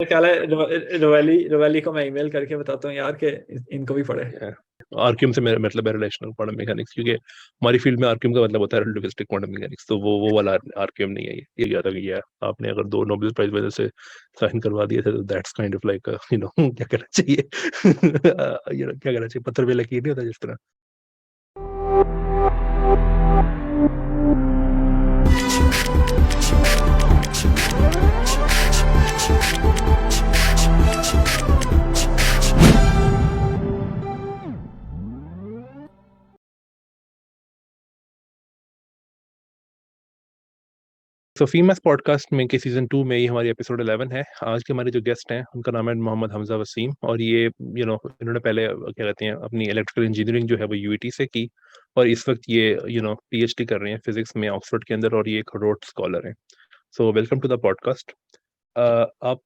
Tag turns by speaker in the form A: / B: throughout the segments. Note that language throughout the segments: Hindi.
A: ख्याल है रोवेली को मैं ईमेल करके बताता हूँ यार कि इनको भी पढ़े।
B: आर्क्यूम से मेरा मतलब है रिलेशनल क्वांटम मैकेनिक्स, क्योंकि हमारी फील्ड में आर्क्यूम का मतलब होता है रिलेटिविस्टिक क्वांटम मैकेनिक्स, तो वो वाला आर्क्यूम नहीं है। ये याद रखिए, आपने अगर 2 नोबेल प्राइज वजह से साइन करवा दिए थे तो दैट्स काइंड ऑफ लाइक क्या कहना चाहिए क्या कहना चाहिए, पत्थर पे लकीर नहीं होता जिस तरह। तो फीमस पॉडकास्ट में के सीजन 2 में ही हमारी एपिसोड 11 है। आज के हमारे जो गेस्ट हैं उनका नाम है मोहम्मद हमजा वसीम, और ये इन्होंने पहले क्या कहते हैं अपनी इलेक्ट्रिकल इंजीनियरिंग जो है वो यूईटी से की, और इस वक्त ये पीएचडी कर रहे हैं फिजिक्स में ऑक्सफोर्ड के अंदर, और ये एक रोड स्कॉलर हैं। So welcome to the podcast. आप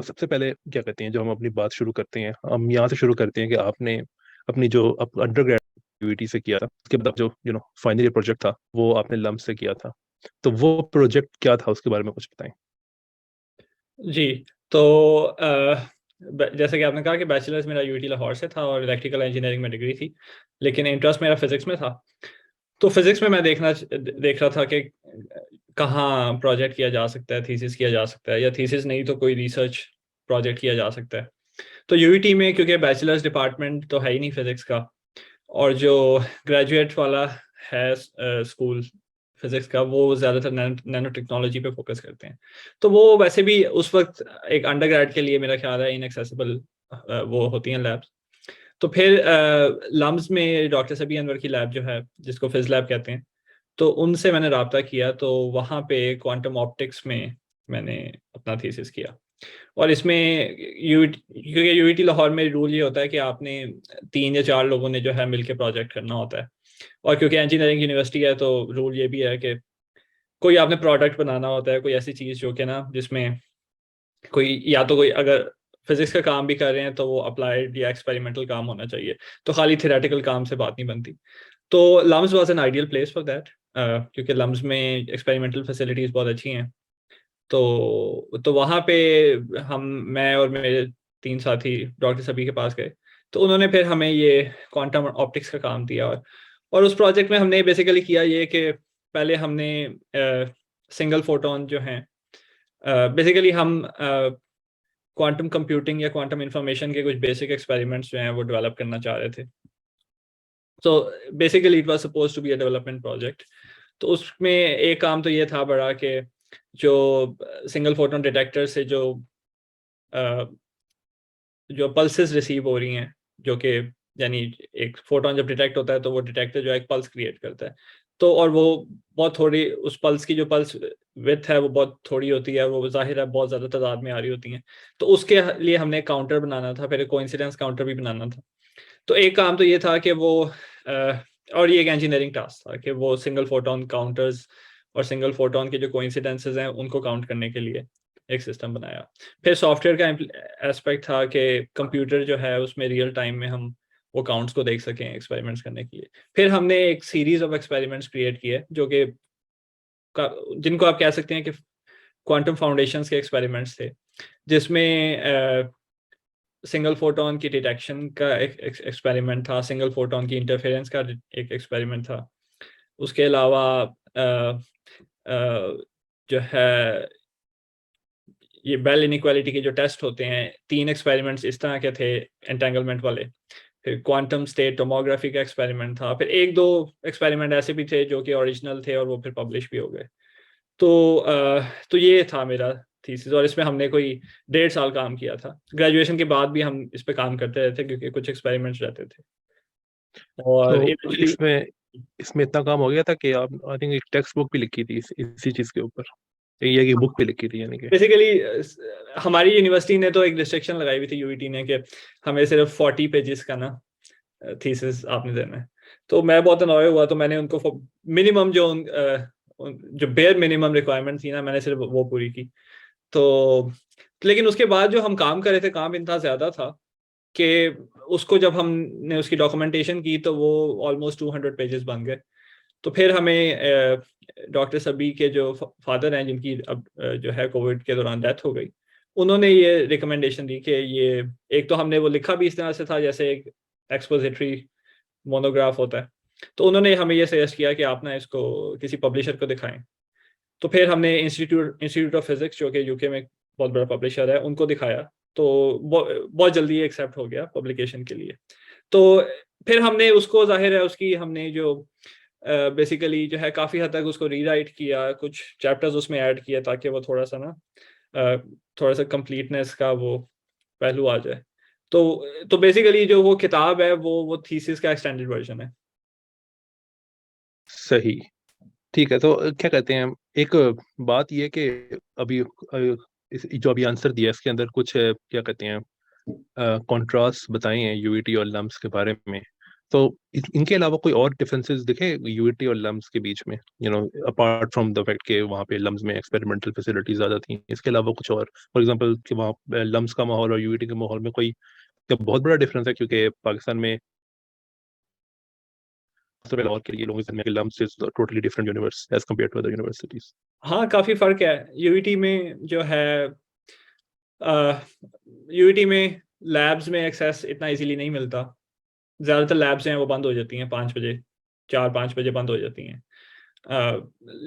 B: सबसे पहले क्या कहते हैं, जो हम अपनी बात शुरू करते हैं हम यहाँ से शुरू करते हैं कि आपने अपनी जो अंडर ग्रेड यूईटी से किया था, उसके बाद जो फाइनल ईयर प्रोजेक्ट था वो आपने लम्ब से किया था, तो वो प्रोजेक्ट क्या था उसके बारे में कुछ बताएं।
A: जी, तो जैसे कि आपने कहा कि बैचलर्स मेरा यूटी लाहौर से था और इलेक्ट्रिकल इंजीनियरिंग में डिग्री थी, लेकिन इंटरेस्ट मेरा फिजिक्स में था। तो फिजिक्स में मैं देख रहा था कि कहाँ प्रोजेक्ट किया जा सकता है, थीसिस किया जा सकता है, या थीसिस नहीं तो कोई रिसर्च प्रोजेक्ट किया जा सकता है। तो यूईटी में क्योंकि बैचलर्स डिपार्टमेंट तो है ही नहीं फिजिक्स का, और जो ग्रेजुएट वाला है स्कूल फिजिक्स का, वो ज़्यादातर नैनो टेक्नोलॉजी पे फोकस करते हैं। तो वो वैसे भी उस वक्त एक अंडरग्रेड के लिए मेरा ख्याल है इनएक्सेसिबल वो होती हैं लैब्स। तो फिर लम्स में डॉक्टर सभी अनवर की लैब जो है, जिसको फिज लैब कहते हैं, तो उनसे मैंने रब्ता किया। तो वहाँ पे क्वांटम ऑप्टिक्स में मैंने अपना थीसिस किया। और इसमें क्योंकि यूईटी लाहौर में रूल ये होता है कि आपने 3 या 4 लोगों ने जो है मिलके प्रोजेक्ट करना होता है। और क्योंकि इंजीनियरिंग यूनिवर्सिटी है तो रूल ये भी है कि कोई आपने प्रोडक्ट बनाना होता है, कोई ऐसी चीज़ जो कि ना जिसमें कोई या तो कोई अगर फिजिक्स का काम भी कर रहे हैं तो वो अप्लाइड या एक्सपेरिमेंटल काम होना चाहिए। तो खाली थियोरेटिकल काम से बात नहीं बनती। तो LUMS was an ideal place for that, क्योंकि लम्स में एक्सपेरिमेंटल फैसिलिटीज़ बहुत अच्छी हैं। तो वहाँ पे मैं और मेरे 3 साथी डॉक्टर सभी के पास गए। तो उन्होंने फिर हमें ये क्वांटम ऑप्टिक्स का काम दिया। और उस प्रोजेक्ट में हमने बेसिकली किया ये कि पहले हमने सिंगल फोटोन जो हैं, बेसिकली हम क्वांटम कंप्यूटिंग या क्वांटम इंफॉर्मेशन के कुछ बेसिक एक्सपेरिमेंट्स जो हैं वो डेवलप करना चाह रहे थे। तो basically it was suppose to be a development project. तो उसमें एक काम तो ये था बड़ा कि जो सिंगल फोटोन डिटेक्टर से जो पल्सेस रिसीव हो रही हैं, जो कि यानी एक फोटोन जब डिटेक्ट होता है तो वो डिटेक्टर जो है एक पल्स क्रिएट करता है। तो और वो बहुत थोड़ी, उस पल्स की जो पल्स विड्थ है वो बहुत थोड़ी होती है, वो जाहिर है बहुत ज़्यादा तादाद में आ रही होती हैं। तो उसके लिए हमने काउंटर बनाना था, फिर कोइंसिडेंस काउंटर भी बनाना था। तो एक काम तो ये था कि वो और ये एक इंजीनियरिंग टास्क था कि वो सिंगल फोटोन काउंटर्स और सिंगल फोटोन के जो कोइंसिडेंसेस हैं उनको काउंट करने के लिए एक सिस्टम बनाया। फिर सॉफ्टवेयर का एस्पेक्ट था कि कंप्यूटर जो है उसमें रियल टाइम में हम वो काउंट्स को देख सकें एक्सपेरिमेंट्स करने के लिए। फिर हमने एक सीरीज ऑफ एक्सपेरिमेंट्स क्रिएट किए जो कि जिनको आप कह सकते हैं कि क्वांटम फाउंडेशंस के एक्सपेरिमेंट्स थे, जिसमें सिंगल फोटोन की डिटेक्शन का एक एक्सपेरिमेंट था, सिंगल फोटोन की इंटरफेरेंस का एक एक्सपेरिमेंट था। उसके अलावा जो है ये बेल इनइक्वालिटी के जो टेस्ट होते हैं, 3 एक्सपेरिमेंट्स इस तरह के थे एंटेंगलमेंट वाले। फिर क्वांटम स्टेट टोमोग्राफी का एक्सपेरिमेंट था। फिर 1-2 एक्सपेरिमेंट ऐसे भी थे जो कि ओरिजिनल थे और वो फिर पब्लिश भी हो गए। तो ये था मेरा थीसिस, और इसमें हमने कोई 1.5 साल काम किया था। ग्रेजुएशन के बाद भी हम इस पे काम करते रहते क्योंकि कुछ एक्सपेरिमेंट्स रहते थे। और
B: तो
A: इवेंचुअली
B: इसमें इतना काम हो गया था कि आप आई थिंक एक टेक्स्ट बुक भी लिखी थी इसी चीज के ऊपर, ये बुक भी लिखी थी यानी कि।
A: बेसिकली हमारी यूनिवर्सिटी ने तो एक रिस्ट्रिक्शन लगाई हुई थी यूईटी ने कि हमें सिर्फ 40 पेजेस का ना थीसिस आपने देना है। तो मैं बहुत अनॉय हुआ, तो मैंने उनको मिनिमम जो बेयर मिनिमम रिक्वायरमेंट थी ना, मैंने सिर्फ वो पूरी की। तो लेकिन उसके बाद जो हम काम कर रहे थे, काम इतना ज़्यादा था कि उसको जब हमने उसकी डॉक्यूमेंटेशन की तो वो ऑलमोस्ट 200 पेजेस बन गए। तो फिर हमें डॉक्टर सभी के जो फादर हैं, जिनकी अब जो है कोविड के दौरान डेथ हो गई, उन्होंने ये रिकमेंडेशन दी कि ये, एक तो हमने वो लिखा भी इस तरह से था जैसे एक एक्सपोजिटरी मोनोग्राफ होता है, तो उन्होंने हमें ये सजेस्ट किया कि आप ना इसको किसी पब्लिशर को दिखाएं। तो फिर हमने इंस्टीट्यूट ऑफ फिजिक्स, जो कि यूके में एक बहुत बड़ा पब्लिशर है, उनको दिखाया। तो बहुत जल्दी ये एक्सेप्ट हो गया पब्लिकेशन के लिए। तो फिर हमने उसको, जाहिर है उसकी हमने जो बेसिकली जो है काफ़ी हद तक उसको रीराइट किया, कुछ चैप्टर्स उसमें ऐड किया ताकि वो थोड़ा सा ना थोड़ा सा कंप्लीटनेस का वो पहलू आ जाए। तो बेसिकली जो वो किताब है वो थीसिस का एक्सटेंडेड वर्जन है।
B: सही, ठीक है। तो क्या कहते हैं, एक बात ये कि अभी जो अभी आंसर दिया इसके अंदर कुछ क्या कहते हैं कॉन्ट्रास्ट बताए हैं यूईटी और लम्स के बारे में। तो इनके अलावा कोई और डिफरेंसेस दिखे यूईटी और लम्स के बीच में, अपार्ट फ्रॉम द फैक्ट कि वहाँ पे लम्स में एक्सपेरिमेंटल फैसिलिटीज ज़्यादा थी, इसके अलावा कुछ और, फॉर एग्जांपल कि वहाँ लम्स का माहौल और यूईटी के माहौल में कोई क्या बहुत बड़ा डिफरेंस है? क्योंकि पाकिस्तान में और के लिए लोगों के LUMS is totally different universe as compare to other universities.
A: हाँ, काफ़ी फ़र्क है यूईटी में जो है। यूईटी में लैब्स में एक्सेस इतना इजीली नहीं मिलता। ज़्यादातर लैब्स हैं वो बंद हो जाती हैं 5 बजे, 4-5 बजे बंद हो जाती हैं।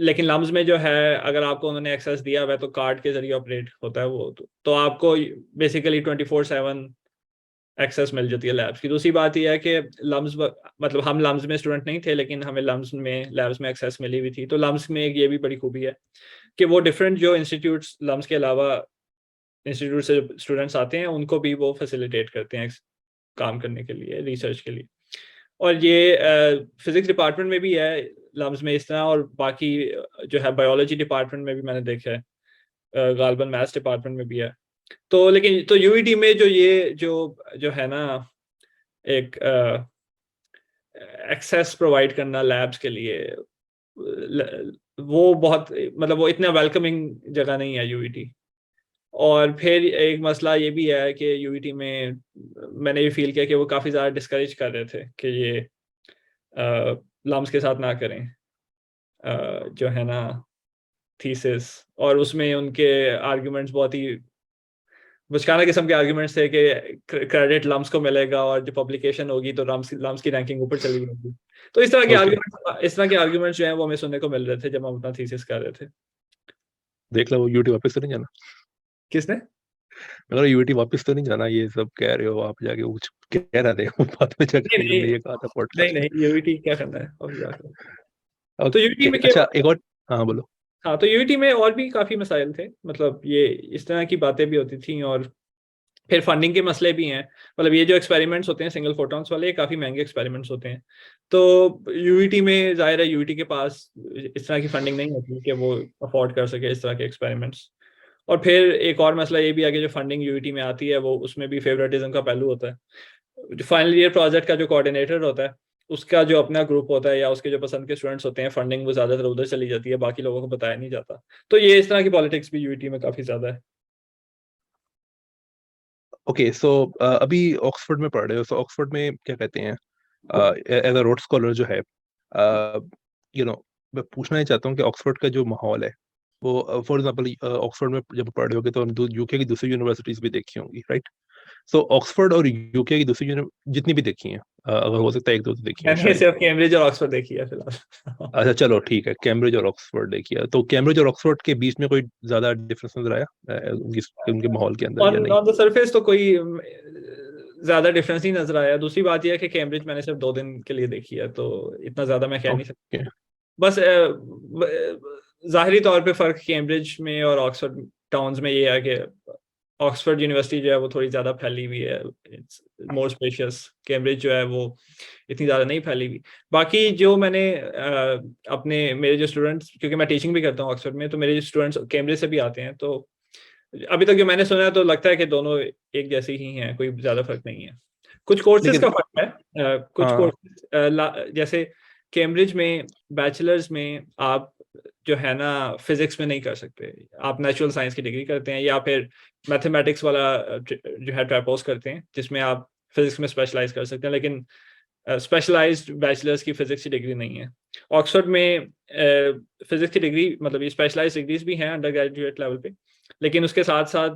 A: लेकिन लम्स में जो है, अगर आपको उन्होंने एक्सेस दिया हुआ है तो कार्ड के ज़रिए ऑपरेट होता है वो, तो आपको बेसिकली 24/7 एक्सेस मिल जाती है लैब्स की। दूसरी बात यह है कि लम्स, मतलब हम लम्स में स्टूडेंट नहीं थे, लेकिन हमें लम्स में लैब्स में एक्सेस मिली हुई थी। तो लम्स में एक ये भी बड़ी खूबी है कि वो डिफरेंट जो इंस्टीट्यूट्स लम्स के अलावा इंस्टीट्यूट से स्टूडेंट्स आते हैं उनको भी वो फैसिलिटेट करते हैं काम करने के लिए, रिसर्च के लिए। और ये फिजिक्स डिपार्टमेंट में भी है लम्स में इस तरह, और बाकी जो है बायोलॉजी डिपार्टमेंट में भी मैंने देखा है, गालबन मैथ्स डिपार्टमेंट में भी है। तो लेकिन तो यूईटी में जो ये जो है ना, एक एक्सेस प्रोवाइड करना लैब्स के लिए, वो बहुत, मतलब वो इतना वेलकमिंग जगह नहीं है यूईटी। और फिर एक मसला ये भी है कि यूईटी में मैंने ये फील किया कि वो काफ़ी ज़्यादा डिस्करेज कर रहे थे कि ये लम्स के साथ ना करें, जो है ना थीसिस। और उसमें उनके आर्ग्यूमेंट्स बहुत ही बचकाना किस्म के आर्ग्यूमेंट्स थे कि क्रेडिट लम्स को मिलेगा और जो पब्लिकेशन होगी तो लम्स की रैंकिंग ऊपर चली जाएगी। तो
B: ओके,
A: इस तरह के आर्ग्यूमेंट्स जो हैं वो हमें सुनने को मिल रहे थे जब हम अपना थीसिस कर रहे थे।
B: देख लो यूटी वापस तो नहीं जाना।
A: किसने?
B: मगर यूटी वापस तो नहीं जाना, ये सब कह रहे हो आप जाके कुछ कह रहे थे बाद में जाकर
A: नहीं
B: कि
A: नहीं
B: तुमने ये कहा था
A: नहीं
B: पॉडकास्ट में।
A: नहीं, यूईटी क्या करना है और जाकर। तो यूईटी
B: ओके,
A: में
B: अच्छा एक और, हाँ बोलो।
A: हाँ, तो यूनिटी में और भी काफ़ी मसाइल थे, मतलब ये इस तरह की बातें भी होती थी। और फिर फंडिंग के मसले भी हैं। मतलब ये जो एक्सपेरिमेंट्स होते हैं सिंगल फोटॉन्स वाले, ये काफ़ी महंगे एक्सपेरिमेंट्स होते हैं। तो यूईटी में जाहिर है यूईटी के पास इस तरह की फंडिंग नहीं होती कि वो अफोर्ड कर सके इस तरह के एक्सपेरिमेंट्स। और फिर एक और मसला ये भी है कि जो फंडिंग यूईटी में आती है वो, उसमें भी फेवरेटिज्म का पहलू होता है। जो फाइनल ईयर प्रोजेक्ट का जो कोऑर्डिनेटर होता है, उसका जो अपना ग्रुप होता है या उसके जो पसंद के स्टूडेंट्स होते हैं, फंडिंग वो ज्यादातर उधर चली जाती है, बाकी लोगों को बताया नहीं जाता। तो ये इस तरह की पॉलिटिक्स भी यूईटी में काफी ज्यादा है।
B: ओके, सो अभी ऑक्सफोर्ड में पढ़ रहे हो, सो ऑक्सफोर्ड में क्या कहते हैं, एज अ रोड स्कॉलर जो है, मैं पूछना ही चाहता हूँ कि ऑक्सफोर्ड का जो माहौल है वो, फॉर एग्जांपल ऑक्सफोर्ड में जब पढ़ रहे होगे तो हम यूके की दूसरी यूनिवर्सिटीज भी देखी होंगी, राइट? सो ऑक्सफोर्ड और यूके की दूसरी जितनी भी देखी हैं, अगर हो सकता है एक दो तो देखी हैं
A: मैंने
B: शायद।
A: सिर्फ कैम्ब्रिज और ऑक्सफोर्ड देखी है फिलहाल।
B: अच्छा चलो ठीक है, कैम्ब्रिज और ऑक्सफोर्ड देखी है, तो कैम्ब्रिज और ऑक्सफोर्ड के बीच में कोई ज्यादा डिफरेंस नजर आया उनके माहौल के अंदर या
A: ऑन
B: नहीं?
A: ऑन द सरफेस तो कोई ज्यादा डिफरेंस नहीं नजर आया। दूसरी बात यह है कि कैम्ब्रिज मैंने सिर्फ 2 दिन के लिए देखी है, तो इतना ज्यादा मैं कह नहीं सकता।
B: ओके,
A: बस जाहिरी तौर पे फर्क कैम्ब्रिज में और ऑक्सफोर्ड टाउन्स में ये है कि ऑक्सफोर्ड यूनिवर्सिटी जो है वो थोड़ी ज़्यादा फैली हुई है, इट्स मोर स्पेशियस। कैम्ब्रिज जो है वो इतनी ज़्यादा नहीं फैली हुई। बाकी जो मैंने अपने मेरे जो स्टूडेंट्स, क्योंकि मैं टीचिंग भी करता हूँ ऑक्सफोर्ड में, तो मेरे जो स्टूडेंट्स कैम्ब्रिज से भी आते हैं, तो अभी तक जो मैंने सुना है तो लगता है कि दोनों एक जैसे ही हैं, कोई ज़्यादा फर्क नहीं है। कुछ कोर्सेज का
B: लेकिन
A: फर्क है। कुछ
B: हाँ,
A: कोर्सेज जैसे कैम्ब्रिज में बैचलर्स में आप जो है ना फिजिक्स में नहीं कर सकते। आप नेचुरल साइंस की डिग्री करते हैं या फिर मैथमेटिक्स वाला जो है ट्राइपोज करते हैं, जिसमें आप फिजिक्स में स्पेशलाइज कर सकते हैं, लेकिन स्पेशलाइज्ड बैचलर्स की फिजिक्स की डिग्री नहीं है। ऑक्सफोर्ड में फिजिक्स की डिग्री, मतलब ये स्पेशलाइज्ड डिग्रीज भी हैं अंडर ग्रेजुएट लेवल पे, लेकिन उसके साथ साथ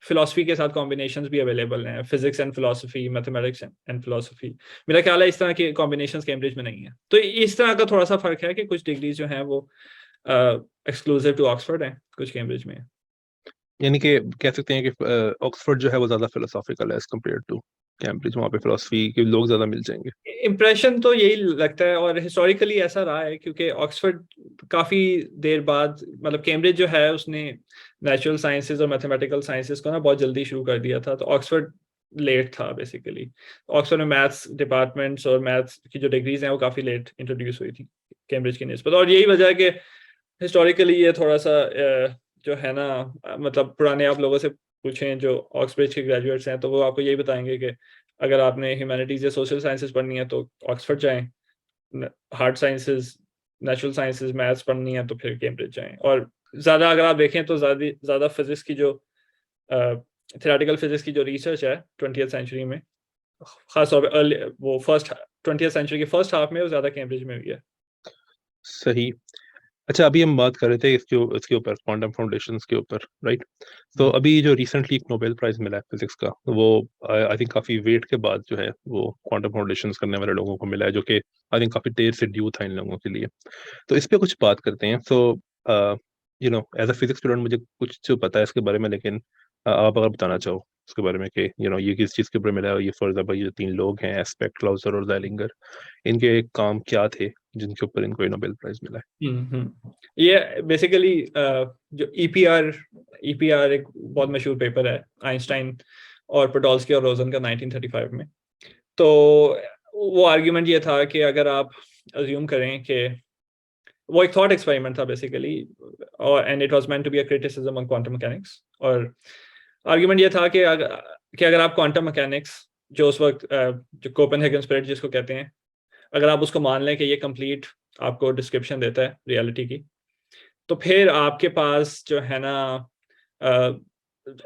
A: फिलोसफी के साथ कॉम्बिनेशंस भी अवेलेबल हैं, physics and philosophy, mathematics and philosophy. मेरा ख्याल है इस तरह के कॉम्बिनेशंस कैम्ब्रिज में नहीं है। तो इस तरह का थोड़ा सा फर्क है कि कुछ डिग्रीज जो हैं वो एक्सक्लूसिव टू ऑक्सफोर्ड हैं, कुछ कैम्ब्रिज में है।
B: यानी कि कह सकते हैं कि ऑक्सफोर्ड जो है वो ज्यादा फिलोसॉफिकल है एज कम्पेयर टू कैम्ब्रिज, वहाँ पे फिलोसफी के लोग ज्यादा मिल जाएंगे।
A: इम्प्रेशन तो यही लगता है, और हिस्टोरिकली ऐसा रहा है, क्योंकि ऑक्सफोर्ड काफी देर बाद, मतलब कैम्ब्रिज जो है उसने नेचुरल साइंसेज और मैथमेटिकल साइंसेज को ना बहुत जल्दी शुरू कर दिया था, तो ऑक्सफोर्ड लेट था बेसिकली। ऑक्सफोर्ड में मैथ्स डिपार्टमेंट्स और मैथ्स की जो डिग्रीज हैं वो काफी लेट इंट्रोड्यूस हुई थी कैम्ब्रिज की निस्बत। और यही वजह है कि हिस्टोरिकली ये थोड़ा सा जो है ना, मतलब पुराने आप लोगों से पूछें जो ऑक्सब्रिज के ग्रेजुएट्स हैं, तो वो आपको यही बताएंगे कि अगर आपने ह्यूमैनिटीज या सोशल साइंसेज पढ़नी है तो ऑक्सफोर्ड जाएं, hard sciences, natural sciences, maths पढ़नी है तो फिर कैम्ब्रिज जाएं। और ज़्यादा अगर आप देखें तो ज़्यादा फिजिक्स की जो थ्योरेटिकल फिजिक्स की जो रिसर्च है 20th सेंचुरी में, खासतौर पर वो 20th सेंचुरी के फर्स्ट हाफ में, वो ज़्यादा कैम्ब्रिज में हुई है।
B: सही। अच्छा, अभी हम बात कर रहे थे इसके ऊपर क्वांटम फाउंडेशंस के ऊपर, राइट? तो अभी जो रिसेंटली एक नोबेल प्राइज मिला है फिजिक्स का, वो आई थिंक काफी वेट के बाद जो है वो क्वांटम फाउंडेशंस करने वाले लोगों को मिला है, जो कि आई थिंक काफी देर से ड्यू था इन लोगों के लिए। तो इस पे कुछ बात करते हैं। So as a physics student मुझे कुछ जो पता है इसके बारे में, लेकिन आप अगर बताना चाहो उसके बारे में कि ये किस चीज़ के ऊपर मिला है। ये फॉर एग्जाम्पल ये 3 लोग हैं, एस्पेक्ट, क्लाउजर और ज़ाइलिंगर, इनके काम क्या थे जिनके ऊपर इनको ये नोबेल प्राइज मिला है?
A: ये बेसिकली जो ईपीआर एक बहुत मशहूर पेपर है आइंस्टाइन और पोडोल्स्की और रोजन का 1935 में। तो वो आर्ग्यूमेंट ये था कि अगर आप अज्यूम करें कि वो एक थॉट एक्सपेरिमेंट था बेसिकली, और and it was meant to be a criticism on quantum mechanics. और आर्ग्यूमेंट ये था कि अगर आप क्वांटम मैकेनिक्स जो उस वक्त जो कोपेनहेगन स्पिरिट जिसको कहते हैं, अगर आप उसको मान लें कि ये कंप्लीट आपको डिस्क्रिप्शन देता है रियलिटी की, तो फिर आपके पास जो है ना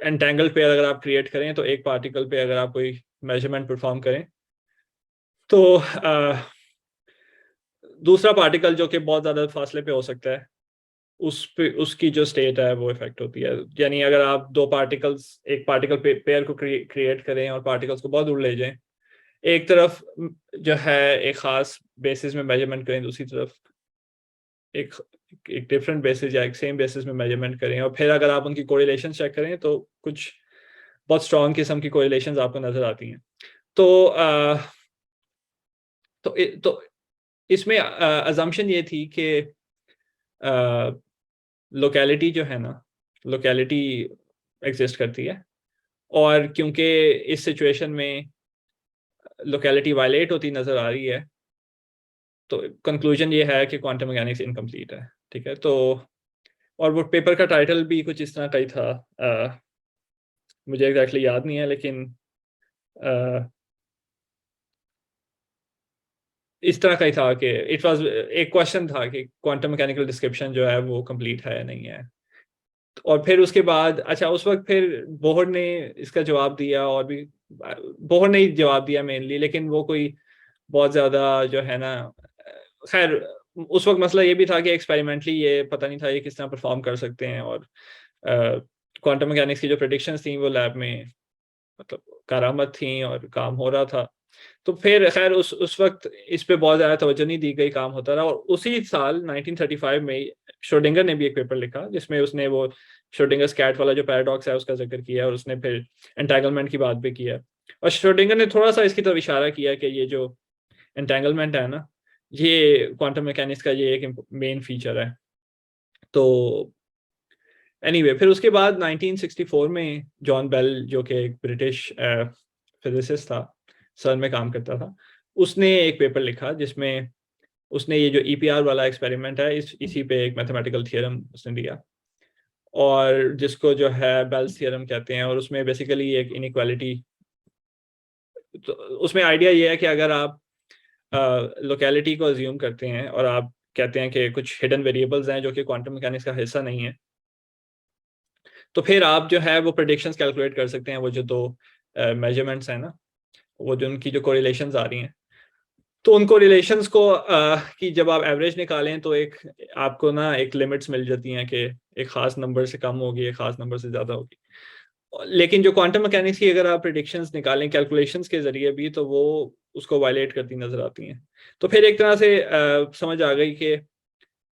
A: एंटेंगल पेयर अगर आप क्रिएट करें, तो एक पार्टिकल पे अगर आप कोई मेजरमेंट परफॉर्म करें, तो दूसरा पार्टिकल जो कि बहुत ज़्यादा फासले पे हो सकता है, उस पे उसकी जो स्टेट है वो इफेक्ट होती है। यानी अगर आप दो पार्टिकल्स, एक पार्टिकल पेयर को क्रिएट करें और पार्टिकल्स को बहुत दूर ले जाएं, एक तरफ जो है एक खास बेसिस में मेजरमेंट करें, दूसरी तरफ एक एक डिफरेंट बेसिस या एक सेम बेसिस में मेजरमेंट करें, और फिर अगर आप उनकी कोरिलेशन चेक करें तो कुछ बहुत स्ट्रॉन्ग किस्म की कोरिलेशंस आपको नजर आती हैं। तो तो इसमें अजम्पशन ये थी कि लोकेलिटी जो है ना, लोकेलिटी एग्जिस्ट करती है, और क्योंकि इस सिचुएशन में लोकेलिटी वायलेट होती नजर आ रही है, तो कंक्लूजन ये है कि क्वांटम मैकेनिक्स इनकम्प्लीट है। ठीक है, तो और वो पेपर का टाइटल भी कुछ इस तरह का ही था, मुझे एग्जैक्टली याद नहीं है, लेकिन इस तरह का ही था कि इट वाज एक क्वेश्चन था कि क्वांटम मैकेनिकल डिस्क्रिप्शन जो है वो कंप्लीट है या नहीं है। और फिर उसके बाद अच्छा, उस वक्त फिर बोहर ने इसका जवाब दिया, और भी बोहर ने ही जवाब दिया मेनली, लेकिन वो कोई बहुत ज़्यादा जो है ना, खैर उस वक्त मसला ये भी था कि एक्सपेरिमेंटली ये पता नहीं था ये किस तरह परफॉर्म कर सकते हैं, और क्वांटम मैकेनिक्स की जो प्रेडिक्शंस थी वो लैब में मतलब कारामद थी और काम हो रहा था। तो फिर खैर उस वक्त इस पे बहुत ज़्यादा तवज्जो नहीं दी गई, काम होता रहा। और उसी साल 1935 में श्रोडिंगर ने भी एक पेपर लिखा जिसमें उसने वो श्रोडिंगर्स कैट वाला जो पैराडॉक्स है उसका जिक्र किया, और उसने फिर एंटेंगलमेंट की बात भी किया। और श्रोडिंगर ने थोड़ा सा इसकी तरफ इशारा किया कि ये जो एंटेंगलमेंट है ना, ये क्वांटम मैकेनिक्स का ये एक मेन फीचर है। तो एनीवे फिर उसके बाद 1964 में जॉन बेल, जो कि एक ब्रिटिश फिजिसिस्ट था, सर में काम करता था, उसने एक पेपर लिखा जिसमें उसने ये जो ईपीआर वाला एक्सपेरिमेंट है इसी पे एक मैथमेटिकल थियरम उसने दिया, और जिसको जो है बेल्स थियरम कहते हैं। और उसमें बेसिकली एक इनइक्वालिटी, तो उसमें आइडिया ये है कि अगर आप लोकेलिटी को अज्यूम करते हैं और आप कहते हैं कि कुछ हिडन वेरिएबल्स हैं जो कि क्वांटम मैकेनिक्स का हिस्सा नहीं है, तो फिर आप जो है वो प्रेडिक्शंस कैलकुलेट कर सकते हैं, वो जो दो मेजरमेंट्स हैं ना, वो जो उनकी जो कोरिलेशंस आ रही हैं, तो उन कोरिलेशंस को कि जब आप एवरेज निकालें तो एक आपको ना एक लिमिट्स मिल जाती हैं कि एक खास नंबर से कम होगी, एक खास नंबर से ज़्यादा होगी। लेकिन जो क्वांटम मैकेनिक्स की अगर आप प्रिडिक्शंस निकालें कैलकुलेशंस के जरिए भी, तो वो उसको वायलेट करती नजर आती हैं। तो फिर एक तरह से समझ आ गई कि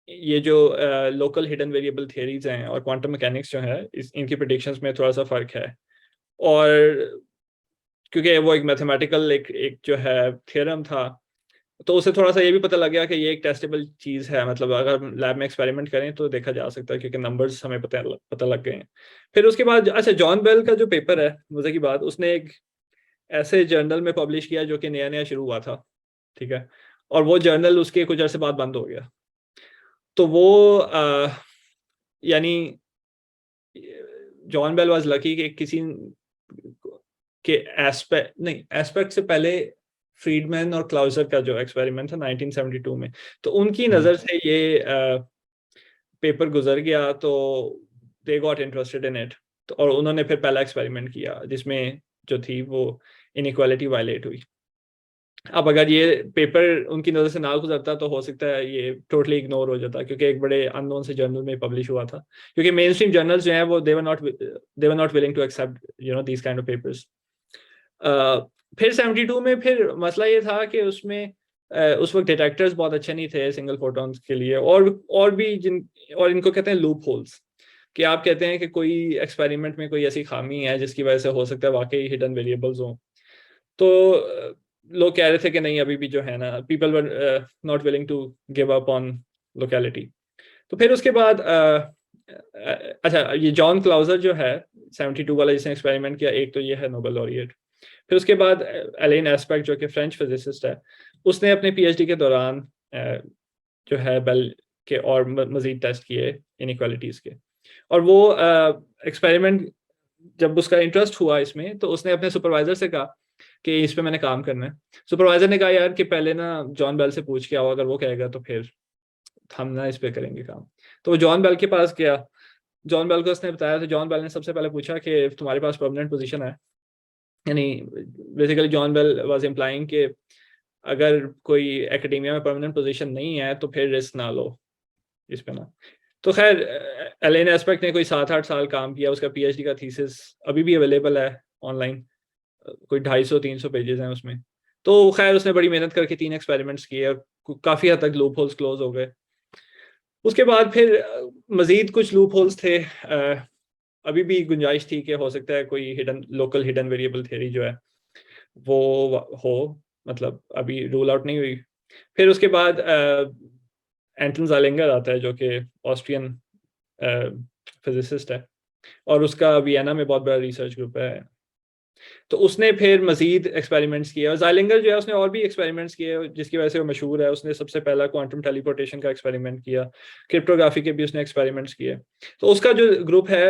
A: ये जो लोकल हिडन वेरिएबल थियरीज हैं और क्वांटम मैकेनिक्स जो है, इनकी प्रिडिक्शंस में थोड़ा सा फर्क है। और क्योंकि वो एक मैथमेटिकल एक जो है थियरम था, तो उसे थोड़ा सा ये भी पता लग गया कि ये एक टेस्टेबल चीज़ है, मतलब अगर लैब में एक्सपेरिमेंट करें तो देखा जा सकता है, क्योंकि नंबर्स हमें पता लग गए हैं। फिर उसके बाद अच्छा, जॉन बेल का जो पेपर है, मजे की बात, उसने एक ऐसे जर्नल में पब्लिश किया जो कि नया नया शुरू हुआ था, ठीक है, और वो जर्नल उसके कुछ अर्से बाद बंद हो गया। तो वो यानी जॉन बेल वाज लकी कि किसी के एस्पेक्ट नहीं, एस्पेक्ट से पहले फ्रीडमैन और क्लाउजर का जो एक्सपेरिमेंट था 1972 में, तो उनकी नज़र से ये पेपर गुजर गया, तो they got interested in it. तो और उन्होंने फिर पहला एक्सपेरिमेंट किया जिसमें जो थी वो इनइक्वालिटी वायलेट हुई। अब अगर ये पेपर उनकी नज़र से ना गुजरता तो हो सकता है ये टोटली इग्नोर हो जाता, क्योंकि एक बड़े अननोन से जर्नल में पब्लिश हुआ था, क्योंकि मेन स्ट्रीम जर्नल्स जो हैं वो they were not willing to accept these kind of papers. फिर 72 में फिर मसला ये था कि उसमें उस वक्त डिटेक्टर्स बहुत अच्छे नहीं थे सिंगल फोटॉन्स के लिए, और भी और इनको कहते हैं लूप होल्स, कि आप कहते हैं कि कोई एक्सपेरिमेंट में कोई ऐसी खामी है जिसकी वजह से हो सकता है वाकई हिडन वेरिएबल्स हों। तो लोग कह रहे थे कि नहीं, अभी भी जो है ना, people were not willing to give up on locality. तो फिर उसके बाद अच्छा, ये जॉन क्लाउजर जो है 72 वाला जिसने एक्सपेरिमेंट किया, एक तो ये है नोबेल लॉरिएट। फिर उसके बाद एलेन एस्पेक्ट जो कि फ्रेंच फिजिसिस्ट है, उसने अपने पीएचडी के दौरान जो है बेल के और मजीद टेस्ट किए इनइक्वालिटीज़ के। और वो एक्सपेरिमेंट, जब उसका इंटरेस्ट हुआ इसमें, तो उसने अपने सुपरवाइजर से कहा कि इस पे मैंने काम करना है। सुपरवाइजर ने कहा यार कि पहले ना जॉन बेल से पूछ के आओ, अगर वो कहेगा तो फिर हम ना इस पे करेंगे काम। तो वो जॉन बेल के पास गया, जॉन बेल को उसने बताया, तो जॉन बेल ने सबसे पहले पूछा कि तुम्हारे पास परमानेंट पोजीशन है, यानी basically John Bell was implying कि अगर कोई एकेडमिया में परमानेंट पोजीशन नहीं है तो फिर रिस्क ना लो इस पे ना। तो खैर एलेन एस्पेक्ट ने कोई 7-8 साल काम किया, उसका पीएचडी का थीसिस अभी भी अवेलेबल है ऑनलाइन, कोई 250-300 पेजेस हैं उसमें। तो खैर उसने बड़ी मेहनत करके 3 एक्सपेरिमेंट्स किए और काफ़ी हद तक लूप होल्स क्लोज हो गए। उसके बाद फिर मजीद कुछ लूप होल्स थे, अभी भी गुंजाइश थी कि हो सकता है कोई लोकल हिडन वेरिएबल थ्योरी जो है वो हो, मतलब अभी रूल आउट नहीं हुई। फिर उसके बाद एंटन ज़ाइलिंगर आता है जो कि ऑस्ट्रियन फिजिसिस्ट है, और उसका वियना में बहुत बड़ा रिसर्च ग्रुप है। तो उसने फिर मजीद एक्सपेरिमेंट्स किए, और ज़ाइलिंगर जो है उसने और भी एक्सपेरिमेंट्स किए जिसकी वजह से वो मशहूर है। उसने सबसे पहला क्वांटम टेलीपोर्टेशन का एक्सपेरिमेंट किया, क्रिप्टोग्राफी के भी उसने एक्सपेरिमेंट्स किए। तो उसका जो ग्रुप है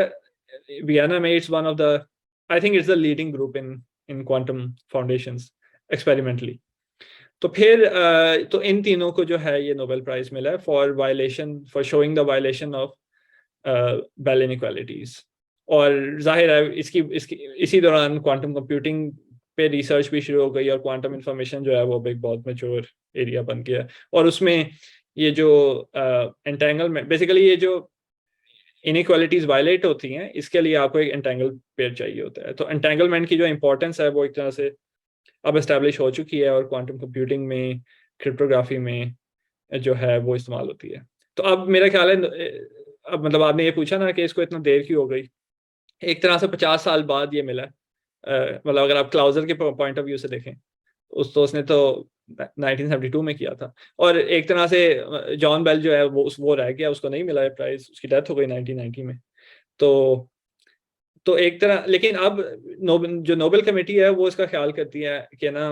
A: वियना में, it's one of the, I think it's the leading group in quantum foundations experimentally. तो फिर तो इन तीनों को जो है ये नोबेल प्राइज मिला है for showing the violation of Bell inequalities. और जाहिर है इसकी इसकी इसी दौरान क्वांटम कंप्यूटिंग पे रिसर्च भी शुरू हो गई, और क्वांटम इंफॉर्मेशन जो है वो एक बहुत मैच्योर एरिया बन गया। और उसमें ये जो एंटेंगलमेंट, बेसिकली ये जो इनइक्वालिटीज वायलेट होती हैं, इसके लिए आपको एक एंटेंगल पेयर चाहिए होता है। तो एंटेंगलमेंट की जो इंपॉर्टेंस है वो एक तरह से अब एस्टेब्लिश हो चुकी है, और क्वांटम कंप्यूटिंग में, क्रिप्टोग्राफी में जो है वो इस्तेमाल होती है। तो अब मेरा ख्याल है, अब मतलब आपने ये पूछा ना कि इसको इतना देर क्यों हो गई, एक तरह से 50 साल बाद ये मिला मतलब अगर आप क्लाउजर के पॉइंट ऑफ व्यू से देखें, तो उसने तो 1972 में किया था, और एक तरह से जॉन बेल जो है वो रह गया, उसको नहीं मिला है प्राइज, उसकी डेथ हो गई 1990 में। तो एक तरह, लेकिन अब जो नोबेल कमेटी है वो इसका ख्याल करती है कि ना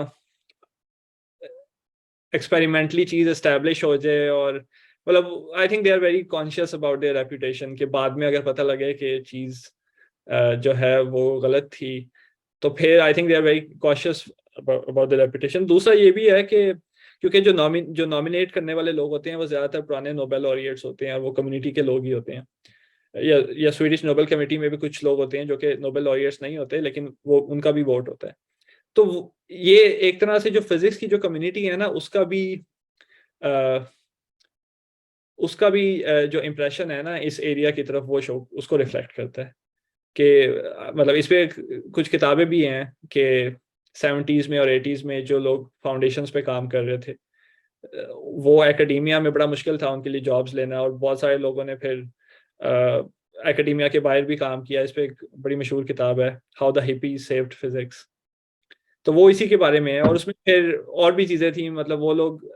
A: एक्सपेरिमेंटली चीज एस्टेब्लिश हो जाए, और मतलब I think they are very conscious about their reputation, कि बाद में अगर पता लगे कि चीज जो है वो गलत थी, तो फिर I think they are very cautious about the reputation. दूसरा ये भी है कि क्योंकि जो नॉमिनेट करने वाले लोग होते हैं वो ज्यादातर पुराने नोबेल लॉरिएट्स होते हैं, और वो कम्युनिटी के लोग ही होते हैं। या स्वीडिश नोबेल कमेटी में भी कुछ लोग होते हैं जो कि नोबेल लॉरियर्स नहीं होते, लेकिन वो उनका भी वोट होता है। तो ये एक तरह से जो फिजिक्स की जो कम्युनिटी है ना, उसका भी जो इम्प्रेशन है ना इस एरिया की तरफ, वो शो उसको रिफ्लेक्ट करता है। कि मतलब इस पे कुछ किताबें भी हैं कि 70s में और 80s में जो लोग फाउंडेशंस पे काम कर रहे थे, वो एकेडेमिया में बड़ा मुश्किल था उनके लिए जॉब्स लेना, और बहुत सारे लोगों ने फिर एकेडेमिया के बाहर भी काम किया। इस पे एक बड़ी मशहूर किताब है, how the hippies saved physics. तो वो इसी के बारे में है, और उसमें फिर और भी चीज़ें थी। मतलब वो लोग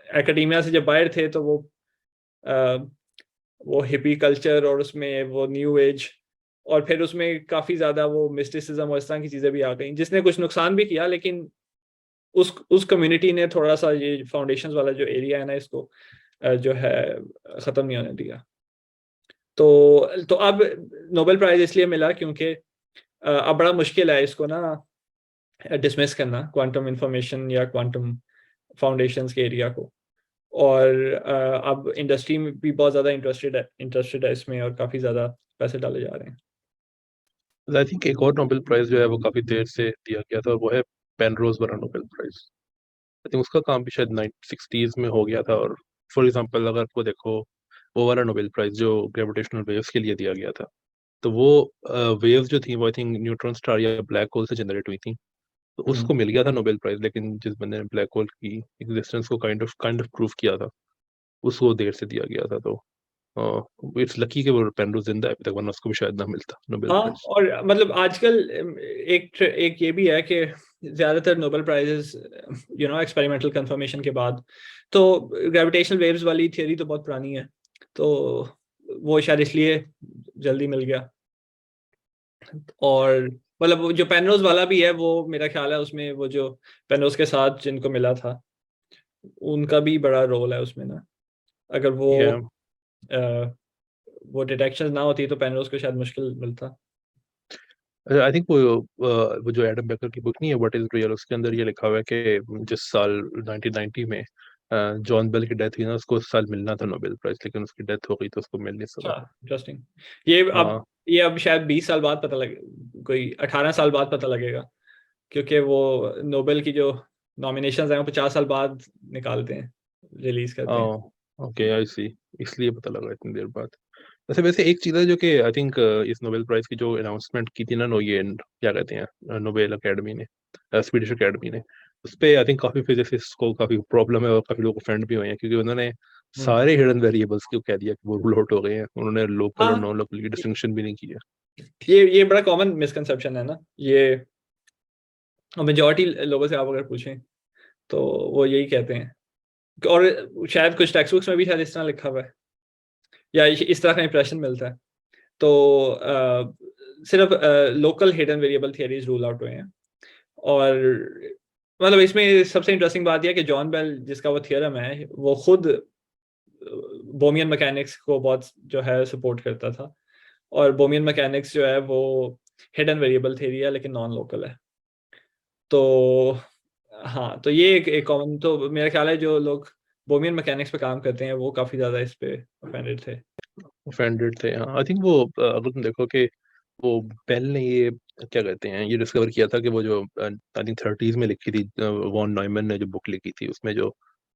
A: एकेडेमिया से जब बाहर थे तो वो हिपी कल्चर और उसमें वो न्यू एज, और फिर उसमें काफ़ी ज़्यादा वो मिस्टिसिज्म और इस तरह की चीज़ें भी आ गई, जिसने कुछ नुकसान भी किया। लेकिन उस कम्युनिटी ने थोड़ा सा ये फाउंडेशंस वाला जो एरिया है ना, इसको जो है ख़त्म नहीं होने दिया। तो अब नोबेल प्राइज़ इसलिए मिला क्योंकि अब बड़ा मुश्किल है इसको ना डिसमिस करना, क्वांटम इंफॉर्मेशन या क्वांटम फाउंडेशंस के एरिया को। और अब इंडस्ट्री में भी बहुत ज़्यादा इंटरेस्टेड है इसमें, और काफ़ी ज़्यादा पैसे डाले जा रहे हैं।
B: आई थिंक एक और नोबेल प्राइज जो है वो काफी देर से दिया गया था, और वो है पेनरोज वाला नोबेल प्राइज। आई थिंक उसका काम भी शायद 1960s में हो गया था। और फॉर एग्जांपल अगर आपको देखो, वो वाला नोबेल प्राइज जो ग्रेविटेशनल वेव्स के लिए दिया गया था, तो वो वेव्स जो थी वो आई थिंक न्यूट्रॉन स्टार या ब्लैक होल से जनरेट हुई थी। तो उसको मिल गया था नोबेल प्राइज, लेकिन जिस बंदे ने ब्लैक होल की एग्जिस्टेंस को काइंड ऑफ प्रूव किया था, उसको देर से दिया गया था। तो इट्स लकी कि वो पेनरोज जिंदा है अभी तक, वरना उसको भी शायद ना मिलता नोबेल
A: हाँ,
B: प्राइज।
A: और मतलब आजकल एक ये भी है कि ज़्यादातर नोबेल प्राइजेस एक्सपेरिमेंटल कंफर्मेशन के बाद, तो ग्रेविटेशनल वेव्स वाली थियरी तो बहुत पुरानी है, तो वो शायद इसलिए जल्दी मिल गया। और मतलब वो जो पेनरोज वाला भी है, वो मेरा ख्याल है उसमें वो जो पेनरोज के साथ जिनको मिला था, उनका भी बड़ा रोल है उसमें ना। अगर
B: या
A: वो डिटेक्शन ना होती तो पेनरोज को शायद मुश्किल मिलता।
B: आई थिंक वो जो एडम बेकर की बुक नहीं है व्हाट इज रियल, उसके अंदर ये लिखा हुआ है कि जिस साल 1990 में जॉन बेल की डेथ हुई ना, उसको उस साल मिलना था नोबेल प्राइज, लेकिन उसकी डेथ हो गई तो उसको मिल नहीं
A: अच्छा,
B: सका।
A: इंटरेस्टिंग। ये अब
B: हाँ।
A: ये अब शायद 20 साल बाद पता लगे, कोई 18 साल बाद पता लगेगा, क्योंकि वो नोबेल की जो नॉमिनेशंस हैं वो 50 साल बाद निकालते हैं, रिलीज करते हैं।
B: ओके आई सी, इसलिए पता लगा इतनी देर बाद। वैसे वैसे एक चीज़ है जो कि आई थिंक इस नोबेल प्राइज की जो अनाउंसमेंट की थी ना, नो ये क्या कहते हैं नोबेल अकेडमी ने, स्वीडिश अकेडमी ने, उस पे आई थिंक काफी फिजिसिस्ट को काफी प्रॉब्लम है, और काफी लोग ऑफेंड भी हुए हैं, क्योंकि उन्होंने
A: हम्म।
B: सारे हिडन वेरिएबल्स को कह दिया कि वो रूल आउट हो गए हैं। उन्होंने लोकल और
A: हाँ,
B: नॉन लोकल की डिस्टिंक्शन भी नहीं की है।
A: ये बड़ा कॉमन मिसकंसेप्शन है ना ये। मेजॉरिटी लोगों से आप अगर पूछें तो वो यही कहते हैं, और शायद कुछ टेक्स्ट बुक्स में भी शायद इस तरह लिखा हुआ है, या इस तरह का इंप्रेशन मिलता है। तो सिर्फ local hidden variable theories rule out हुए हैं। और मतलब इसमें सबसे इंटरेस्टिंग बात यह है कि जॉन बेल जिसका वो थियरम है, वो खुद बोमियन मैकेनिक्स को बहुत जो है सपोर्ट करता था। और बोमियन मैकेनिक्स जो है वो हिडन वेरिएबल थ्योरी है, लेकिन नॉन लोकल है। तो हाँ, तो ये एक कॉमन, तो मेरा ख्याल है जो लोग बोमियन मैकेनिक्स पे काम करते हैं वो काफ़ी ज़्यादा इस पे ऑफेंडेड थे।
B: ऑफेंडेड थे, हाँ। आई थिंक वो अगर तुम देखो कि वो बेल ने ये क्या कहते हैं ये डिस्कवर किया था कि वो जो आई थिंक 30s में लिखी थी, वॉन नॉयमन ने जो बुक लिखी थी, उसमें जो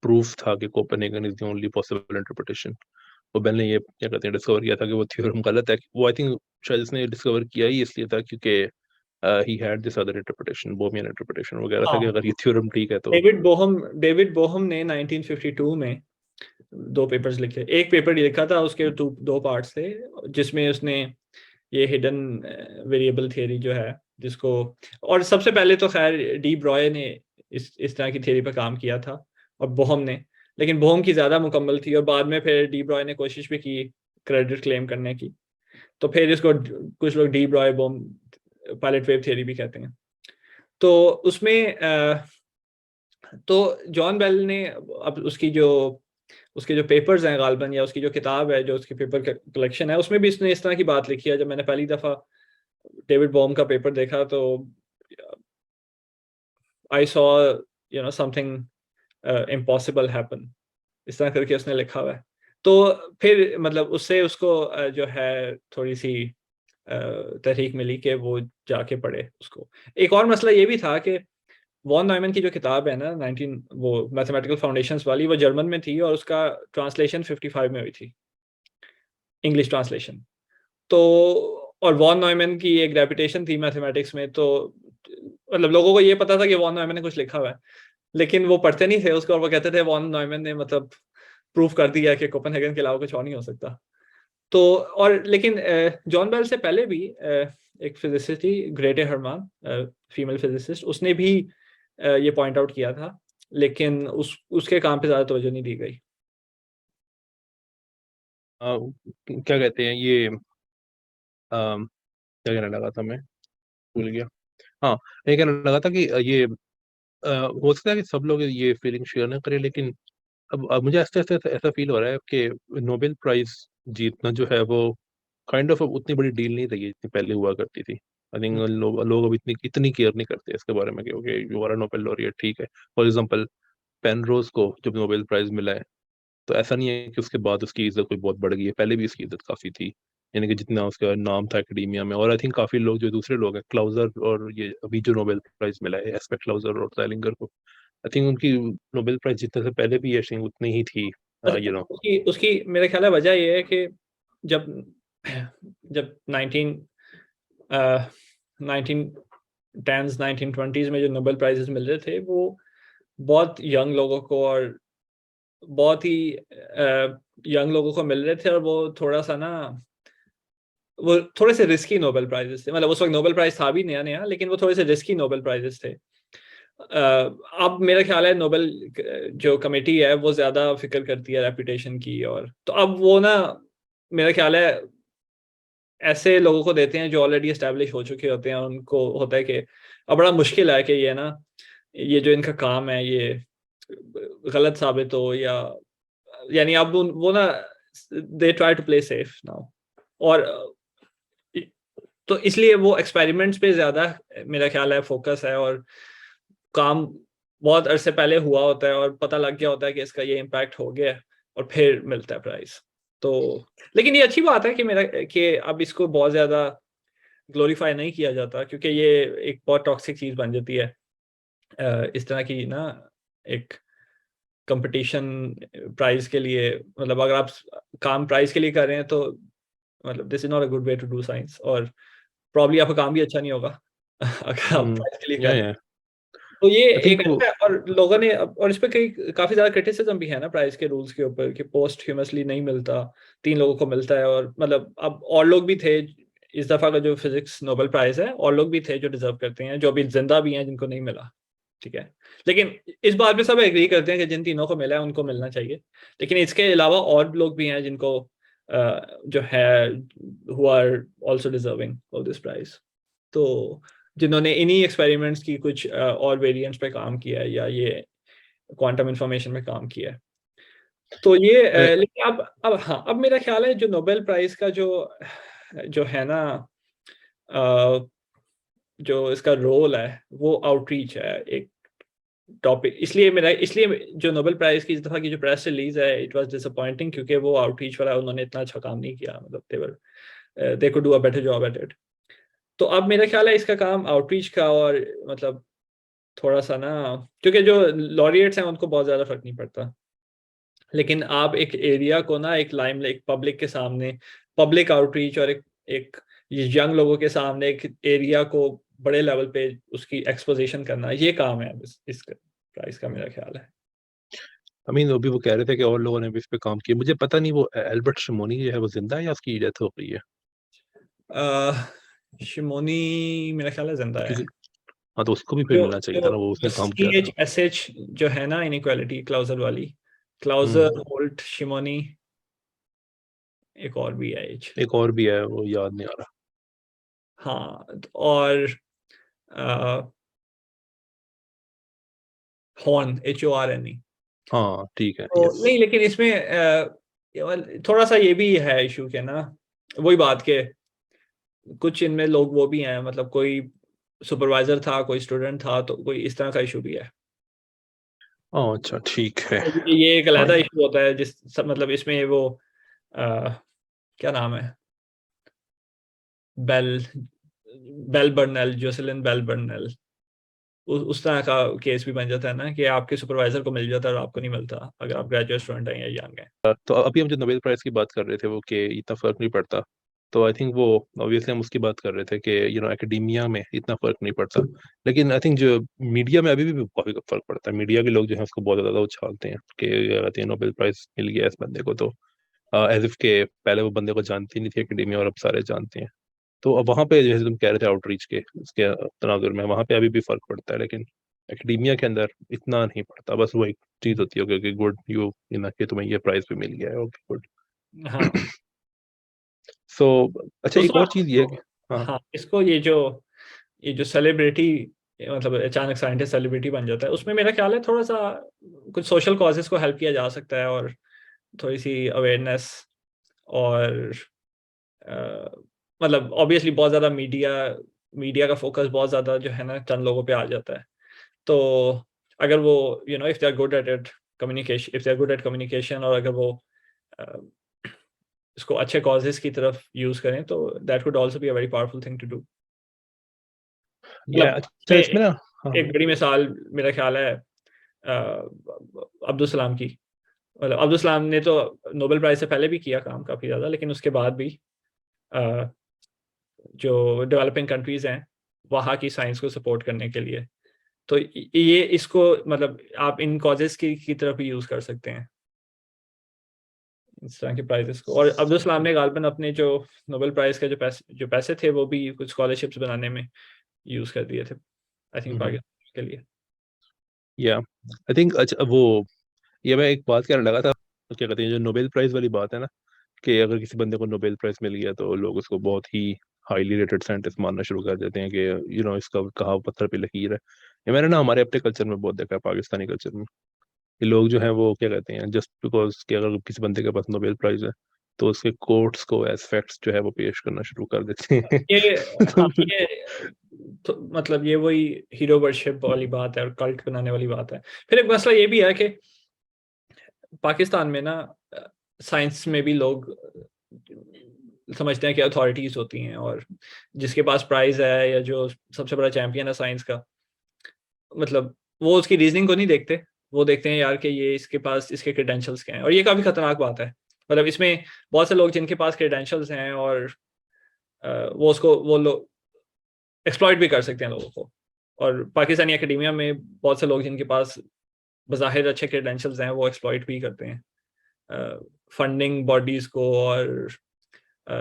B: प्रूफ था कि Copenhagen is the only possible interpretation, वो बेल ने ये क्या कहते हैं डिस्कवर किया था कि वो थ्योरम गलत है। वो आई थिंक शायद इसने डिस्कवर किया ही इसलिए था क्योंकि he had this other interpretation, Bohmian interpretation वगैरह था, कि
A: हाँ,
B: अगर ये थ्योरम ठीक है तो।
A: डेविड बोहम ने 1952 में दो पेपर्स लिखे। एक पेपर ये लिखा था, उसके दो पार्ट्स थे, जिसमें उसने ये हिडन वेरिएबल थियरी जो है जिसको, और सबसे पहले तो खैर डी ब्रॉय ने इस तरह की थियरी पर काम किया था, और बोहम ने, लेकिन बोहम की ज़्यादा मुकम्मल थी, और बाद में फिर डी ब्रॉय ने कोशिश भी की क्रेडिट क्लेम करने की। तो फिर इसको कुछ लोग D Broglie Boehm pilot wave theory भी कहते हैं। तो उसमें तो जॉन बेल ने अब उसके जो पेपर्स हैं गालबन, या उसकी जो किताब है, जो उसकी पेपर कलेक्शन है, उसमें भी इसने इस तरह की बात लिखी है। जब मैंने पहली दफ़ा डेविड बॉम का पेपर देखा तो I saw something impossible happen, इस तरह करके उसने लिखा हुआ है। तो फिर मतलब उससे उसको जो है थोड़ी सी तहरीक मिली कि वो जाके पढ़े उसको। एक और मसला ये भी था कि वॉन नॉयमन की जो किताब है ना 19 वो मैथमेटिकल फाउंडेशंस वाली, वो जर्मन में थी, और उसका ट्रांसलेशन 55 में हुई थी, इंग्लिश ट्रांसलेशन। तो और वॉन नॉयमन की एक रेपुटेशन थी मैथमेटिक्स में, तो मतलब लोगों को ये पता था कि वॉन नॉयमन ने कुछ लिखा हुआ है, लेकिन वो पढ़ते नहीं थे उसको, और वो कहते थे वॉन नॉयमन ने मतलब प्रूफ कर दिया कि कोपेनहेगन के अलावा कुछ और नहीं हो सकता। तो और लेकिन जॉन बेल से पहले भी एक फिजिसिस्ट थी, ग्रेटे हरमान, फीमेल फिजिसिस्ट, उसने भी ये पॉइंट आउट किया था, लेकिन उसके काम पे ज्यादा तवज्जो नहीं दी गई।
B: क्या कहते हैं ये, क्या कहने लगा था मैं, भूल गया। हाँ, ये कहने लगा था कि ये हो सकता है कि सब लोग ये फीलिंग शेयर ना करें, लेकिन अब मुझे ऐसा ऐसा ऐसा फील हो रहा है कि नोबेल प्राइज जीतना जो है वो काइंड ऑफ उतनी बड़ी डील नहीं रही है जितनी पहले हुआ करती थी। आई थिंक लोग अब इतनी इतनी केयर नहीं करते इसके बारे में कि okay you are a Nobel laureate, ठीक है। फॉर एग्जांपल, पेनरोज को जब नोबेल प्राइज मिला है, तो ऐसा नहीं है कि उसके बाद उसकी इज्जत कोई बहुत बढ़ गई है, पहले भी उसकी इज्जत काफी थी। यानी कि जितना उसका नाम था एकेडमिया में, और आई थिंक काफी लोग जो दूसरे लोग हैं, क्लाउजर और ये अभी जो नोबेल प्राइज मिला है एस्पेक्ट क्लाउजर और साइलिंगर को, आई थिंक उनकी नोबेल प्राइज जीतने से पहले भी आई थिंक उतनी ही थी,
A: अच्छा,
B: यू नो।
A: उसकी उसकी मेरे ख्याल है वजह ये है कि जब जब 1910s 1920s में जो नोबेल प्राइजेस मिल रहे थे, वो बहुत यंग लोगों को और बहुत ही यंग लोगों को मिल रहे थे, और वो थोड़ा सा ना, वो थोड़े से रिस्की नोबेल प्राइजेस थे। मतलब उस वक्त नोबेल प्राइज था भी नया नया, लेकिन वो थोड़े से रिस्की नोबेल प्राइजेस थे। अब मेरा ख्याल है नोबेल जो कमेटी है वो ज्यादा फिक्र करती है रेपुटेशन की, और तो अब वो ना, मेरा ख्याल है ऐसे लोगों को देते हैं जो ऑलरेडी एस्टेब्लिश हो चुके होते हैं। उनको होता है कि अब बड़ा मुश्किल है कि ये ना, ये जो इनका काम है ये गलत साबित हो, या यानी अब वो ना, they try to play safe now. और तो इसलिए वो एक्सपेरिमेंट्स पे ज्यादा मेरा ख्याल है फोकस है, और काम बहुत अरसे पहले हुआ होता है और पता लग गया होता है कि इसका ये इम्पैक्ट हो गया है, और फिर मिलता है प्राइस। तो लेकिन ये अच्छी बात है कि मेरा कि अब इसको बहुत ज्यादा ग्लोरीफाई नहीं किया जाता, क्योंकि ये एक बहुत टॉक्सिक चीज बन जाती है इस तरह की ना, एक कंपटीशन प्राइस के लिए। मतलब अगर आप काम प्राइस के लिए कर रहे हैं तो मतलब this is not a good way to do science, और प्रॉब्ली आपका काम भी अच्छा नहीं होगा अगर आप प्राइस के लिए कर
B: या
A: रहे हैं।
B: या
A: तो ये
B: आई
A: एक
B: थिंक वो,
A: अच्छा है, और लोगों ने और इस पे कई काफी ज्यादा क्रिटिसिज्म भी है ना प्राइस के रूल्स के ऊपर, कि पोस्ट ह्यूमसली नहीं मिलता, 3 लोगों को मिलता है। और मतलब अब और लोग भी थे, इस दफा का जो फिजिक्स नोबेल प्राइज है, और लोग भी थे जो डिजर्व करते हैं, जो अभी जिंदा भी हैं जिनको नहीं मिला, ठीक है। लेकिन इस बात पे सब एग्री करते हैं कि जिन 3 को मिला है उनको मिलना चाहिए। लेकिन इसके अलावा और लोग भी हैं जिनको जो है, who are also deserving of this prize, तो जिन्होंने इन्हीं एक्सपेरिमेंट्स की कुछ और वेरिएंट्स पे काम किया है, या ये क्वांटम इंफॉर्मेशन में काम किया है। तो ये लेकिन अब हाँ, अब मेरा ख्याल है जो नोबेल प्राइज का जो जो है ना, अ, जो इसका रोल है वो आउटरीच है एक टॉपिक। इसलिए जो नोबेल प्राइज की इस दफा की जो प्रेस रिलीज है, इट वाज डिसअपॉइंटिंग, क्योंकि वो आउटरीच वाला उन्होंने इतना अच्छा काम नहीं किया। मतलब they could do a better job at it. तो अब मेरा ख्याल है इसका काम आउटरीच का, और मतलब थोड़ा सा ना, क्योंकि जो लॉरिएट्स हैं उनको बहुत ज्यादा फर्क नहीं पड़ता, लेकिन आप एक एरिया को ना, एक लाइम एक पब्लिक के सामने, पब्लिक आउटरीच, और एक यंग लोगों के सामने एक एरिया को बड़े लेवल पे उसकी एक्सपोजिशन करना, ये काम है इस प्राइस का, मेरा ख्याल है।
B: आई मीन अभी वो कह रहे थे कि और लोगों ने भी इस पे काम किया, मुझे पता नहीं वो एल्बर्ट शिमोनी जो है वो जिंदा है या उसकी डेथ हो गई है।
A: शिमोनी मेरा ख्याल है जिंदा है।
B: क्योंकि हाँ, तो उसको भी फिर
A: जो
B: मिलना चाहिए था
A: जो
B: ना, वो
A: जो
B: उसने काम
A: सी
B: किया
A: एच
B: था।
A: एस एच जो है ना, इनइक्वालिटी क्लाउजर वाली,
B: हम्म।
A: क्लाउजर होल्ट शिमोनी, एक और भी है एज।
B: एक और भी है, वो याद नहीं आ रहा।
A: हाँ, और हॉर्न, HORNE।
B: हाँ ठीक है,
A: तो
B: यस।
A: नहीं, लेकिन इसमें थोड़ा सा ये भी है इशू के ना, वही बात के, कुछ इनमें लोग वो भी हैं, मतलब कोई सुपरवाइजर था, कोई स्टूडेंट था, तो कोई इस तरह का इशू भी है।
B: हाँ अच्छा, ठीक है।
A: तो ये एक अलहदा
B: फाइन।
A: इशू होता है मतलब इसमें वो अ, क्या नाम है, Bell Bell Burnell, Jocelyn Bell Burnell, उस तरह का केस भी बन जाता है ना, कि आपके सुपरवाइजर को मिल जाता है और आपको नहीं मिलता, अगर आप ग्रेजुएट स्टूडेंट हैं या यंग हैं।
B: तो अभी हम जो नोबेल प्राइज की बात कर रहे थे वो कि इतना फर्क नहीं पड़ता, तो आई थिंक वो ऑब्वियसली हम उसकी बात कर रहे थे कि एकेडेमिया में इतना फर्क नहीं पड़ता, लेकिन आई थिंक जो मीडिया में अभी भी काफी फर्क पड़ता है। मीडिया के लोग जो है उसको बहुत ज्यादा उछालते हैं कि क्या कहते हैं नोबेल प्राइज मिल गया इस बंदे को, तो एज इफ के पहले वो बंदे को जानती नहीं थी एकेडेमिया और अब सारे जानते हैं। तो अब वहाँ पे जैसे तुम कह रहे थे आउटरीच के उसके तनाजुर में वहाँ पे अभी भी फर्क पड़ता है, लेकिन एकेडेमिया के अंदर इतना नहीं पड़ता। बस वो एक चीज होती है कि गुड यू इन कि तुम्हें ये प्राइज भी मिल गया है, ओके गुड।
A: हाँ।
B: सो अच्छा एक
A: दूसरा,
B: और चीज ये है हाँ।
A: हाँ, इसको ये जो सेलिब्रिटी, मतलब अचानक साइंटिस्ट सेलिब्रिटी बन जाता है, उसमें मेरा ख्याल है थोड़ा सा कुछ सोशल कॉजेस को हेल्प किया जा सकता है, और थोड़ी सी अवेयरनेस, और अ, मतलब ऑब्वियसली बहुत ज़्यादा मीडिया का फोकस बहुत ज़्यादा जो है ना चंद लोगों पे आ जाता है। तो अगर वो if they are good at communication, और अगर वो अ, इसको अच्छे कॉजेस की तरफ यूज़ करें, तो that could also be a very powerful thing to do.
B: ये
A: मतलब
B: अच्छा
A: इसमें
B: इसमें ना हाँ
A: एक बड़ी मिसाल मेरा ख्याल है अब्दुल सलाम की। मतलब अब्दुल सलाम ने तो नोबेल प्राइज से पहले भी किया काम काफ़ी ज़्यादा, लेकिन उसके बाद भी अ, जो डेवलपिंग कंट्रीज हैं वहाँ की साइंस को सपोर्ट करने के लिए, तो ये इसको मतलब आप इन कॉजेस की तरफ भी यूज़ कर सकते हैं इस तरह के प्राइजेस को। और अब्दुल सलाम ने गालिबन अपने जो नोबेल प्राइज के जो पैसे थे वो भी कुछ स्कॉलरशिप्स बनाने में यूज़ कर दिए थे, आई थिंक पाकिस्तान के लिए।
B: या आई थिंक अच्छा वो ये मैं एक बात कहने लगा था, क्या कहते हैं जो नोबेल प्राइज वाली बात है ना, कि अगर किसी बंदे को नोबेल प्राइज मिल गया तो लोग उसको बहुत ही हाईली रेटेड साइंटिस्ट मानना शुरू कर देते हैं कि इसका कहा पत्थर पे लकीर है। ये मैंने ना हमारे अपने कल्चर में बहुत देखा है, पाकिस्तानी कल्चर में, कि लोग जो हैं वो क्या कहते हैं जस्ट बिकॉज कि अगर किसी बंदे के पास नोबेल प्राइज है तो उसके कोट्स को एज फैक्ट्स जो है वो पेश करना शुरू कर देते हैं।
A: ये हाँ,
B: तो
A: ये तो मतलब ये वही हीरो वर्शिप वाली बात है और कल्ट बनाने वाली बात है। फिर एक मसला ये भी है कि पाकिस्तान में ना साइंस में भी लोग समझते हैं कि अथॉरिटीज होती हैं, और जिसके पास प्राइज है या जो सबसे बड़ा चैंपियन है साइंस का, मतलब वो उसकी रीजनिंग को नहीं देखते, वो देखते हैं यार कि ये इसके पास इसके क्रेडेंशियल्स क्या हैं, और ये काफ़ी खतरनाक बात है। मतलब इसमें बहुत से लोग जिनके पास क्रेडेंशियल्स हैं, और वो लोग एक्सप्लॉइट भी कर सकते हैं लोगों को। और पाकिस्तानी एकेडमिया में बहुत से लोग जिनके पास बज़ाहिर अच्छे क्रेडेंशियल्स हैं वो एक्सप्लॉइट भी करते हैं फंडिंग बॉडीज को, और अ,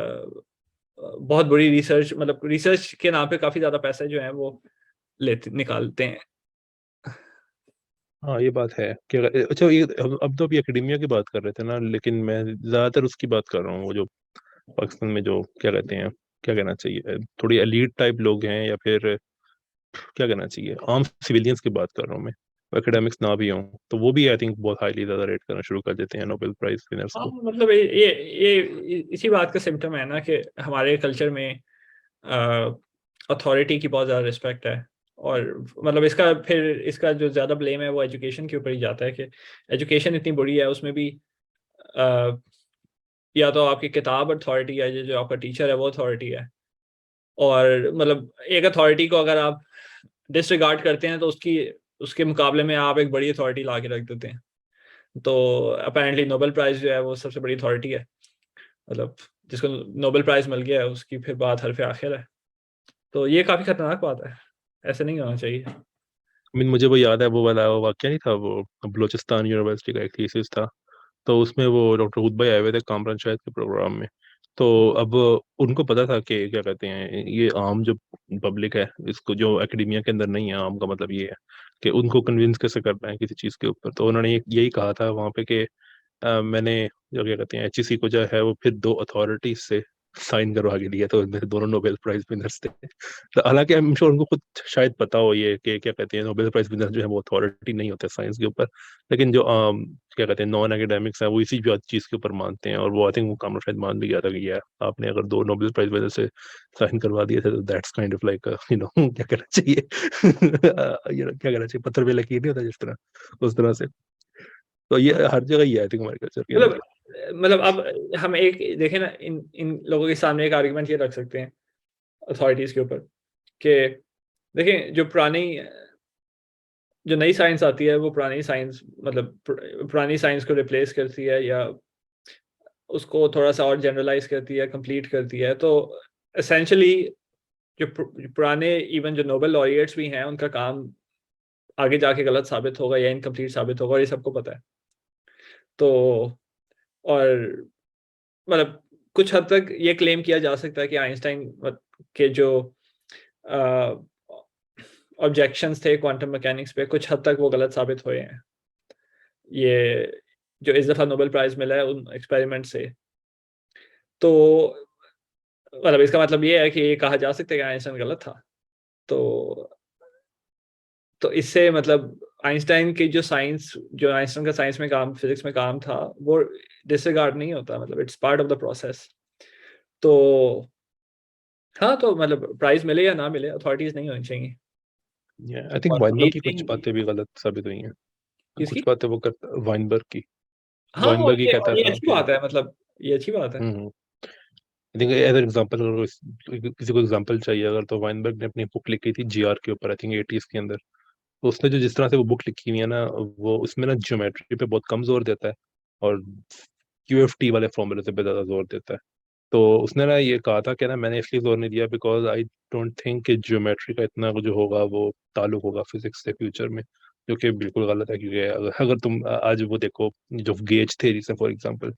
A: बहुत बड़ी रिसर्च, मतलब रिसर्च के नाम पे काफ़ी ज़्यादा पैसे जो हैं वो लेते निकालते हैं।
B: हाँ ये बात है कि अच्छा ये अब तो अभी एकेडेमिया की बात कर रहे थे ना, लेकिन मैं ज्यादातर उसकी बात कर रहा हूँ वो जो पाकिस्तान में जो क्या कहते हैं, क्या कहना चाहिए, थोड़ी एलीट टाइप लोग हैं या फिर क्या कहना चाहिए आम सिविलियंस की बात कर रहा हूँ मैं, एकेडमिक्स ना भी हों तो वो भी आई थिंक बहुत हाईली ज्यादा रेट करना शुरू कर देते हैं नोबेल प्राइज विनर्स
A: हाँ,
B: को।
A: मतलब ये इसी बात का सिम्टम है ना कि हमारे कल्चर में अथॉरिटी की बहुत ज़्यादा रिस्पेक्ट है। और मतलब इसका जो ज़्यादा ब्लेम है वो एजुकेशन के ऊपर ही जाता है कि एजुकेशन इतनी बुरी है, उसमें भी अ, या तो आपकी किताब अथॉरिटी है, जो आपका टीचर है वो अथॉरिटी है, और मतलब एक अथॉरिटी को अगर आप डिसरिगार्ड करते हैं तो उसके मुकाबले में आप एक बड़ी अथॉरिटी ला के रख देते हैं। तो अपेरेंटली नोबेल प्राइज जो है वो सबसे बड़ी अथॉरिटी है, मतलब जिसको नोबेल प्राइज मिल गया है उसकी फिर बात हरफ आखिर है। तो ये काफ़ी खतरनाक बात है, ऐसे नहीं होना चाहिए।
B: I mean, मुझे वो याद है वो वाला वो वाक्य नहीं था, वो बलूचिस्तान यूनिवर्सिटी का एक थीसिस था, तो उसमें वो डॉक्टर हुद भाई आए हुए थे कामरान शायद के प्रोग्राम में। तो अब उनको पता था कि क्या कहते हैं ये आम जो पब्लिक है इसको जो एकेडमिया के अंदर नहीं है, आम का मतलब ये है कि उनको कन्विंस कैसे करना है किसी चीज़ के ऊपर। तो उन्होंने यही कहा था वहाँ पे कि मैंने जो क्या कहते हैं एचईसी को जो है वो फिर दो अथॉरिटीज से साइन करवा के दिया, तो मेरे दोनों नोबेल प्राइज विनर्स थे। तो हालांकि आई एम श्योर उनको खुद शायद पता हो ये कि क्या कहते हैं नोबेल प्राइज विनर जो है वो अथॉरिटी नहीं होते साइंस के ऊपर, लेकिन जो क्या कहते हैं नॉन एकेडमिक्स हैं वो इसी चीज के ऊपर मानते हैं। और वो आई थिंक वो कामरा शायद मान भी गया था कि यार आपने अगर दो नोबेल प्राइज विनर से साइन करवा दिए थे तो दैट्स काइंड ऑफ लाइक क्या कहना चाहिए क्या कहना चाहिए, पत्थर पे लकीर नहीं होता जिस तरह, उस तरह से। तो ये हर जगह ही है आई थिंक हमारे कल्चर के अंदर।
A: मतलब मतलब अब हम एक देखें ना, इन इन लोगों के सामने एक आर्गुमेंट ये रख सकते हैं अथॉरिटीज के ऊपर कि देखें, जो नई साइंस आती है वो पुरानी साइंस, मतलब पुरानी साइंस को रिप्लेस करती है, या उसको थोड़ा सा और जनरलाइज करती है, कंप्लीट करती है। तो एसेंशली जो पुराने इवन जो नोबेल लॉरिएट्स भी हैं, उनका काम आगे जाके गलत साबित होगा या इनकम्प्लीट साबित होगा, और ये सबको पता है। तो और मतलब कुछ हद तक ये क्लेम किया जा सकता है कि आइंस्टाइन के जो ऑब्जेक्शंस थे क्वांटम मैकेनिक्स पे, कुछ हद तक वो गलत साबित हुए हैं। ये जो इस दफा नोबेल प्राइज मिला है उन एक्सपेरिमेंट से, तो मतलब इसका मतलब ये है कि ये कहा जा सकता है कि आइंस्टाइन गलत था। तो इससे मतलब आइंस्टाइन की जो साइंस, जो आइंस्टाइन का साइंस में काम, फिजिक्स में काम था, वो डिसरिगार्ड नहीं होता, मतलब it's part of the process. तो हाँ, तो मतलब प्राइज मिले या ना मिले, अथॉरिटीज नहीं होनी चाहिए।
B: आई थिंक
A: और
B: वाइनबर्ग
A: ये
B: की कुछ बातें भी गलत साबित हुई हैं। कुछ
A: किसकी?
B: बातें वो करता, वाइनबर्ग की।
A: हाँ,
B: वाइनबर्ग ही कहता
A: और ये
B: था
A: अच्छी
B: कि
A: बात है, मतलब ये अच्छी बात है।
B: आई थिंक एज एग्जांपल, अगर किसी को एग्जांपल चाहिए अगर, तो वाइनबर्ग ने अपनी बुक लिखी थी जीआर के ऊपर, आई थिंक 80s के अंदर। तो उसने जो जिस तरह से वो बुक लिखी हुई है ना, वो उसमें ना ज्योमेट्री पे बहुत कम जोर देता है और क्यूएफटी वाले फॉर्मूले पे ज्यादा जोर देता है। तो उसने ना ये कहा था कि ना, मैंने इसलिए जोर नहीं दिया बिकॉज आई डोंट थिंक कि ज्योमेट्री का इतना जो होगा वो ताल्लुक होगा फिजिक्स से फ्यूचर में, जो कि बिल्कुल गलत है। क्योंकि अगर तुम आज वो देखो, जो गेज थेरी से for example,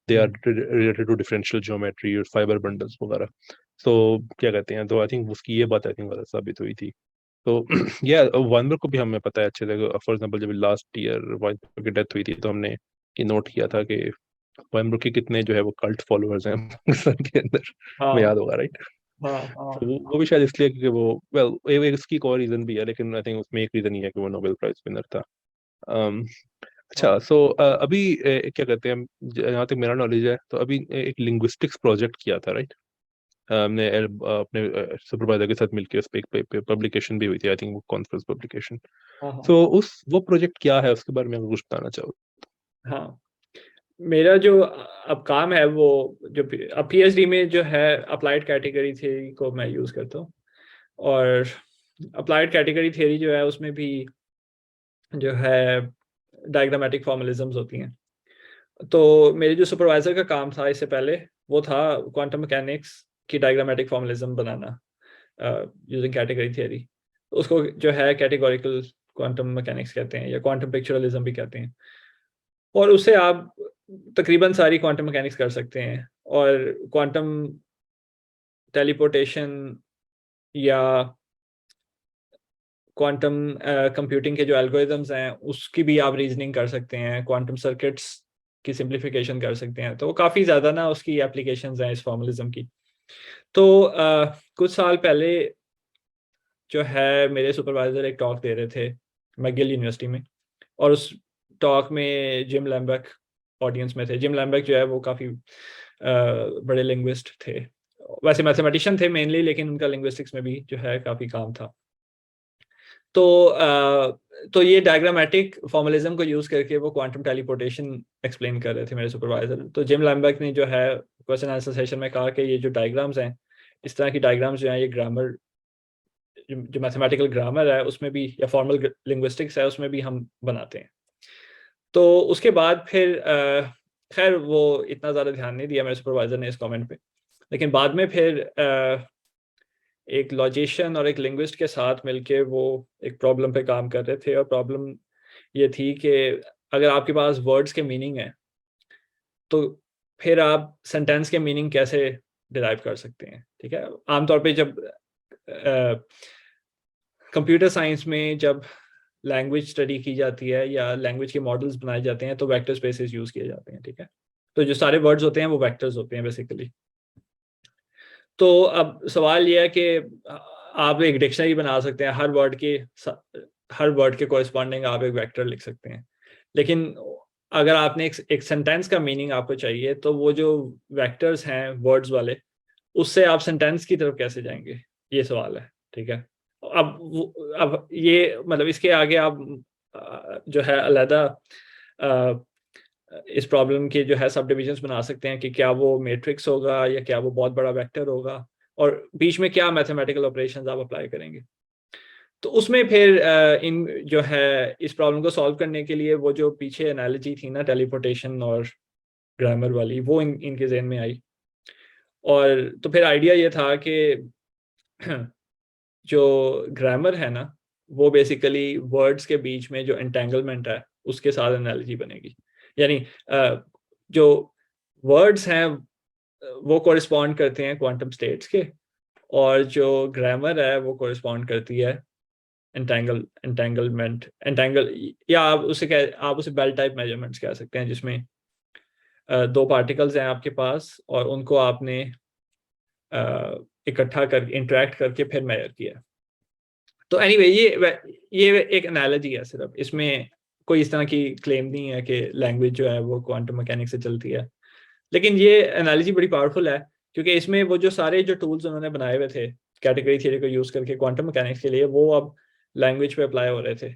B: they are related to differential geometry और फाइबर बंडल्स वगैरह। तो क्या कहते हैं, तो आई थिंक उसकी ये बात आई थिंक गलत साबित हुई थी। तो या वाइनबर्ग को भी हमें पता है अच्छे से। फॉर एग्जांपल जब लास्ट ईयर वाइनबर्ग की डेथ हुई थी, तो हमने ये नोट किया था कि वाइनबर्ग के कितने जो है वो कल्ट फॉलोअर्स हैं पाकिस्तान के अंदर। में
A: हाँ
B: याद होगा, राइट?
A: हाँ हाँ
B: तो वो भी शायद इसलिए क्योंकि वो, वेल, इसकी एक और रीजन भी है, लेकिन आई थिंक उसमें एक रीजन ही है कि वो नोबेल प्राइज विनर था। um, अच्छा,
A: हाँ
B: सो अभी क्या कहते हैं, जहाँ तक मेरा नॉलेज है, तो अभी एक लिंग्विस्टिक्स प्रोजेक्ट किया था, राइट? हमने अपने सुपरवाइजर के साथ मिलकर उस पर एक पब्लिकेशन भी हुई थी, आई थिंक वो कॉन्फ्रेंस पब्लिकेशन।
A: हाँ हाँ
B: सो उस वो प्रोजेक्ट क्या है, उसके बारे में अगर कुछ बताना चाहो।
A: हाँ। मेरा जो अब काम है वो, जो अब पीएचडी में जो है, अप्लाइड कैटेगरी थ्योरी को मैं यूज़ करता हूँ। और अप्लाइड कैटेगरी थ्योरी जो है, उसमें भी जो है डायग्रामेटिक फॉर्मलिज्म्स होती हैं। तो मेरे जो सुपरवाइजर का काम था इससे पहले, वो था क्वांटम मैकेनिक्स की डायग्रामेटिक फॉर्मलिज्म बनाना यूजिंग कैटेगरी थ्योरी। उसको जो है कैटेगोरिकल क्वांटम मैकेनिक्स कहते हैं, या क्वांटम पिक्चरलिज्म भी कहते हैं। और उससे आप तकरीबन सारी क्वांटम मैकेनिक्स कर सकते हैं। और क्वांटम टेलीपोर्टेशन या क्वांटम कंप्यूटिंग के जो एल्गोरिदम्स हैं, उसकी भी आप रीजनिंग कर सकते हैं, क्वांटम सर्किट्स की सिंप्लीफिकेशन कर सकते हैं। तो काफ़ी ज़्यादा ना उसकी एप्लीकेशंस हैं इस फॉर्मलिज्म की। तो कुछ साल पहले जो है, मेरे सुपरवाइजर एक टॉक दे रहे थे मैगिल यूनिवर्सिटी में। और उस टॉक में जिम लैम्बर्ट ऑडियंस में थे। जिम लैम्बर्ट जो है वो काफ़ी बड़े लिंग्विस्ट थे, वैसे मैथमेटिशियन थे मेनली, लेकिन उनका लिंग्विस्टिक्स में भी जो है काफ़ी काम था। तो ये डायग्रामेटिक फॉर्मलिज्म को यूज़ करके वो क्वांटम टेलीपोर्टेशन एक्सप्लेन कर रहे थे मेरे सुपरवाइजर। तो जिम लैम्बर्ट ने जो है क्वेश्चन आंसर सेशन में कहा कि ये जो डायग्राम्स हैं, इस तरह की डायग्राम्स जो हैं, ये ग्रामर, जो मैथमेटिकल ग्रामर है उसमें भी, या फॉर्मल लिंग्विस्टिक्स है उसमें भी हम बनाते हैं। तो उसके बाद फिर खैर वो इतना ज़्यादा ध्यान नहीं दिया मेरे सुपरवाइजर ने इस कमेंट पे। लेकिन बाद में फिर एक लॉजिशियन और एक लिंग्विस्ट के साथ मिलके वो एक प्रॉब्लम पे काम कर रहे थे। और प्रॉब्लम ये थी कि अगर आपके पास वर्ड्स के मीनिंग है, तो फिर आप सेंटेंस के मीनिंग कैसे डिराइव कर सकते हैं। ठीक है, आमतौर पे जब कंप्यूटर साइंस में जब लैंग्वेज स्टडी की जाती है या लैंग्वेज के मॉडल्स बनाए जाते हैं, तो वेक्टर स्पेसेस यूज़ किए जाते हैं। ठीक है, तो जो सारे वर्ड्स होते हैं वो वेक्टर्स होते हैं बेसिकली। तो अब सवाल ये है कि आप एक डिक्शनरी बना सकते हैं, हर वर्ड के कोरिस्पॉन्डिंग आप एक वेक्टर लिख सकते हैं। लेकिन अगर आपने एक सेंटेंस का मीनिंग आपको चाहिए, तो वो जो वेक्टर्स हैं वर्ड्स वाले, उससे आप सेंटेंस की तरफ कैसे जाएंगे, ये सवाल है। ठीक है, अब ये मतलब इसके आगे आप जो है अलहदा इस प्रॉब्लम के जो है सब डिविजन्स बना सकते हैं कि क्या वो मैट्रिक्स होगा या क्या वो बहुत बड़ा वेक्टर होगा, और बीच में क्या मैथमेटिकल ऑपरेशंस आप अप्लाई करेंगे। तो उसमें फिर इन जो है इस प्रॉब्लम को सॉल्व करने के लिए वो जो पीछे एनालॉजी थी ना टेलीपोर्टेशन और ग्रामर वाली, वो इनके जहन में आई। और तो फिर आइडिया ये था कि जो ग्रामर है ना, वो बेसिकली वर्ड्स के बीच में जो एंटेंगलमेंट है उसके साथ एनालॉजी बनेगी। यानी जो वर्ड्स हैं वो कोरिस्पॉन्ड करते हैं क्वांटम स्टेट्स के, और जो ग्रामर है वो कोरिस्पॉन्ड करती है एंटेंगल, या आप उसे बेल टाइप मेजरमेंट्स कह सकते हैं, जिसमें दो पार्टिकल्स हैं आपके पास और उनको आपने इकट्ठा कर इंटरेक्ट करके फिर मेजर किया। तो एनीवे ये एक एनालॉजी है सिर्फ, इसमें कोई इस तरह की क्लेम नहीं है कि लैंग्वेज जो है वो क्वांटम मैकेनिक्स से चलती है। लेकिन ये एनालॉजी बड़ी पावरफुल है, क्योंकि इसमें वो जो सारे जो टूल्स उन्होंने बनाए हुए थे कैटेगरी थियरी को यूज करके क्वांटम मैकेनिक्स के लिए, वो अब लैंग्वेज पे अप्लाई हो रहे थे।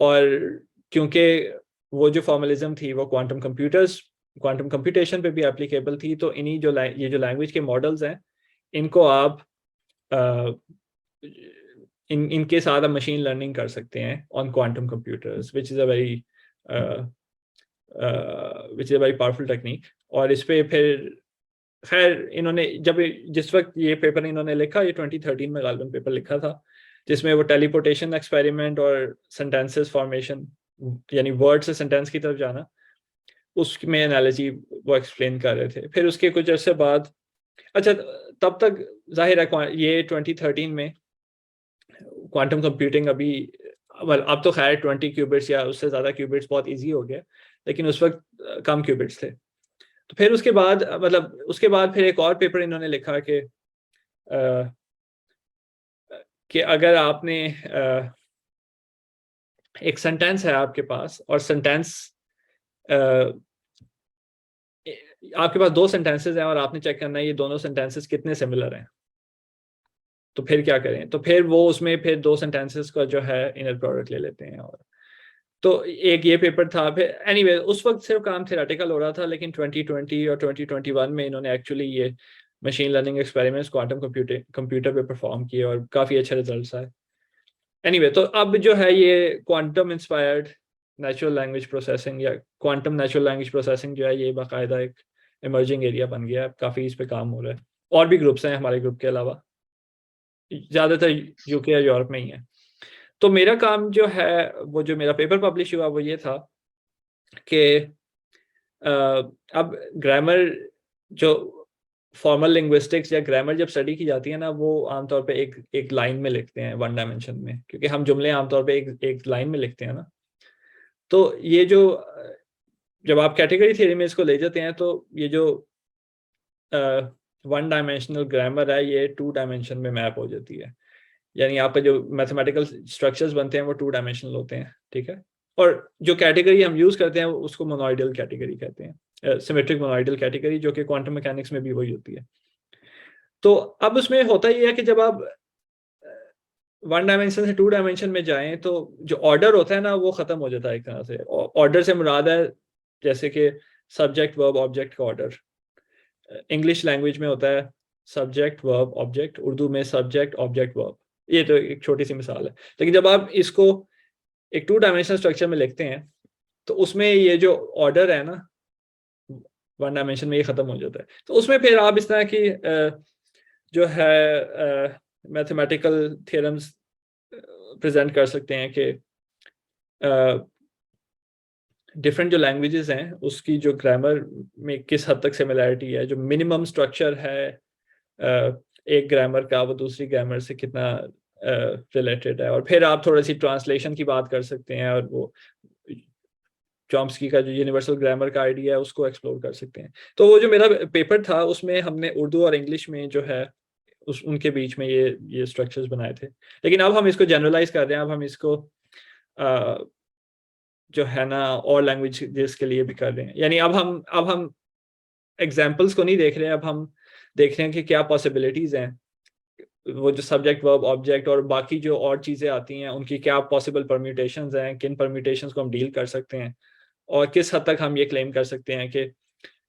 A: और क्योंकि वो जो फॉर्मलिज्म थी वो क्वांटम कंप्यूटेशन पे भी एप्लीकेबल थी, तो इन्हीं ये जो लैंग्वेज के मॉडल्स हैं, इनको आप इनके साथ आप मशीन लर्निंग कर सकते हैं on quantum computers, which is a very powerful technique. और इस पे फिर खैर इन्होंने जिस वक्त ये पेपर इन्होंने लिखा, ये 2013 में गालिबन पेपर लिखा था, जिसमें वो टेलीपोर्टेशन एक्सपेरिमेंट और सेंटेंसेस फॉर्मेशन, यानी वर्ड से सेंटेंस की तरफ जाना, उसमें एनालॉजी वो एक्सप्लेन कर रहे थे। फिर उसके कुछ अर्से बाद, अच्छा तब तक जाहिर है ये 2013 में क्वांटम कंप्यूटिंग अभी, अब तो खैर 20 क्यूबिट्स या उससे ज़्यादा क्यूबिट्स बहुत इजी हो गया, लेकिन उस वक्त कम क्यूबिट्स थे। तो फिर उसके बाद फिर एक और पेपर इन्होंने लिखा कि अगर आपने एक सेंटेंस है आपके पास, और सेंटेंस आपके पास दो सेंटेंसेस हैं और आपने चेक करना है ये दोनों सेंटेंसेस कितने सिमिलर हैं, तो फिर क्या करें? तो फिर वो उसमें फिर दो सेंटेंसेस का जो है इनर प्रोडक्ट ले लेते हैं। और तो एक ये पेपर था। फिर एनीवे उस वक्त सिर्फ काम थ्योरेटिकल हो रहा था, लेकिन 2020 और 2021 में इन्होंने एक्चुअली ये machine learning experiments quantum computer पे परफॉर्म किए और काफ़ी अच्छे रिजल्ट्स आए। एनीवे तो अब जो है ये quantum inspired natural language processing या क्वांटम नेचुरल लैंग्वेज प्रोसेसिंग जो है, ये बाकायदा एक इमर्जिंग एरिया बन गया है। काफ़ी इस पे काम हो रहा है, और भी ग्रुप्स हैं हमारे ग्रुप के अलावा, ज़्यादातर यूके या यूरोप में ही है। तो मेरा काम जो है, वो जो मेरा पेपर पब्लिश हुआ वो ये था कि अब ग्रामर, जो फॉर्मल लिंग्विस्टिक्स या ग्रामर जब स्टडी की जाती है ना, वो आमतौर पे एक लाइन में लिखते हैं, वन डायमेंशन में, क्योंकि हम जुमले आमतौर पे एक लाइन में लिखते हैं ना। तो ये जो जब आप कैटेगरी थियरी में इसको ले जाते हैं, तो ये जो वन डायमेंशनल ग्रामर है, ये टू डायमेंशन में मैप हो जाती है। यानी आपका जो मैथमेटिकल स्ट्रक्चर्स बनते हैं वो टू डायमेंशनल होते हैं, ठीक है। और जो कैटेगरी हम यूज करते हैं उसको मोनोइडल कैटेगरी कहते हैं, सिमेट्रिक मोनोइडल कैटेगरी, जो कि क्वांटम मैकेनिक्स में भी वही होती है। तो अब उसमें होता ही है कि जब आप वन डायमेंशन से टू डायमेंशन में जाएं, तो जो ऑर्डर होता है ना वो खत्म हो जाता है एक तरह से। ऑर्डर से मुराद है जैसे कि सब्जेक्ट वर्ब ऑब्जेक्ट का ऑर्डर। इंग्लिश लैंग्वेज में होता है सब्जेक्ट वर्ब ऑब्जेक्ट, उर्दू में सब्जेक्ट ऑब्जेक्ट वर्ब। ये तो एक छोटी सी मिसाल है, लेकिन जब आप इसको एक टू डायमेंशनल स्ट्रक्चर में लिखते हैं, तो उसमें ये जो ऑर्डर है ना वन डायमेंशन में, ये खत्म हो जाता है। तो उसमें फिर आप इस तरह की जो है मैथमेटिकल थ्योरम्स प्रेजेंट कर सकते हैं कि डिफरेंट जो लैंग्वेजेस हैं उसकी जो ग्रामर में किस हद तक सिमिलैरिटी है, जो मिनिमम स्ट्रक्चर है एक ग्रामर का, वो दूसरी ग्रामर से कितना रिलेटेड है। और फिर आप थोड़ी सी ट्रांसलेशन की बात कर सकते हैं, और वो चॉम्स्की का जो यूनिवर्सल ग्रामर का आइडिया है उसको एक्सप्लोर कर सकते हैं। तो वो जो मेरा पेपर था उसमें हमने उर्दू और इंग्लिश में जो है उनके बीच में ये स्ट्रक्चर्स बनाए थे। लेकिन अब हम इसको जनरलाइज कर रहे हैं, अब हम इसको जो है ना और लैंग्वेज के लिए भी कर रहे हैं। यानी अब हम एग्जाम्पल्स को नहीं देख रहे हैं, अब हम देख रहे हैं कि क्या पॉसिबिलिटीज हैं, वो जो सब्जेक्ट वर्ब ऑब्जेक्ट और बाकी जो और चीज़ें आती हैं उनकी क्या पॉसिबल परम्यूटेशंस हैं, किन परम्यूटेशंस को हम डील कर सकते हैं, और किस हद तक हम ये क्लेम कर सकते हैं कि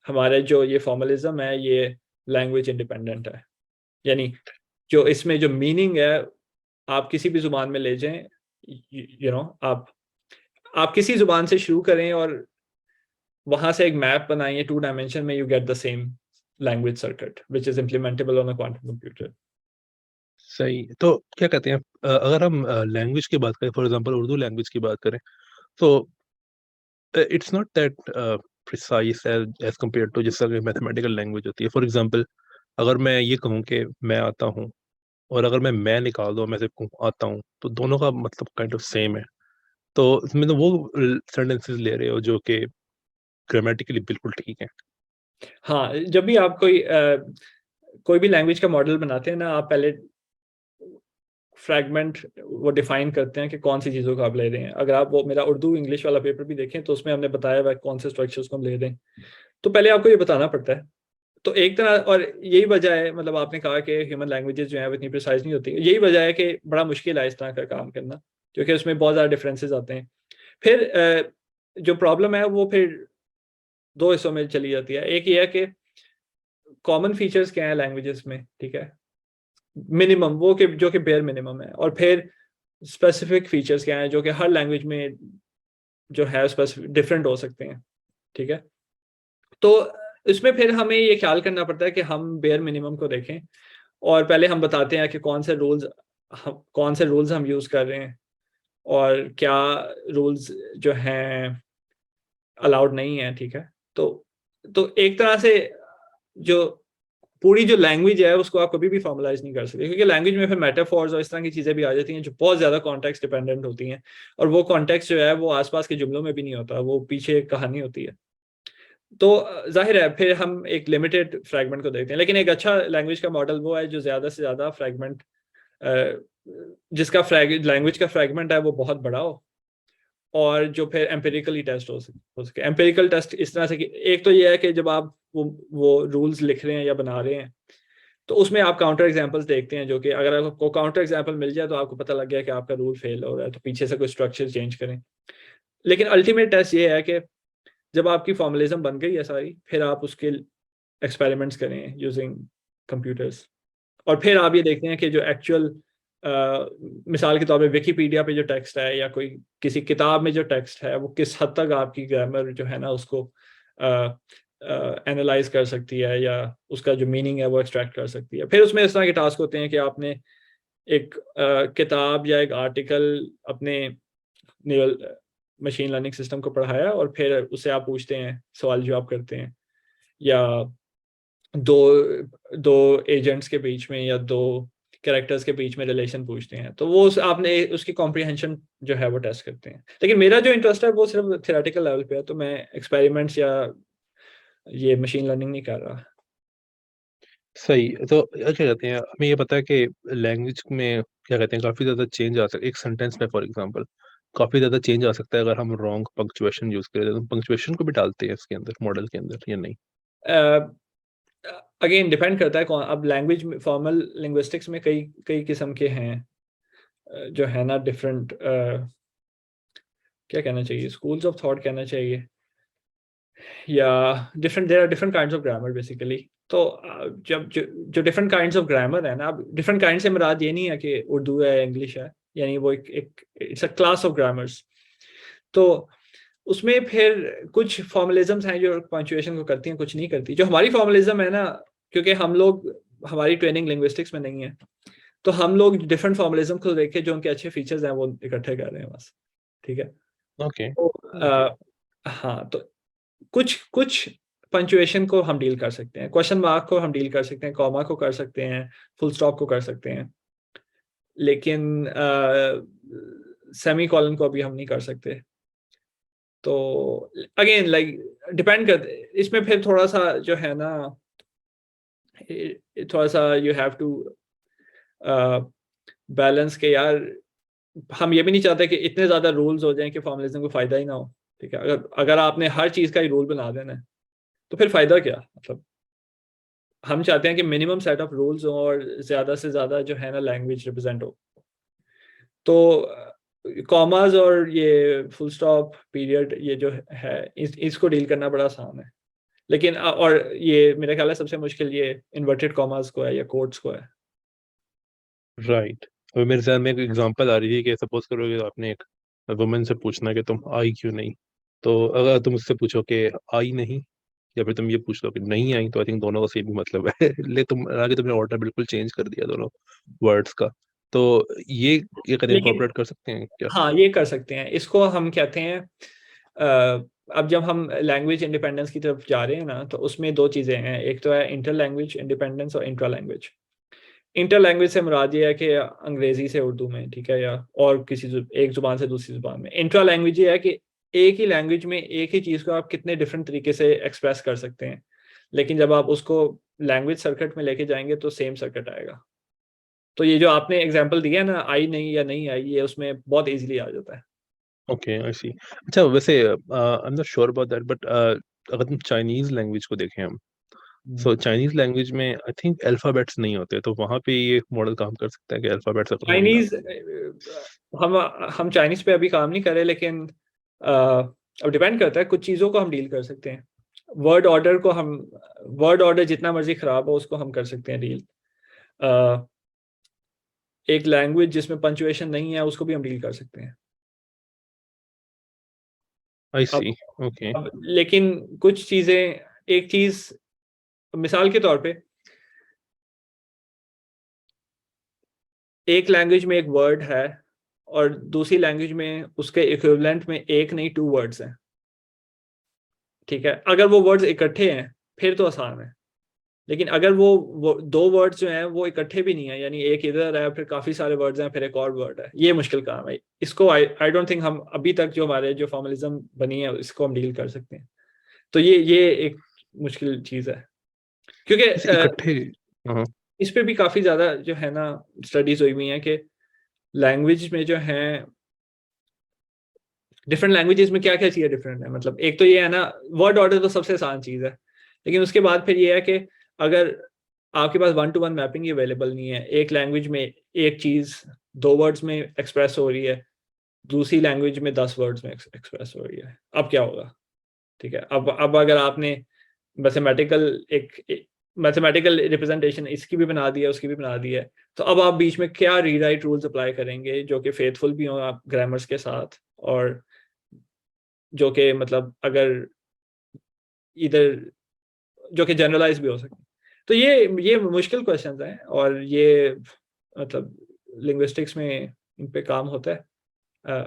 A: हमारे जो ये फॉर्मलिज्म है ये लैंग्वेज इंडिपेंडेंट है। यानी जो इसमें जो मीनिंग है आप किसी भी जुबान में ले जाएं, आप किसी जुबान से शुरू करें और वहां से एक मैप बनाइए 2 डायमेंशन में, you get the same language circuit which is implementable on a quantum computer.
B: सही। तो क्या कहते हैं, अगर हम लैंग्वेज की बात करें, फॉर एग्जांपल उर्दू लैंग्वेज की बात करें, तो it's not that precise as compare to जिस तरह मैथमेटिकल लैंग्वेज होती है। फॉर एग्जांपल, अगर मैं ये कहूँ कि मैं आता हूँ, और अगर मैं निकाल दूँ, मैं सिर्फ कहूँ आता हूँ, तो दोनों का मतलब काइंड ऑफ सेम है। तो इसमें तो वो सेंटेंसेस ले रहे हो जो कि ग्रामेटिकली बिल्कुल ठीक है।
A: हाँ, जब भी आप कोई भी लैंग्वेज का मॉडल बनाते हैं ना, आप पहले फ्रैगमेंट वो डिफाइन करते हैं कि कौन सी चीज़ों को आप ले रहे हैं। अगर आप वो मेरा उर्दू इंग्लिश वाला पेपर भी देखें तो उसमें हमने बताया हुआ है कौन से स्ट्रक्चर्स को हम ले रहे हैं, तो पहले आपको ये बताना पड़ता है। तो एक तरह, और यही वजह है, मतलब आपने कहा कि ह्यूमन लैंग्वेजेस जो है वो इतनी प्रिसाइज नहीं होती, यही वजह है कि बड़ा मुश्किल है इस तरह का काम करना, क्योंकि उसमें बहुत ज़्यादा डिफरेंसेस आते हैं। फिर जो प्रॉब्लम है वो फिर दो हिस्सों में चली जाती है। एक ये है कि कॉमन फीचर्स क्या है लैंग्वेजेस में, ठीक है, मिनिमम वो कि जो कि बेयर मिनिमम है, और फिर स्पेसिफिक फीचर्स क्या हैं जो कि हर लैंग्वेज में जो है स्पेसिफिक डिफरेंट हो सकते हैं, ठीक है। तो इसमें फिर हमें ये ख्याल करना पड़ता है कि हम बेयर मिनिमम को देखें, और पहले हम बताते हैं कि कौन से रूल्स हम यूज़ कर रहे हैं, और क्या रूल्स जो हैं अलाउड नहीं है, ठीक है। तो एक तरह से जो पूरी जो लैंग्वेज है उसको आप कभी भी फॉर्मलाइज नहीं कर सकते, क्योंकि लैंग्वेज में फिर मेटाफॉर्स और इस तरह की चीज़ें भी आ जाती हैं जो बहुत ज़्यादा कॉन्टेक्स्ट डिपेंडेंट होती हैं, और वो कॉन्टेक्स्ट जो है वो आसपास के जुमलों में भी नहीं होता, वो पीछे एक कहानी होती है। तो जाहिर है फिर हम एक लिमिटेड फ्रैगमेंट को देखते हैं, लेकिन एक अच्छा लैंग्वेज का मॉडल वो है जो ज़्यादा से ज़्यादा फ्रैगमेंट, जिसका लैंग्वेज का फ्रैगमेंट है वो बहुत बड़ा हो, और जो फिर एम्पेरिकली टेस्ट हो सके। एम्पेरिकल टेस्ट इस तरह से कि एक तो ये है कि जब आप वो रूल्स लिख रहे हैं या बना रहे हैं, तो उसमें आप काउंटर एग्जांपल्स देखते हैं, जो कि अगर आपको काउंटर एग्जांपल मिल जाए तो आपको पता लग गया कि आपका रूल फेल हो रहा है, तो पीछे से कोई स्ट्रक्चर चेंज करें। लेकिन अल्टीमेट टेस्ट ये है कि जब आपकी फॉर्मुलिज्म बन गई है सारी, फिर आप उसके एक्सपेरिमेंट्स करें यूजिंग कंप्यूटर्स, और फिर आप ये देखते हैं कि जो एक्चुअल मिसाल के तौर पे विकीपीडिया पे जो टेक्स्ट है या कोई किसी किताब में जो टेक्स्ट है वो किस हद तक आपकी ग्रामर जो है ना उसको एनालाइज कर सकती है, या उसका जो मीनिंग है वो एक्सट्रैक्ट कर सकती है। फिर उसमें इस तरह के टास्क होते हैं कि आपने एक किताब या एक आर्टिकल अपने न्यूरल मशीन लर्निंग सिस्टम को पढ़ाया, और फिर उससे आप पूछते हैं, सवाल जवाब करते हैं, या दो दो एजेंट्स के बीच में या दो कैरेक्टर्स के बीच में रिलेशन पूछते हैं, तो वो आपने उसकी कॉम्प्रिहेंशन जो है वो टेस्ट करते हैं। लेकिन मेरा जो इंटरेस्ट है वो सिर्फ थ्योरेटिकल लेवल पे है, तो मैं एक्सपेरिमेंट्स या ये मशीन लर्निंग नहीं कर रहा।
B: सही। तो क्या कहते हैं, हमें ये पता है कि लैंग्वेज में क्या कहते हैं काफी ज्यादा चेंज आ सकता है। एक सेंटेंस में फॉर एग्जांपल काफी ज्यादा चेंज आ सकता है अगर हम रॉन्ग पंक्चुएशन यूज करें। तो पंक्चुएशन को भी डालते हैं इसके अंदर, मॉडल के अंदर, या नहीं?
A: अगेन डिपेंड करता है कौन, अब लैंग्वेज में फॉर्मल लिंग्विस्टिक्स में कई कई किस्म के हैं, जो है ना डिफरेंट, क्या कहना चाहिए, स्कूल्स ऑफ थॉट कहना चाहिए, या different, there are different kinds of grammar basically. तो जब जो डिफरेंट काइंड्स ऑफ ग्रामर है ना, अब डिफरेंट काइंड से मुराद ये नहीं है कि उर्दू है इंग्लिश है, यानी वो एक it's a class of grammars. तो उसमें फिर कुछ फॉर्मलिज्म्स हैं जो पंक्चुएशन को करती हैं, कुछ नहीं करती। जो हमारी फॉर्मलिज्म है ना, क्योंकि हम लोग, हमारी ट्रेनिंग लिंग्विस्टिक्स में नहीं है, तो हम लोग डिफरेंट फॉर्मलिज्म को देख के जो उनके अच्छे फीचर्स हैं वो इकट्ठे कर रहे हैं बस, ठीक है।
B: ओके।
A: तो हाँ, तो कुछ कुछ पंचुएशन को हम डील कर सकते हैं, क्वेश्चन मार्क को हम डील कर सकते हैं, कॉमा को कर सकते हैं, फुल स्टॉप को कर सकते हैं, लेकिन सेमी कॉलन को अभी हम नहीं कर सकते। तो अगेन लाइक डिपेंड कर, इसमें फिर थोड़ा सा जो है ना, थोड़ा सा यू हैव टू बैलेंस के यार, हम ये भी नहीं चाहते कि इतने ज्यादा रूल्स हो जाएं कि फॉर्मलिज्म को फायदा ही ना हो, ठीक है। अगर अगर आपने हर चीज का ही रूल बना देना है तो फिर फायदा क्या, मतलब हम चाहते हैं कि मिनिमम सेट ऑफ रूल्स हो और ज्यादा से ज्यादा जो है ना लैंग्वेज रिप्रेजेंट हो। तो कॉमास और ये फुल स्टॉप पीरियड ये जो है इसको डील करना बड़ा आसान है, लेकिन और ये मेरा ख्याल है सबसे मुश्किल ये इन्वर्टेड कॉमास को है या कोट्स को है।
B: राइट। अभी मेरे ध्यान में एक एग्जांपल आ रही थी कि सपोज करो कि आपने एक वुमेन से पूछना कि तुम आई क्यों नहीं, तो अगर तुम मुझसे पूछो कि आई नहीं, या फिर तुम ये पूछ लो कि नहीं आई, तो आई थिंक दोनों का सेम ही मतलब है। ले तुम हालांकि तुमने ऑर्डर बिल्कुल चेंज कर दिया दोनों वर्ड्स का। तो ये कहीं
A: लेकिन
B: इंकॉर्पोरेट कर सकते हैं क्या?
A: हाँ, ये कर सकते हैं। इसको हम कहते हैं अब जब हम लैंग्वेज इंडिपेंडेंस की तरफ जा रहे हैं ना, तो उसमें दो चीज़ें हैं। एक तो है इंटर लैंग्वेज इंडिपेंडेंस और इंट्रा लैंग्वेज। इंटर लैंग्वेज से मुराद ये है कि अंग्रेजी से उर्दू में, ठीक है, या और किसी एक जुबान से दूसरी जुबान में। इंट्रा लैंग्वेज ये है कि एक ही लैंग्वेज में एक ही चीज़ को आप कितने डिफरेंट तरीके से एक्सप्रेस कर सकते हैं, लेकिन जब आप उसको लैंग्वेज सर्किट में लेके जाएंगे तो सेम सर्किट आएगा। तो ये जो आपने एग्जांपल दिया है ना, आई नहीं या नहीं आई, ये उसमें बहुत इजीली आ जाता है।
B: ओके, आई सी। अच्छा, वैसे आई am not sure about that, but अगर तुम चाइनीज लैंग्वेज को देखें हम, सो चाइनीज लैंग्वेज में आई थिंक अल्फाबेट्स नहीं होते, तो वहां पे ये मॉडल काम कर सकता है कि अल्फाबेट्स अगर हम ना।
A: चाइनीज, हम चाइनीज पे अभी काम नहीं कर रहे, लेकिन अब डिपेंड करता है। कुछ चीज़ों को हम डील कर सकते हैं। वर्ड ऑर्डर को हम, वर्ड ऑर्डर जितना मर्जी खराब हो उसको हम कर सकते हैं डील। एक लैंग्वेज जिसमें पंचुएशन नहीं है उसको भी हम डील कर सकते हैं।
B: आई
A: अब
B: सी। ओके।
A: अब लेकिन कुछ चीज़ें, एक चीज़ मिसाल के तौर पे, एक लैंग्वेज में एक वर्ड है और दूसरी लैंग्वेज में उसके इक्विवेलेंट में एक नहीं 2 वर्ड्स हैं, ठीक है। अगर वो वर्ड्स इकट्ठे हैं फिर तो आसान है। लेकिन अगर वो 2 वर्ड्स जो हैं वो इकट्ठे भी नहीं है, यानी एक इधर है फिर काफी सारे वर्ड्स हैं फिर एक और वर्ड है, ये मुश्किल काम है। इसको आई डोंट थिंक हम अभी तक जो हमारे जो फॉर्मलिज्म बनी है इसको हम डील कर सकते हैं। तो ये एक मुश्किल चीज है, क्योंकि
B: जैसे इकट्ठे। हाँ।
A: इस पे भी काफी ज्यादा जो है ना स्टडीज हुई हुई हैं कि लैंग्वेज में जो है, डिफरेंट लैंग्वेजेस में क्या क्या चीज़ें डिफरेंट है। मतलब एक तो ये है ना, वर्ड ऑर्डर तो सबसे आसान चीज़ है, लेकिन उसके बाद फिर ये है कि अगर आपके पास 1-to-1 मैपिंग अवेलेबल नहीं है, एक लैंग्वेज में एक चीज़ 2 वर्ड्स में एक्सप्रेस हो रही है, दूसरी लैंग्वेज में 10 वर्ड्स में एक्सप्रेस हो रही है, अब क्या होगा? ठीक है, अब अगर आपने मैथमेटिकल एक मैथमेटिकल रिप्रेजेंटेशन इसकी भी बना दी है उसकी भी बना दी है, तो अब आप बीच में क्या रीराइट रूल्स अप्लाई करेंगे जो कि फेथफुल भी हों आप ग्रामर्स के साथ, और जो कि मतलब अगर इधर जो कि जनरलाइज भी हो सके। तो ये मुश्किल क्वेश्चंस हैं, और ये मतलब लिंग्विस्टिक्स में इन पे काम होता है।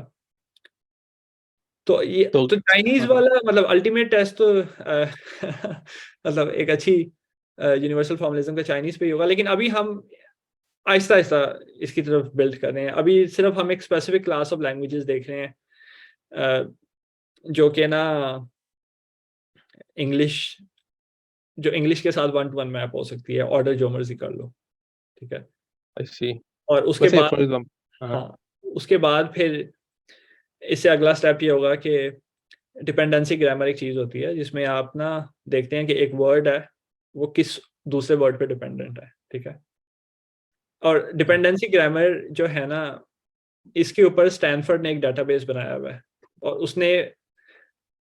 A: तो ये
B: तो
A: तो चाइनीज
B: हाँ, हाँ।
A: वाला मतलब अल्टीमेट टेस्ट तो मतलब एक अच्छी यूनिवर्सल फॉर्मलिज्म का चाइनीज पे ही होगा, लेकिन अभी हम आहिस्ता आहिस्ता इसकी तरफ बिल्ड कर रहे हैं। अभी सिर्फ हम एक स्पेसिफिक क्लास ऑफ लैंग्वेजेस देख रहे हैं, जो कि ना इंग्लिश, जो इंग्लिश के साथ 1-to-1 मैप हो सकती है, ऑर्डर जो मर्जी कर लो, ठीक है।
B: आई सी।
A: और उसके
B: वैसे फॉर
A: बाद,
B: एग्जाम्पल, हाँ।
A: हाँ, उसके बाद फिर इससे अगला स्टेप ये होगा कि डिपेंडेंसी ग्रामर एक चीज़ होती है जिसमें आप ना देखते हैं कि एक वर्ड है वो किस दूसरे वर्ड पे डिपेंडेंट है, ठीक है। और डिपेंडेंसी ग्रामर जो है ना, इसके ऊपर स्टैनफोर्ड ने एक डेटाबेस बनाया हुआ है, और उसने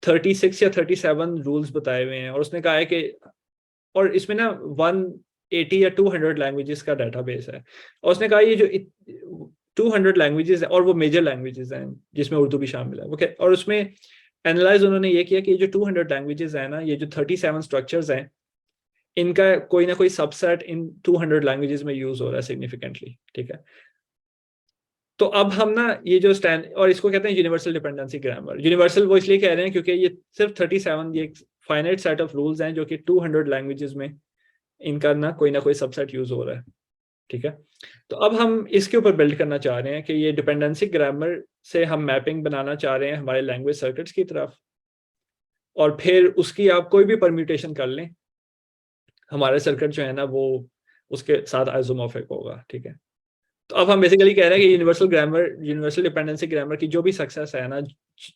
A: 36 या 37 रूल्स बताए हुए हैं, और उसने कहा है कि, और इसमें ना 180 या 200 लैंग्वेजेस का डेटाबेस है, और उसने कहा ये जो 200 लैंग्वेजेस है और वो मेजर लैंग्वेजेस हैं जिसमें उर्दू भी शामिल है, ओके। और उसमें एनालाइज उन्होंने ये किया कि ये जो 200 लैंग्वेजेस हैं ना, ये जो 37 स्ट्रक्चर्स हैं, इनका कोई ना कोई सबसेट इन 200 लैंग्वेजेस में यूज हो रहा है सिग्निफिकेंटली, ठीक है। तो अब हम ना ये जो स्टैंड, और इसको कहते हैं यूनिवर्सल डिपेंडेंसी ग्रामर। यूनिवर्सल वो इसलिए कह रहे हैं क्योंकि ये सिर्फ 37, ये फाइनाइट सेट ऑफ रूल्स हैं जो कि 200 लैंग्वेजेस में इनका ना कोई सबसेट यूज हो रहा है, ठीक है। तो अब हम इसके ऊपर बिल्ड करना चाह रहे हैं कि ये डिपेंडेंसी ग्रामर से हम मैपिंग बनाना चाह रहे हैं हमारे लैंग्वेज सर्किट्स की तरफ, और फिर उसकी आप कोई भी परम्यूटेशन कर लें, हमारा सर्किट जो है ना वो उसके साथ आइसोमॉर्फिक होगा, ठीक है। तो अब हम बेसिकली कह रहे हैं कि universal grammar, universal dependency grammar की जो भी सक्सेस है ना,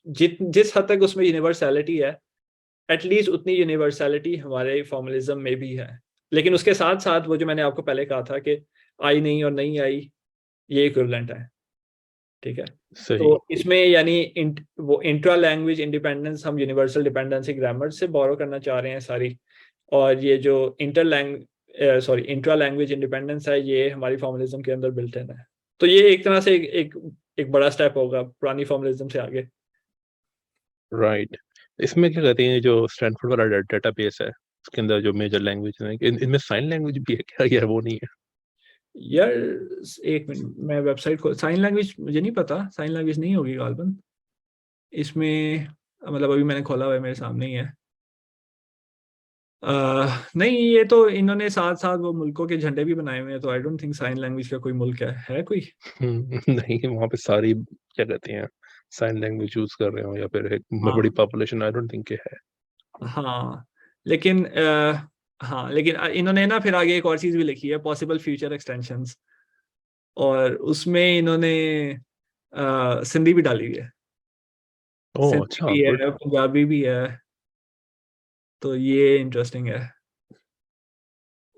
A: जिस हद तक उसमें यूनिवर्सैलिटी है, एटलीस्ट उतनी यूनिवर्सैलिटी हमारे फॉर्मलिज्म में भी है। लेकिन उसके साथ साथ वो जो मैंने आपको पहले कहा था कि आई नहीं और नहीं आई, ये इक्विवेलेंट है, ठीक है। तो
B: सही।
A: इसमें यानी वो इंट्रा लैंग्वेज इंडिपेंडेंस हम यूनिवर्सल डिपेंडेंसी ग्रामर से बोरो करना चाह रहे हैं सारी, और ये जो इंट्रा लैंग्वेज इंडिपेंडेंस है ये हमारी फॉर्मलिज्म के अंदर बिल्ट इन है। तो ये एक तरह से एक बड़ा स्टेप होगा पुरानी फॉर्मलिज्म से आगे।
B: राइट। इसमें क्या कहते हैं, जो स्टैनफोर्ड वाला डेटाबेस है उसके अंदर जो मेजर लैंग्वेज है, इनमें साइन लैंग्वेज भी है क्या, या वो नहीं है?
A: यार एक मिनट, मैं वेबसाइट को, साइन लैंग्वेज मुझे नहीं पता, साइन लैंग्वेज नहीं होगी गालबन इसमें, मतलब अभी मैंने खोला हुआ है, मेरे सामने ही है। नहीं, ये तो इन्होंने साथ साथ वो मुल्कों के झंडे भी बनाए हुए हैं, तो I don't think sign language का कोई मुल्क है कोई।
B: नहीं, वहाँ पे सारी क्या कहते हैं साइन लैंग्वेज यूज कर रहे हो, या फिर एक बड़ी
A: हाँ
B: पॉपुलेशन आई डोंट थिंक है।
A: हाँ, लेकिन हाँ, लेकिन इन्होंने ना फिर आगे एक और चीज भी लिखी है, पॉसिबल फ्यूचर एक्सटेंशंस, और उसमें इन्होंने सिंधी भी डाली हुई है।
B: ओह
A: सिंधी
B: अच्छा,
A: भी
B: गुड।
A: है, पंजाबी भी है, तो ये इंटरेस्टिंग है।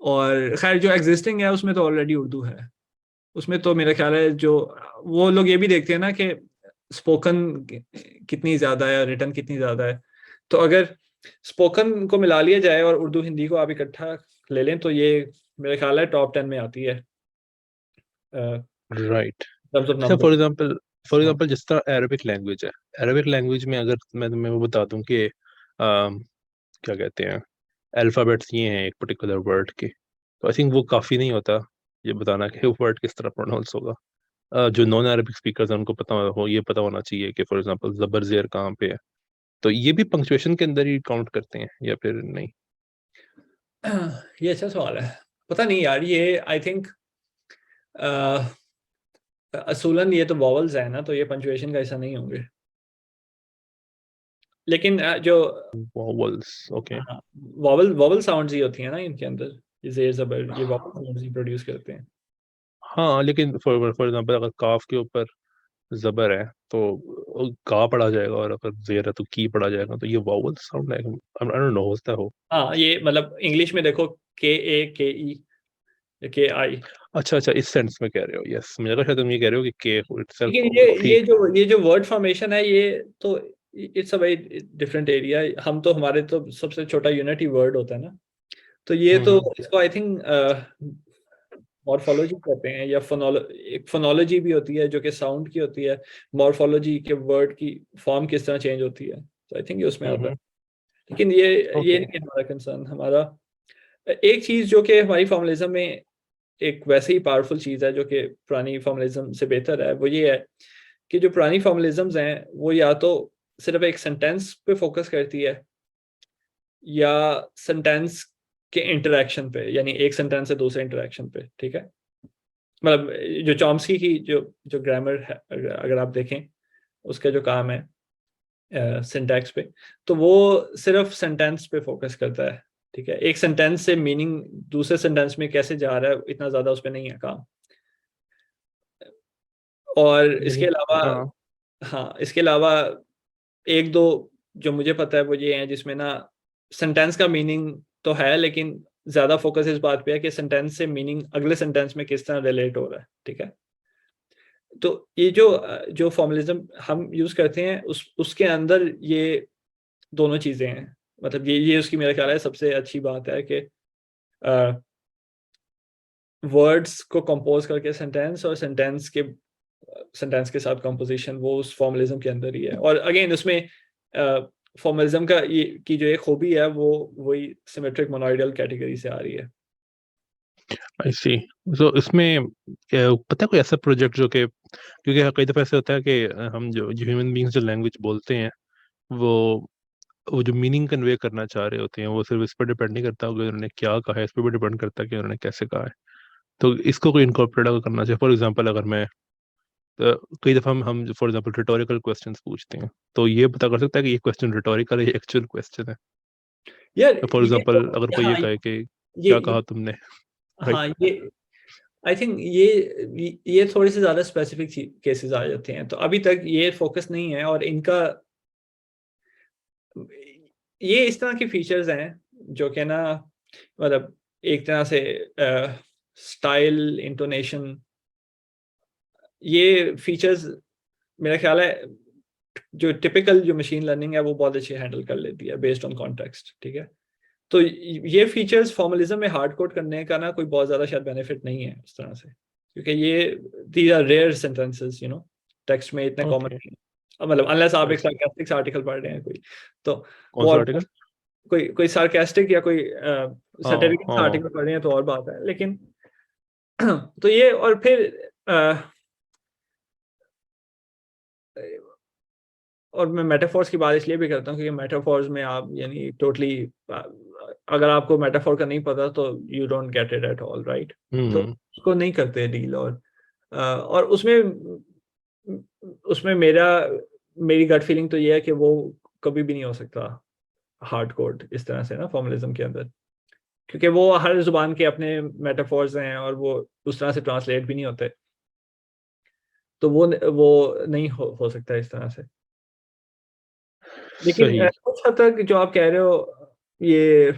A: और खैर जो एग्जिस्टिंग है उसमें तो ऑलरेडी उर्दू है। उसमें तो मेरा ख्याल है जो, वो लोग ये भी देखते हैं ना कि स्पोकन कितनी ज्यादा है, रिटर्न कितनी ज्यादा है। तो अगर स्पोकन को मिला लिया जाए और उर्दू हिंदी को आप इकट्ठा ले लें, तो ये मेरे ख्याल है टॉप 10 में आती है
B: राइट।
A: टर्म्स ऑफ
B: अच्छा,
A: नंबर।
B: फॉर एग्जांपल जिस तरह अरबिक लैंग्वेज है, अरबिक लैंग्वेज में अगर मैं तुम्हें वो बता दूं कि क्या कहते हैं अल्फाबेट्स ये हैं एक पर्टिकुलर वर्ड के, तो आई थिंक वो काफी नहीं होता ये बताना कि वो वर्ड किस तरह प्रोनाउंस होगा। जो नॉन अरबिक स्पीकर्स हैं उनको ये पता होना चाहिए कि फॉर एग्जांपल जबर जेर कहाँ पे है। तो ये भी पंक्चुएशन के अंदर ही काउंट करते हैं या फिर नहीं?
A: ये अच्छा सवाल है, पता नहीं यार, ये आई थिंक असूलन ये तो वॉवल्स है ना, तो ये पंचुएशन का हिस्सा नहीं होंगे। लेकिन जो
B: vowels, okay.
A: Vowel vowel sounds ही होती हैं ना इनके अंदर, ये जेर जबर, ये वॉवल साउंड्स ही प्रोड्यूस करते हैं।
B: हाँ, लेकिन फॉर एग्जांपल अगर काफ के ऊपर जबर है तो का पढ़ा जाएगा, और अगर जेर है तो की पढ़ा जाएगा, तो ये वॉवल साउंड है, आई डोंट नो होता हो।
A: हाँ, ये मतलब इंग्लिश में देखो, KAKE, KI।
B: अच्छा अच्छा, इस सेंस में कह रहे हो, यस, मुझे लगा शायद तुम ये कह रहे हो कि के इटसेल्फ
A: लेकिन
B: वॉवल, ठीक।
A: ये जो वर्ड फॉर्मेशन है, ये तो it's a very different area. हम तो, हमारे तो सबसे छोटा यूनिट ही वर्ड होता है ना, तो ये तो
B: हम्म
A: इसको आई थिंक मॉर्फोलॉजी कहते हैं, या एक फोनोलॉजी भी होती है जो कि साउंड की होती है, मॉर्फोलॉजी के वर्ड की फॉर्म किस तरह चेंज होती है, तो आई थिंक ये उसमें आता है। लेकिन ये
B: ओके।
A: नहीं है हमारा कंसर्न। हमारा एक चीज जो कि हमारी फॉर्मलिज्म में एक वैसे ही पावरफुल चीज है, जो कि पुरानी फॉर्मलिज्म से बेहतर है, वो ये है कि जो पुरानी फॉर्मलिज्म्स हैं वो या तो सिर्फ एक सेंटेंस पे फोकस करती है, या सेंटेंस के इंटरेक्शन पे, यानी एक सेंटेंस से दूसरे इंटरेक्शन पे, ठीक है। मतलब जो चॉम्स्की की जो जो ग्रामर है, अगर आप देखें, उसका जो काम है सिंटैक्स पे, तो वो सिर्फ सेंटेंस पे फोकस करता है, ठीक है। एक सेंटेंस से मीनिंग दूसरे सेंटेंस में कैसे जा रहा है, इतना ज्यादा उस पर नहीं है काम। और इसके
B: लेकिन
A: अलावा,
B: हाँ।
A: हाँ, इसके अलावा एक दो जो मुझे पता है वो ये हैं, जिसमें ना सेंटेंस का मीनिंग तो है, लेकिन ज्यादा फोकस इस बात पे है कि सेंटेंस से मीनिंग अगले सेंटेंस में किस तरह रिलेट हो रहा है, ठीक है। तो ये जो जो फॉर्मलिज्म हम यूज करते हैं, उसके अंदर ये दोनों चीजें हैं। मतलब ये उसकी मेरा ख्याल है सबसे अच्छी बात है कि वर्ड्स को कंपोज करके सेंटेंस, और सेंटेंस के साथ कंपोजिशन, वो उस फॉर्मलिज्म के अंदर ही है। और अगेन उसमें फॉर्मलिज्म का ये की जो एक खूबी है, वो वही सिमेट्रिक मोनोइडल कैटेगरी से आ रही है।
B: आई सी। तो इसमें पता है कोई ऐसा प्रोजेक्ट जो कि, क्योंकि कई दफा ऐसे होता है कि हम जो ह्यूमन बींग्स जो लैंग्वेज बोलते हैं, वो वो जो मीनिंग कन्वे करना चाह रहे होते हैं वो सिर्फ इस पर डिपेंड नहीं करता कि उन्होंने क्या कहा है, इस पर भी डिपेंड करता है कि उन्होंने कैसे कहा है। तो इसको कोई इनकॉर्पोरेट अगर करना चाहिए, फॉर एग्जांपल अगर मैं कई दफा हम फॉर एग्जांपल रिटोरिकल क्वेश्चंस पूछते हैं, तो ये पता कर सकता है कि ये क्वेश्चन रिटोरिकल है या एक्चुअल क्वेश्चन है।
A: यार
B: फॉर
A: ये
B: एग्जांपल
A: तो,
B: अगर कोई ये
A: हाँ,
B: कहे कि क्या
A: ये
B: कहा तुमने, राइट?
A: हाँ, ये आई थिंक ये थोड़े से ज्यादा स्पेसिफिक केसेस आ जाते हैं, तो अभी तक ये फोकस नहीं है। और इनका ये इस तरह के फीचर्स हैं जो कि ना, मतलब एक तरह से स्टाइल, इंटोनेशन, ये फीचर्स मेरा ख्याल है जो टिपिकल जो मशीन लर्निंग है वो बहुत अच्छे हैंडल कर लेती है बेस्ड ऑन कॉन्टेक्स्ट, ठीक है। तो ये फीचर्स फॉर्मलिज्म में हार्ड कोड करने का ना कोई बहुत ज्यादा शायद बेनिफिट नहीं है उस तरह से, क्योंकि ये these are rare sentences, text में इतने कॉमन
B: ओके।
A: नहीं है। मतलब अनलेस आप एक
B: अच्छा,
A: सार्कास्टिक आर्टिकल पढ़ रहे हैं कोई, तो
B: कौन
A: वो
B: सा
A: और
B: आर्टिकल?
A: कोई कोई सार्कास्टिक या कोई
B: हाँ
A: सैटिरिकल
B: हाँ।
A: आर्टिकल पढ़ रहे हैं तो और बात है, लेकिन तो ये और फिर और मैं मेटाफोर्स की बात इसलिए भी करता हूँ क्योंकि मेटाफोर्स में आप यानी टोटली, अगर आपको मेटाफोर का नहीं पता तो you don't get it at all, right? तो
B: हम्म
A: उसको नहीं करते डील। और उसमें उसमें मेरी गट फीलिंग तो ये है कि वो कभी भी नहीं हो सकता हार्ड कोड इस तरह से ना फॉर्मलिज्म के अंदर, क्योंकि वो हर जुबान के अपने मेटाफोर्स हैं और वो उस तरह से ट्रांसलेट भी नहीं होते, तो वो नहीं हो सकता इस तरह से। लेकिन
B: सही।
A: कुछ हद तक जो आप कह रहे हो, ये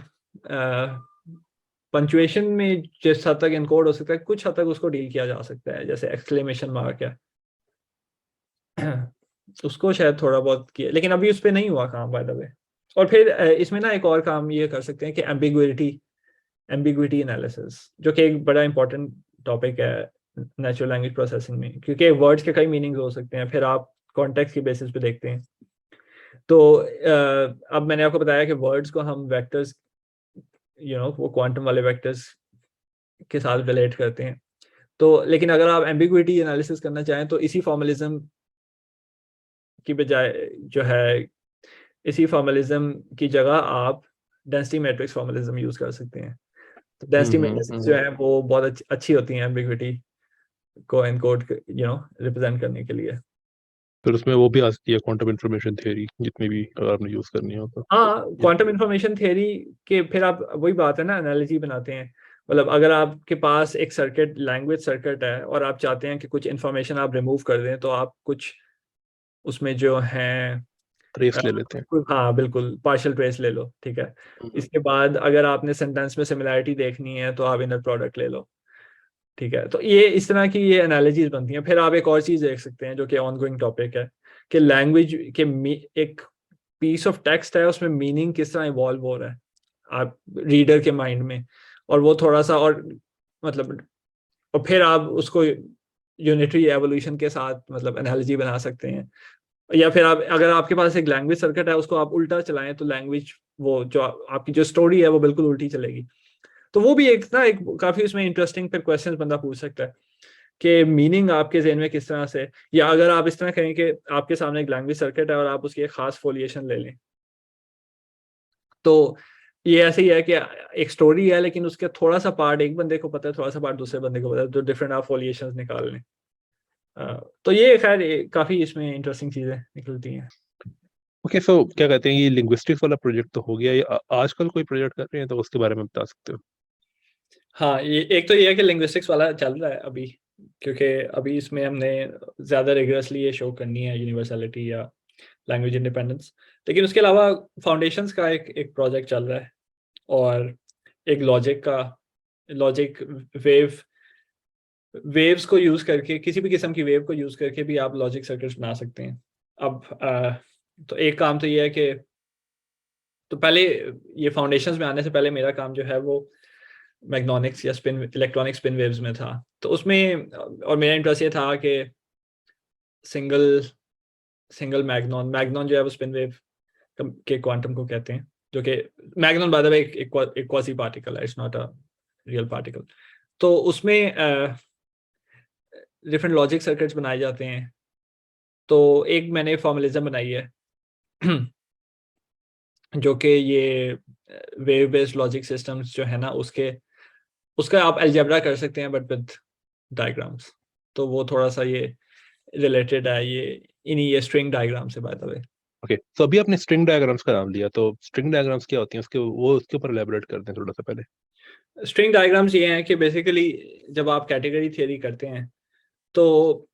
A: पंचुएशन में जिस हद तक इनकोड हो सकता है, कुछ हद तक उसको डील किया जा सकता है, जैसे एक्सक्लेमेशन मार्क है उसको शायद थोड़ा बहुत किया, लेकिन अभी उस पर नहीं हुआ काम, बाय द वे। और फिर इसमें ना एक और काम ये कर सकते हैं कि एम्बिग्विटी एनालिसिस, जो कि एक बड़ा इंपॉर्टेंट टॉपिक है नेचुरल लैंग्वेज प्रोसेसिंग में, क्योंकि वर्ड्स के कई मीनिंग्स हो सकते हैं, फिर आप कॉन्टेक्स्ट की बेसिस पे देखते हैं। तो अब मैंने आपको बताया कि वर्ड्स को हम वेक्टर्स, वो क्वांटम वाले वेक्टर्स के साथ रिलेट करते हैं। तो लेकिन अगर आप एम्बिग्विटी एनालिसिस करना चाहें तो इसी फॉर्मलिज्म की बजाय जो है, इसी फॉर्मलिज्म की जगह आप डेंसिटी मैट्रिक्स फॉर्मलिज्म यूज कर सकते हैं। तो डेंसिटी मैट्रिक्स जो है वो बहुत अच्छी होती हैं एम्बिग्विटी को एनकोड रिप्रेजेंट करने के लिए।
B: फिर उसमें वो भी आ सकती है क्वांटम इंफॉर्मेशन थियरी, जितनी भी अगर आपने यूज करनी हो तो।
A: हाँ, क्वांटम इंफॉर्मेशन थियरी के फिर आप वही बात है ना, एनालॉजी बनाते हैं। मतलब अगर आपके पास एक सर्किट, लैंग्वेज सर्किट है, और आप चाहते हैं कि कुछ इंफॉर्मेशन आप रिमूव कर दें, तो आप कुछ उसमें जो है
B: ट्रेस ले लेते हैं।
A: हाँ बिल्कुल, पार्शियल ट्रेस ले लो, ठीक है।
B: हम्म,
A: इसके बाद अगर आपने सेंटेंस में सिमिलैरिटी देखनी है तो आप इनर प्रोडक्ट ले लो, ठीक है। तो ये इस तरह की ये एनालॉजीज बनती हैं। फिर आप एक और चीज देख सकते हैं जो कि ऑनगोइंग टॉपिक है, कि लैंग्वेज के एक पीस ऑफ टेक्स्ट है, उसमें मीनिंग किस तरह इवॉल्व हो रहा है आप रीडर के माइंड में, और वो थोड़ा सा और मतलब, और फिर आप उसको यूनिटरी एवोल्यूशन के साथ मतलब एनालॉजी बना सकते हैं। या फिर आप, अगर आपके पास एक लैंग्वेज सर्किट है, उसको आप उल्टा चलाएं तो लैंग्वेज, वो जो आपकी जो स्टोरी है वो बिल्कुल उल्टी चलेगी। तो वो भी एक ना, एक काफी उसमें इंटरेस्टिंग फिर क्वेश्चंस बंदा पूछ सकता है कि मीनिंग आपके ज़हन में किस तरह से, या अगर आप इस तरह कहें कि आपके सामने एक लैंग्वेज सर्किट है और आप उसकी एक खास फोलिएशन ले लें, तो ये ऐसे ही है कि एक स्टोरी है, लेकिन उसके थोड़ा सा पार्ट एक बंदे को पता है, थोड़ा सा पार्ट दूसरे बंदे को पता है, तो डिफरेंट आप फोलिएशंस निकाल लें। तो ये खैर काफी इसमें इंटरेस्टिंग चीजें निकलती हैं।
B: ओके, सो क्या कहते हैं, ये लिंग्विस्टिक्स वाला प्रोजेक्ट तो हो गया, ये आजकल कोई प्रोजेक्ट कर रहे हैं तो उसके बारे में बता सकते हो?
A: हाँ, ये एक तो ये है कि लिंग्विस्टिक्स वाला चल रहा है अभी, क्योंकि अभी इसमें हमने ज़्यादा रिगरसली ये शो करनी है यूनिवर्सलिटी या लैंग्वेज इंडिपेंडेंस। लेकिन उसके अलावा फाउंडेशंस का एक एक प्रोजेक्ट चल रहा है, और एक लॉजिक वेव वेव्स को यूज़ करके, किसी भी किस्म की वेव को यूज़ करके भी आप लॉजिक सर्किट्स बना सकते हैं। अब तो एक काम तो ये है कि, तो पहले ये फाउंडेशंस में आने से पहले मेरा काम जो है वो मैग्नोनिक्स या स्पिन इलेक्ट्रॉनिक स्पिन वेव्स में था। तो उसमें और मेरा इंटरेस्ट ये था कि सिंगल सिंगल मैग्नॉन मैग्नॉन जो है वो स्पिन वेव के क्वांटम को कहते हैं, जो कि मैग्नॉन बाय द वे एक क्वासी पार्टिकल है, it's not a real particle. तो उसमें डिफरेंट लॉजिक सर्किट्स बनाए जाते हैं। तो एक मैंने फॉर्मलिज्म बनाई है जो कि ये वेव बेस्ड लॉजिक सिस्टम्स जो है ना, उसके उसका आप अलजेब्रा कर सकते हैं बट विद डायग्राम्स। तो वो थोड़ा सा ये रिलेटेड है, ये स्ट्रिंग डायग्राम से, बाय द वे।
B: ओके, तो अभी आपने स्ट्रिंग डायग्राम्स का नाम लिया, तो स्ट्रिंग डायग्राम्स क्या होती हैं, उसके ऊपर एलैबोरेट करते हैं थोड़ा सा पहले।
A: स्ट्रिंग डायग्राम्स ये हैं कि बेसिकली जब आप कैटेगरी थियरी करते हैं, तो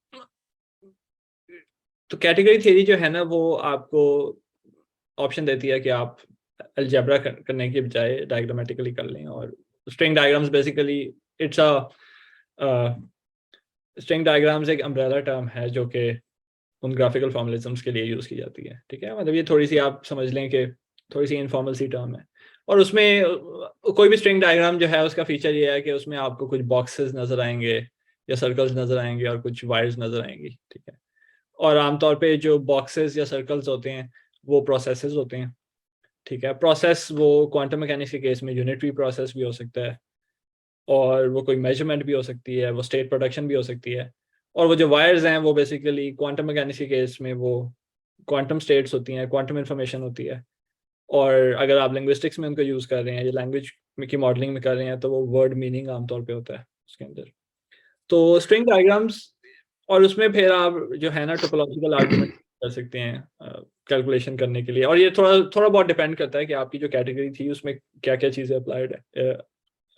A: कैटेगरी थियरी जो है ना, वो आपको ऑप्शन देती है कि आप अलजेब्रा करने के बजाय डायग्रामेटिकली कर लें। और string diagrams basically, it's a string diagrams एक अम्ब्रेला टर्म है जो कि उन ग्राफिकल फॉर्मलिज्म्स के लिए यूज़ की जाती है, ठीक है। मतलब ये थोड़ी सी आप समझ लें कि थोड़ी सी इनफॉर्मल सी टर्म है। और उसमें कोई भी स्ट्रिंग डायग्राम जो है उसका फीचर ये है कि उसमें आपको कुछ बॉक्सेस नजर आएंगे या सर्कल्स नजर आएंगे और कुछ वायर्स नजर आएंगी, ठीक है। और आमतौर पे जो बॉक्सेस या सर्कल्स होते हैं वो प्रोसेसेस होते हैं, ठीक है। प्रोसेस वो क्वांटम मैकेनिक्स के केस में यूनिटरी प्रोसेस भी हो सकता है, और वो कोई मेजरमेंट भी हो सकती है, वो स्टेट प्रोडक्शन भी हो सकती है। और वो जो वायर्स हैं वो बेसिकली क्वांटम मैकेनिक्स के केस में वो क्वांटम स्टेट्स होती हैं, क्वांटम इंफॉर्मेशन होती है। और अगर आप लिंग्विस्टिक्स में उनको यूज़ कर रहे हैं या लैंग्वेज की मॉडलिंग में कर रहे हैं तो वो वर्ड मीनिंग आमतौर पे होता है उसके अंदर। तो स्ट्रिंग डायग्राम्स, और उसमें फिर आप जो है ना टोपोलॉजिकल आर्गुमेंट कर सकते हैं कैलकुलेशन करने के लिए। और ये थोड़ा थोड़ा बहुत डिपेंड करता है कि आपकी जो कैटेगरी थी उसमें क्या क्या चीज़ें अप्लाइड है,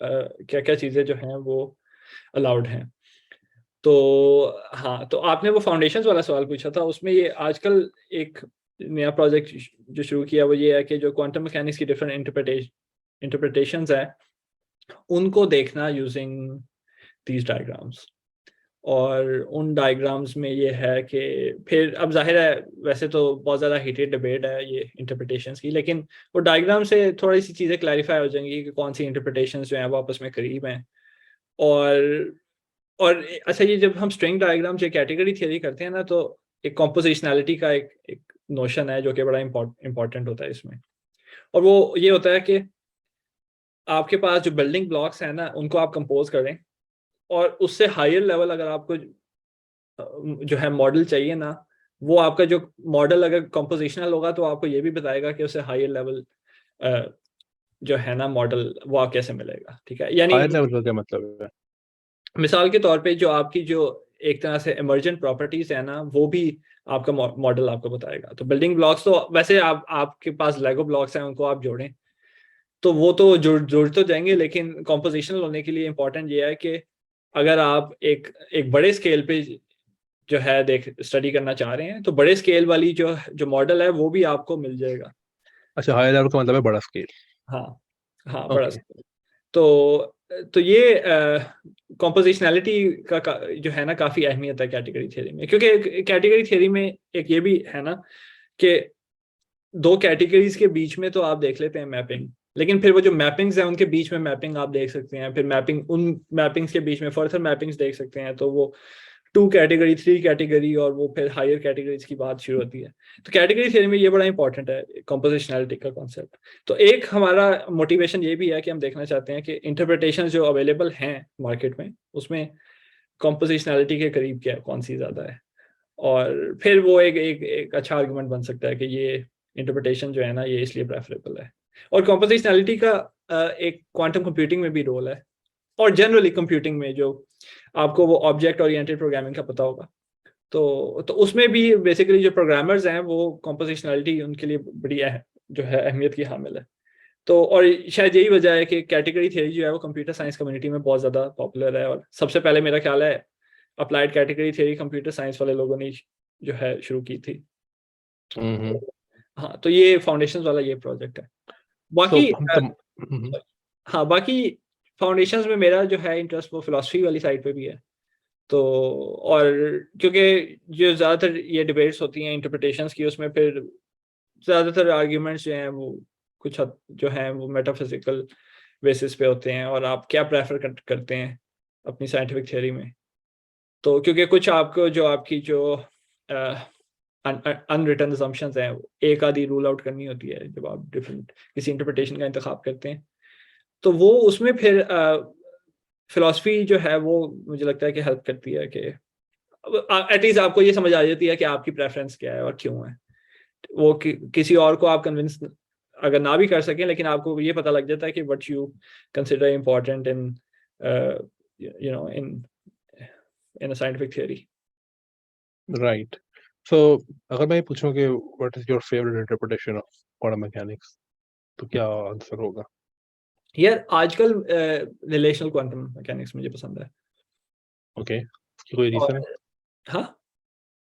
A: क्या क्या चीज़ें जो हैं वो अलाउड हैं। तो हाँ, तो आपने वो फाउंडेशंस वाला सवाल पूछा था, उसमें ये आजकल एक नया प्रोजेक्ट जो शुरू किया वो ये है कि जो क्वांटम मैकेनिक्स की डिफरेंट इंटरप्रिटेशंस है उनको देखना यूजिंग दीज डायग्राम्स। और उन डायग्राम्स में ये है कि फिर अब जाहिर है वैसे तो बहुत ज़्यादा हीटेड डिबेट है ये इंटरप्रिटेशंस की, लेकिन वो डायग्राम से थोड़ी सी चीज़ें क्लैरिफाई हो जाएंगी कि कौन सी इंटरप्रिटेशंस जो हैं वो आपस में करीब हैं। और अच्छा, ये जब हम स्ट्रिंग डायग्राम जो कैटेगरी थियरी करते हैं ना, तो एक कॉम्पोजिशनैलिटी का एक नोशन है जो कि बड़ा इंपॉर्टेंट होता है इसमें। और वो ये होता है कि आपके पास जो बिल्डिंग ब्लॉक्स हैं ना उनको आप कंपोज करें, और उससे हायर लेवल अगर आपको जो है मॉडल चाहिए ना, वो आपका जो मॉडल अगर कंपोजिशनल होगा तो आपको ये भी बताएगा कि उससे हायर लेवल जो है ना मॉडल वो कैसे मिलेगा, ठीक है। यानी
B: हायर लेवल का क्या मतलब है?
A: मिसाल के तौर पे जो आपकी जो एक तरह से इमर्जेंट प्रॉपर्टीज है ना वो भी आपका मॉडल आपको बताएगा। तो बिल्डिंग ब्लॉक्स तो वैसे आपके पास लेगो ब्लॉक्स हैं, उनको आप जोड़ें तो वो तो जुड़ तो जाएंगे, लेकिन कॉम्पोजिशनल होने के लिए इंपॉर्टेंट ये है कि अगर आप एक एक बड़े स्केल पे जो है देख स्टडी करना चाह रहे हैं तो बड़े स्केल वाली जो जो मॉडल है वो भी आपको मिल जाएगा।
B: अच्छा, हायर लेवल का मतलब है बड़ा स्केल।
A: हाँ, हाँ, बड़ा
B: ओके।
A: स्केल। तो ये कॉम्पोजिशनैलिटी जो है ना काफ़ी अहमियत है कैटेगरी थियरी में, क्योंकि कैटेगरी थियरी में एक ये भी है ना कि दो कैटेगरीज के बीच में तो आप देख लेते हैं मैपिंग, लेकिन फिर वो जो मैपिंग्स हैं उनके बीच में मैपिंग आप देख सकते हैं, फिर मैपिंग उन मैपिंग्स के बीच में फर्दर मैपिंग्स देख सकते हैं। तो वो 2 कैटेगरी, 3 कैटेगरी, और वो फिर हायर कैटेगरीज की बात शुरू होती है। तो कैटेगरी थियरी में ये बड़ा इंपॉर्टेंट है कॉम्पोजिशनैलिटी का कॉन्सेप्ट। तो एक हमारा मोटिवेशन ये भी है कि हम देखना चाहते हैं कि इंटरप्रिटेशन जो अवेलेबल हैं मार्केट में उसमें कॉम्पोजिशनैलिटी के करीब क्या कौन सी ज़्यादा है। और फिर वो एक अच्छा आर्गुमेंट बन सकता है कि ये इंटरप्रिटेशन जो है ना ये इसलिए प्रेफरेबल है। और कॉम्पोजिशनैलिटी का एक क्वांटम कंप्यूटिंग में भी रोल है, और जनरली कंप्यूटिंग में जो आपको वो ऑब्जेक्ट ओरिएंटेड प्रोग्रामिंग का पता होगा, तो उसमें भी बेसिकली जो प्रोग्रामर्स हैं वो कॉम्पोजिशनैलिटी उनके लिए बड़ी जो है अहमियत की हामिल है। तो और शायद यही वजह है कि कैटेगरी थियरी जो है वो कंप्यूटर साइंस कम्युनिटी में बहुत ज़्यादा पॉपुलर है। और सबसे पहले मेरा ख्याल है applied category theory computer science वाले लोगों ने जो है शुरू की थी।
B: हम्म।
A: हाँ, तो ये फाउंडेशंस वाला ये प्रोजेक्ट है।
B: सो
A: बाकी
B: हम तम
A: हाँ, बाकी फाउंडेशंस में मेरा जो है इंटरेस्ट वो फिलॉसफी वाली साइड पे भी है। तो और क्योंकि जो ज़्यादातर ये डिबेट्स होती हैं इंटरप्रिटेशंस की, उसमें फिर ज़्यादातर आर्ग्यूमेंट्स जो हैं वो कुछ हद जो हैं वो मेटाफिजिकल बेसिस पे होते हैं, और आप क्या प्रेफर करते हैं अपनी साइंटिफिक थ्योरी में। तो क्योंकि कुछ आपको जो आपकी जो अनरिटन असम्पशंस हैं एक आधी रूल आउट करनी होती है जब आप डिफरेंट किसी इंटरप्रिटेशन का इंतखाब करते हैं, तो वो उसमें फिर फिलॉसफी जो है वो मुझे लगता है कि हेल्प करती है कि एटलीस्ट आपको ये समझ आ जाती है कि आपकी प्रेफरेंस क्या है और क्यों है। वो किसी और को आप कन्विंस अगर ना भी कर सकें, लेकिन आपको ये पता लग जाता है कि what you consider important in you know in a scientific theory.
B: Right. So अगर मैं पूछूं कि what is your favourite interpretation of quantum mechanics, तो क्या आंसर होगा?
A: यार आजकल रिलेशनल क्वांटम मैकेनिक्स मुझे पसंद है।
B: ओके, उसकी कोई रीजन है?
A: और हाँ,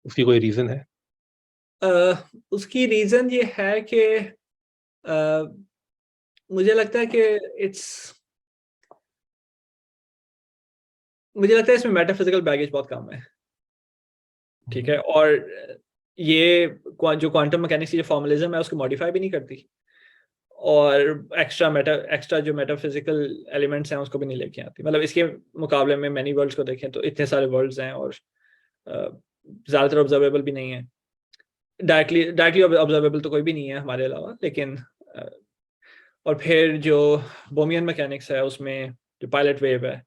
B: उसकी कोई रीजन है?
A: उसकी रीजन ये है कि मुझे लगता है कि इट्स मुझे लगता है इसमें मेटाफिजिकल बैगेज बहुत कम है, ठीक है। और ये जो क्वांटम मैकेनिक्स की जो फॉर्मलिज्म है उसको मॉडिफाई भी नहीं करती, और एक्स्ट्रा जो मेटाफिजिकल एलिमेंट्स हैं उसको भी नहीं लेके आती। मतलब इसके मुकाबले में मैनी वर्ल्ड्स को देखें तो इतने सारे वर्ल्ड्स हैं, और ज़्यादातर ऑब्जर्वेबल भी नहीं है, डायरेक्टली ऑब्जर्वेबल तो कोई भी नहीं है हमारे अलावा, लेकिन और फिर जो बोमियन मैकेनिक्स है उसमें जो पायलट वेव है,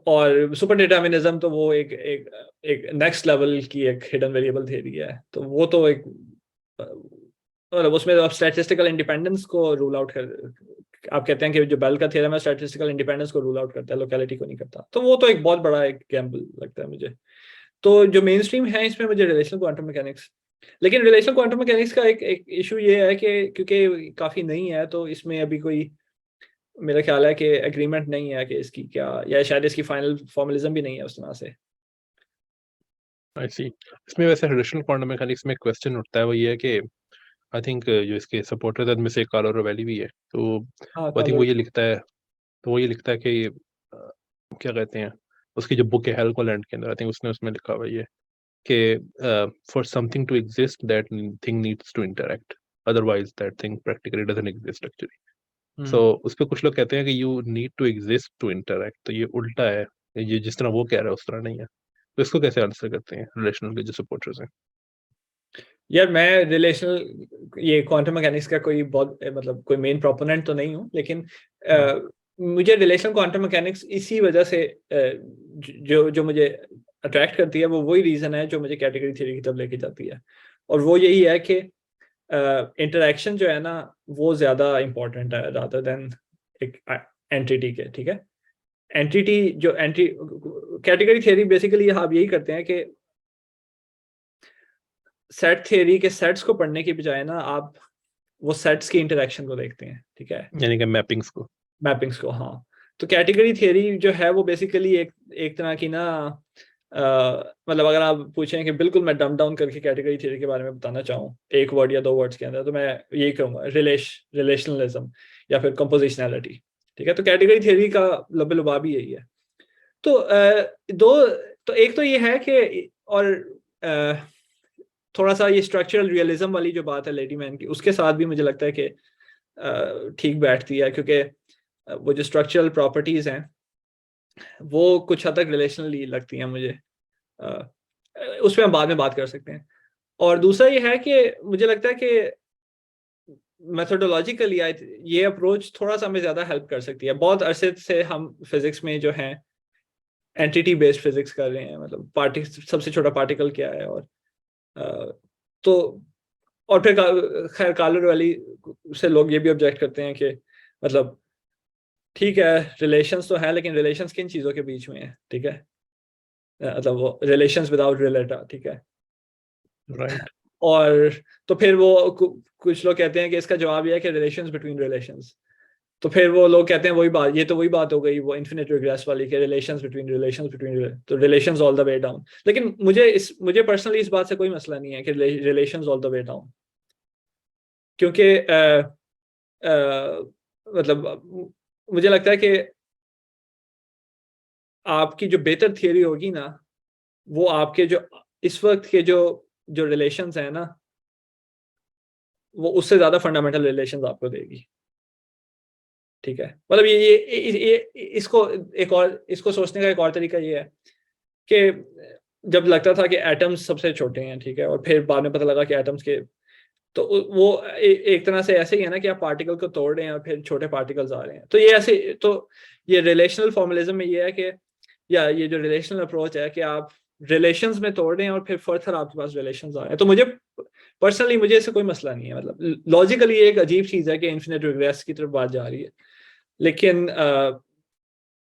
A: और सुपर डिटर्मिनिज्म तो वो एक नेक्स्ट लेवल की एक हिडन वेरिएबल थ्योरी है, तो वो तो एक मतलब उसमें आप स्टैटिस्टिकल इंडिपेंडेंस को रूल आउट कर, आप कहते हैं कि जो बेल का थ्योरम है स्टैटिस्टिकल इंडिपेंडेंस को रूल आउट करता है, लोकेलिटी को नहीं करता, तो वो तो एक बहुत बड़ा एक गैम्बल लगता है मुझे। तो जो मेन स्ट्रीम है इसमें मुझे रिलेशनल क्वांटम मैकेनिक्स, लेकिन रिलेशनल क्वांटम मैकेनिक्स का एक इशू ये है कि क्योंकि काफ़ी नई है तो इसमें अभी कोई, मेरा ख्याल है कि एग्रीमेंट नहीं है कि इसकी क्या, या शायद इसकी फाइनल फॉर्मलिज्म भी नहीं है उस तरह से।
B: आई सी। इसमें वैसे रिलेशनल क्वांटम मैकेनिक्स में क्वेश्चन उठता है, वो ये है कि आई थिंक जो इसके सपोर्टर है उनमें से कार्लो रोवेली भी है, तो
A: हाँ,
B: आई थिंक वो ये लिखता है, कि क्या कहते हैं, उसकी जो बुक है हेलकोलैंड के अंदर, आई थिंक उसने उसमें लिखा हुआ है ये कि for something to exist that thing needs to interact, otherwise that thing practically doesn't exist actually. So उस पे कुछ लोग कहते हैं कि you need to exist to interact, तो ये उल्टा है, ये जिस तरह वो कह रहा है उस तरह नहीं है। तो इसको कैसे आंसर करते हैं रिलेशनल के जो सपोर्टर्स हैं?
A: यार मैं रिलेशनल ये क्वांटम मैकेनिक्स का कोई बहुत मतलब कोई मेन प्रोपोनेंट तो नहीं हूँ, लेकिन मुझे रिलेशनल क्वांटम मैकेनिक्स इसी वजह से जो मुझे अट्रैक्ट करती है, वो वही रीज़न है जो मुझे कैटेगरी थ्योरी की तरफ लेके जाती है, और वो यही है कि इंटरेक्शन जो है ना वो ज़्यादा इम्पोर्टेंट है रादर देन एक एंटिटी के, ठीक है। एंटिटी जो कैटेगरी थ्योरी बेसिकली आप यही करते हैं कि सेट थ्योरी के सेट्स को पढ़ने की बजाय ना आप वो सेट्स की इंटरेक्शन को देखते हैं, ठीक है,
B: यानी कि मैपिंग्स को।
A: मैपिंग्स को, हाँ। तो कैटेगरी थ्योरी जो है वो बेसिकली एक तरह की ना मतलब अगर आप पूछें कि बिल्कुल मैं डम डाउन करके कैटेगरी थ्योरी के बारे में बताना चाहूँ एक वर्ड या दो वर्ड्स के अंदर, तो मैं यही कहूँगा रिलेशनलिज्म या फिर कंपोजिशनैलिटी, ठीक है। तो कैटेगरी थ्योरी का लबे लुबाब ही यही है। तो तो एक तो ये है कि, और थोड़ा सा ये स्ट्रक्चरल रियलिज्म वाली जो बात है लेडी मैन की, उसके साथ भी मुझे लगता है कि ठीक बैठती है, क्योंकि वो जो स्ट्रक्चरल प्रॉपर्टीज हैं वो कुछ हद तक रिलेशनली लगती हैं मुझे, उस पर हम बाद में बात कर सकते हैं। और दूसरा ये है कि मुझे लगता है कि मेथोडोलॉजिकली ये अप्रोच थोड़ा सा हमें ज़्यादा हेल्प कर सकती है। बहुत अरसे से हम फिजिक्स में जो है एंटिटी बेस्ड फिजिक्स कर रहे हैं, मतलब सबसे छोटा पार्टिकल क्या है, और तो और फिर खैर कार्लो रॉयली से लोग ये भी ऑब्जेक्ट करते हैं कि मतलब ठीक है रिलेशंस तो है, लेकिन रिलेशंस किन चीज़ों के बीच में है, ठीक है, मतलब वो रिलेशंस विदाउट रिलेटा, ठीक है।
B: राइट।
A: और तो फिर वो कुछ लोग कहते हैं कि इसका जवाब ये है कि रिलेशंस बिटवीन रिलेशंस, तो फिर वो लोग कहते हैं वही बात, ये तो वही बात हो गई वो इन्फिनिट रिग्रेस वाली कि रिलेशंस बिटवीन तो relations all the way down. लेकिन मुझे पर्सनली इस बात से कोई मसला नहीं है कि relations all the way down, क्योंकि मतलब मुझे लगता है कि आपकी जो बेहतर थियरी होगी ना, वो आपके जो इस वक्त के जो रिलेशंस हैं ना, वो उससे ज्यादा फंडामेंटल रिलेशंस आपको देगी, ठीक है। मतलब इसको सोचने का एक और तरीका ये है कि जब लगता था कि एटम्स सबसे छोटे हैं, ठीक है, और फिर बाद में पता लगा कि एटम्स के, तो वो एक तरह से ऐसे ही है ना कि आप पार्टिकल को तोड़ रहे हैं और फिर छोटे पार्टिकल्स आ रहे हैं, तो ये ऐसे, तो ये रिलेशनल फॉर्मुलिज्म में ये है कि, या ये जो रिलेशनल अप्रोच है कि आप रिलेशंस में तोड़ रहे हैं और फिर फर्दर आपके पास रिलेशंस आ रहे हैं। तो मुझे पर्सनली मुझे इससे कोई मसला नहीं है, मतलब लॉजिकली एक अजीब चीज़ है कि इन्फिनिट रिग्रेस की तरफ बात जा रही है, लेकिन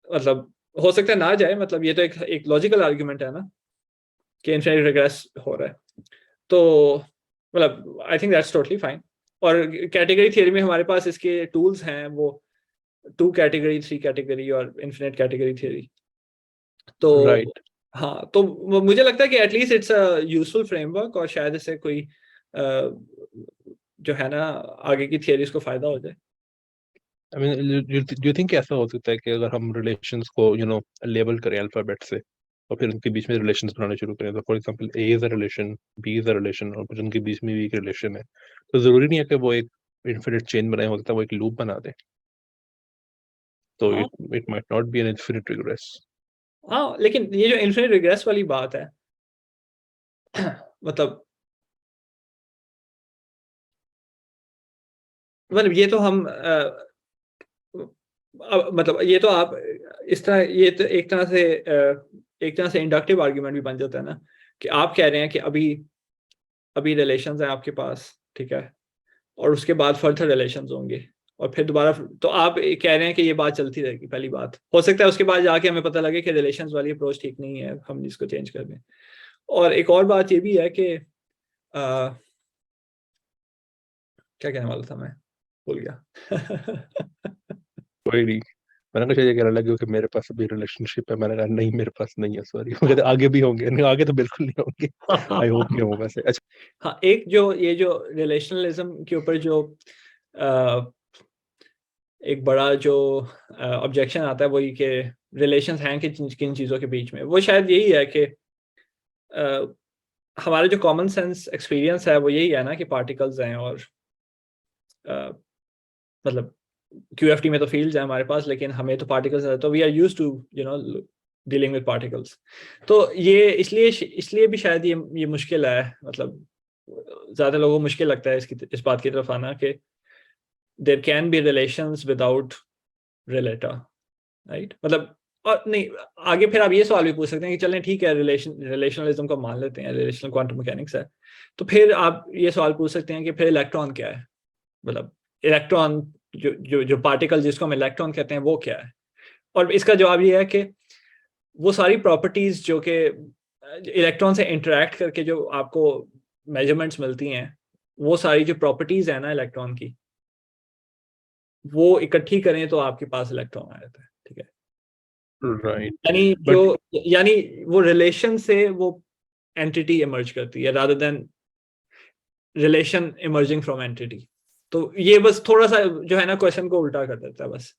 A: मतलब हो सकता है ना जाए, मतलब ये तो एक लॉजिकल आर्ग्यूमेंट है ना कि इन्फिनिट रिग्रेस हो रहा है, तो मतलब I think that's totally fine. और कैटेगरी थियरी में हमारे पास इसके टूल्स हैं, वो 2 कैटेगरी 3 कैटेगरी और इन्फिनिट कैटेगरी थियरी, तो
B: राइट।
A: हाँ, तो मुझे लगता है कि at least it's a useful framework, और शायद इससे कोई जो है ना आगे की थियरीज को फायदा हो जाए।
B: I mean do you think ऐसा हो सकता है कि अगर हम रिलेशंस को लेबल करें अल्फाबेट से और फिर उनके बीच में रिलेशंस बनाने शुरू करें, तो for example A is a relation, B is a relation, और फिर उनके बीच में भी एक रिलेशन है, तो जरूरी नहीं है कि वो एक इन्फिनिट चेन बनाए, हो सकता है वो एक लूप बना दे, तो
A: हाँ,
B: it might not be an infinite regress.
A: हाँ, लेकिन ये जो इन्फिनिट रिग्रेस वाली बात है, मतलब मतलब ये तो हम मतलब ये तो आप इस तरह, ये तो एक तरह से इंडक्टिव आर्ग्यूमेंट भी बन जाता है ना, कि आप कह रहे हैं कि अभी अभी रिलेशंस हैं आपके पास, ठीक है, और उसके बाद फर्दर रिलेशंस होंगे, और फिर दोबारा, तो आप कह रहे हैं कि ये बात चलती रहेगी। पहली बात, हो सकता है उसके बाद जाके हमें पता लगे कि रिलेशंस वाली अप्रोच ठीक नहीं है, हम इसको चेंज कर दें। और एक और बात ये भी है कि क्या कहने वाला था मैं, भूल गया।
B: कोई नहीं। मैंने कहा शायद ये कहने लगे कि मेरे पास अभी रिलेशनशिप है, मैंने कहा नहीं मेरे पास नहीं है, सॉरी। वो कहते आगे भी होंगे, नहीं आगे तो बिल्कुल नहीं होंगे। आई होप नहीं होगा वैसे। अच्छा,
A: हाँ, एक जो ये जो रिलेशनलिज्म के ऊपर जो एक बड़ा जो ऑब्जेक्शन आता है, वो ये कि रिलेशंस हैं कि किन चीज़ों के बीच में, वो शायद यही है कि हमारा जो कॉमन सेंस एक्सपीरियंस है वो यही है ना कि पार्टिकल्स हैं, और मतलब QFT में तो फील्ड्स हैं हमारे पास, लेकिन हमें तो पार्टिकल्स है, तो we are used to dealing with particles. तो ये इसलिए भी शायद ये मुश्किल है, मतलब ज़्यादा लोगों को मुश्किल लगता है इस बात की तरफ आना कि there can be relations without relata, right. मतलब, और नहीं, आगे फिर आप ये सवाल भी पूछ सकते हैं कि चलें ठीक है, रिलेशनलिज्म को मान लेते हैं, रिलेशनल क्वांटम मैकेनिक्स है, तो फिर आप ये सवाल पूछ सकते हैं कि फिर इलेक्ट्रॉन क्या है, मतलब इलेक्ट्रॉन जो पार्टिकल जिसको हम इलेक्ट्रॉन कहते हैं वो क्या है। और इसका जवाब ये है कि वो सारी प्रॉपर्टीज जो कि इलेक्ट्रॉन से इंटरेक्ट करके जो आपको मेजरमेंट्स मिलती हैं, वो सारी जो प्रॉपर्टीज है ना इलेक्ट्रॉन की, वो इकट्ठी करें तो आपके पास इलेक्ट्रॉन आ जाता है, ठीक है।
B: राइट।
A: यानी जो,
B: बट
A: यानी वो रिलेशन से वो एंटिटी इमर्ज करती है, rather than relation emerging from entity. तो ये बस थोड़ा सा जो है ना क्वेश्चन को उल्टा कर देता है बस।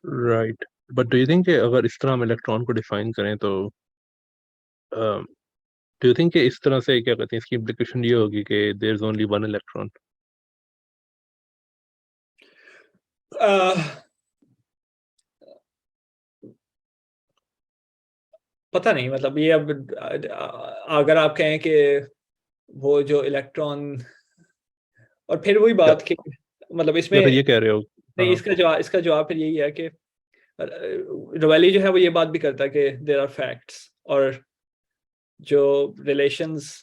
B: Right, but do you think कि अगर इस तरह हम इलेक्ट्रॉन को डिफाइन करें तो डू यू थिंक कि इस तरह से क्या कहते हैं, इसकी इम्प्लीकेशन ये होगी कि there is only one electron?
A: पता नहीं, मतलब ये अब अगर आप कहें कि वो जो इलेक्ट्रॉन, और फिर वही
B: या,
A: बात कि मतलब
B: या
A: इसमें,
B: फिर ये कह रहे हो?
A: नहीं,
B: हाँ।
A: इसका जवाब फिर यही है कि रवेली जो है वो ये बात भी करता है कि देयर आर फैक्ट्स, और जो रिलेशंस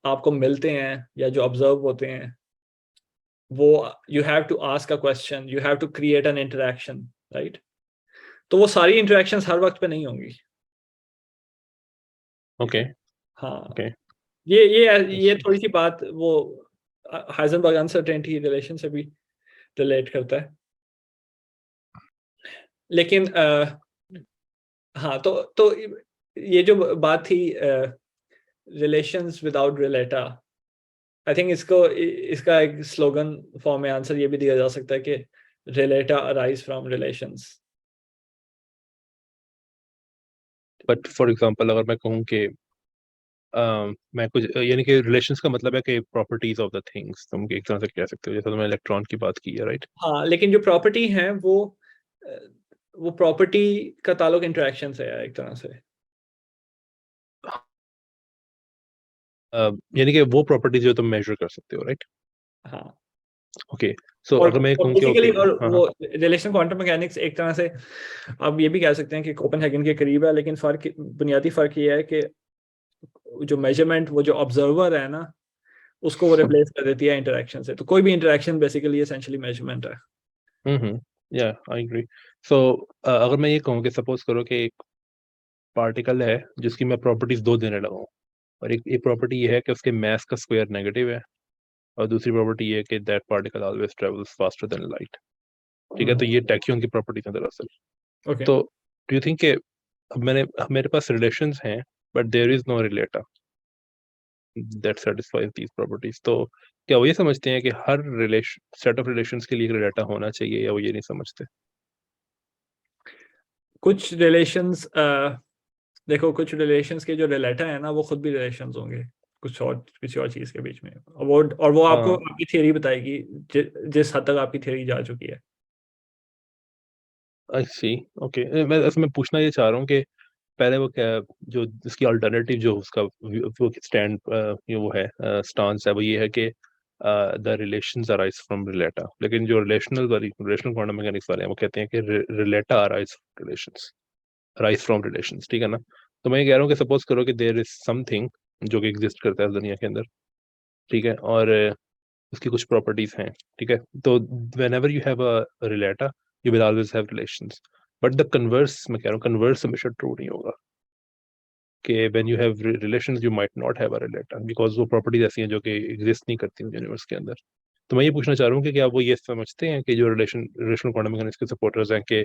A: आपको मिलते हैं या जो ऑब्जर्व होते हैं, वो you have to ask a question, you have to create an interaction, right. तो वो सारी इंटरेक्शंस हर वक्त पे नहीं होंगी।
B: ओके।
A: हाँ,
B: ओके।
A: ये थोड़ी सी बात वो हाइजेनबर्ग अनसर्टेनिटी रिलेशन से भी रिलेट करता है, लेकिन हाँ, तो ये जो बात थी रिलेशंस विदाउट रिलेटा, आई थिंक इसका एक स्लोगन फॉर्म में आंसर ये भी दिया जा सकता है कि relata arise from relations.
B: But for example अगर मैं कहूँ कि मैं कुछ यानी कि रिलेशंस का मतलब है कि प्रॉपर्टीज ऑफ द थिंग्स, तुम एक तरह से कह सकते हो, जैसे तुमने इलेक्ट्रॉन की बात की है, राइट?
A: हाँ, लेकिन जो प्रॉपर्टी है अ, वो प्रॉपर्टी का ताल्लुक इंटरेक्शन से है एक तरह से।
B: यानी कि वो प्रॉपर्टीज जो तुम मेजर कर सकते हो, राइट?
A: हाँ,
B: ओके। सो
A: और
B: अगर मैं कहूँ कि ओके,
A: बेसिकली, और
B: हाँ हाँ।
A: वो रिलेशन क्वांटम मैकेनिक्स एक तरह से आप ये भी कह सकते हैं कि कोपेनहेगन के करीब है, लेकिन बुनियादी फर्क ये है कि जो मेजरमेंट, वो जो ऑब्जर्वर है ना, उसको वो रिप्लेस कर देती है इंटरेक्शन से। तो कोई भी इंटरेक्शन बेसिकली एसेंशियली मेजरमेंट है।
B: हम्म। या, आई एग्री। सो अगर मैं ये कहूँ कि सपोज करो कि एक पार्टिकल है जिसकी मैं प्रॉपर्टीज दो देने लगा हूँ, और एक प्रॉपर्टी ये है कि उसके मास का स्क्वायर नेगेटिव है, और दूसरी प्रॉपर्टी ये है कि that particle always travels faster than light. ठीक है, तो ये टैक्यून की प्रॉपर्टीज है दरअसल।
A: ओके।
B: तो डू यू थिंक कि अब मेरे पास रिलेशंस हैं, but there is no relator that satisfies these properties, तो क्या वो ये समझते हैं कि हर रिलेशन सेट ऑफ रिलेशंस के लिए एक रिलेटर होना चाहिए, या वो ये नहीं समझते?
A: कुछ रिलेशंस, देखो, कुछ रिलेशंस के जो रिलेटर है ना, वो खुद भी रिलेशंस होंगे कुछ और, किसी और चीज के बीच में, और वो आपको
B: हाँ,
A: आपकी थियरी बताएगी, जिस हद तक आपकी थियरी जा चुकी है।
B: आई सी। ओके, मैं पूछना ये चाह रहा हूँ कि पहले वो क्या जो इसकी अल्टरनेटिव जो उसका वो स्टैंड वो है स्टांस है वो ये है कि द रिलेशंस अराइज फ्रॉम रिलेटा, लेकिन जो रिलेशनल क्वांटम मैकेनिक्स वाले हैं वो कहते हैं कि रिलेटा अराइज फ्रॉम रिलेशंस, ठीक है ना। तो मैं ये कह रहा हूँ कि सपोज करो कि देयर इज समथिंग जो कि एग्जिस्ट करता है इस दुनिया के अंदर, ठीक है, और उसकी कुछ प्रॉपर्टीज हैं, ठीक है। तो whenever you have a relata you will always have relations, but the converse मैं कह रहा हूँ कन्वर्स हमेशा ट्रू नहीं होगा कि when you have relations you might not have a relata because वो प्रॉपर्टीज ऐसी हैं जो कि एग्जिस्ट नहीं करती यूनिवर्स के अंदर। तो मैं ये पूछना चाह रहा हूँ कि क्या वो ये समझते हैं कि जो रिलेशनल क्वांटम मैकेनिक्स के सपोर्टर्स हैं कि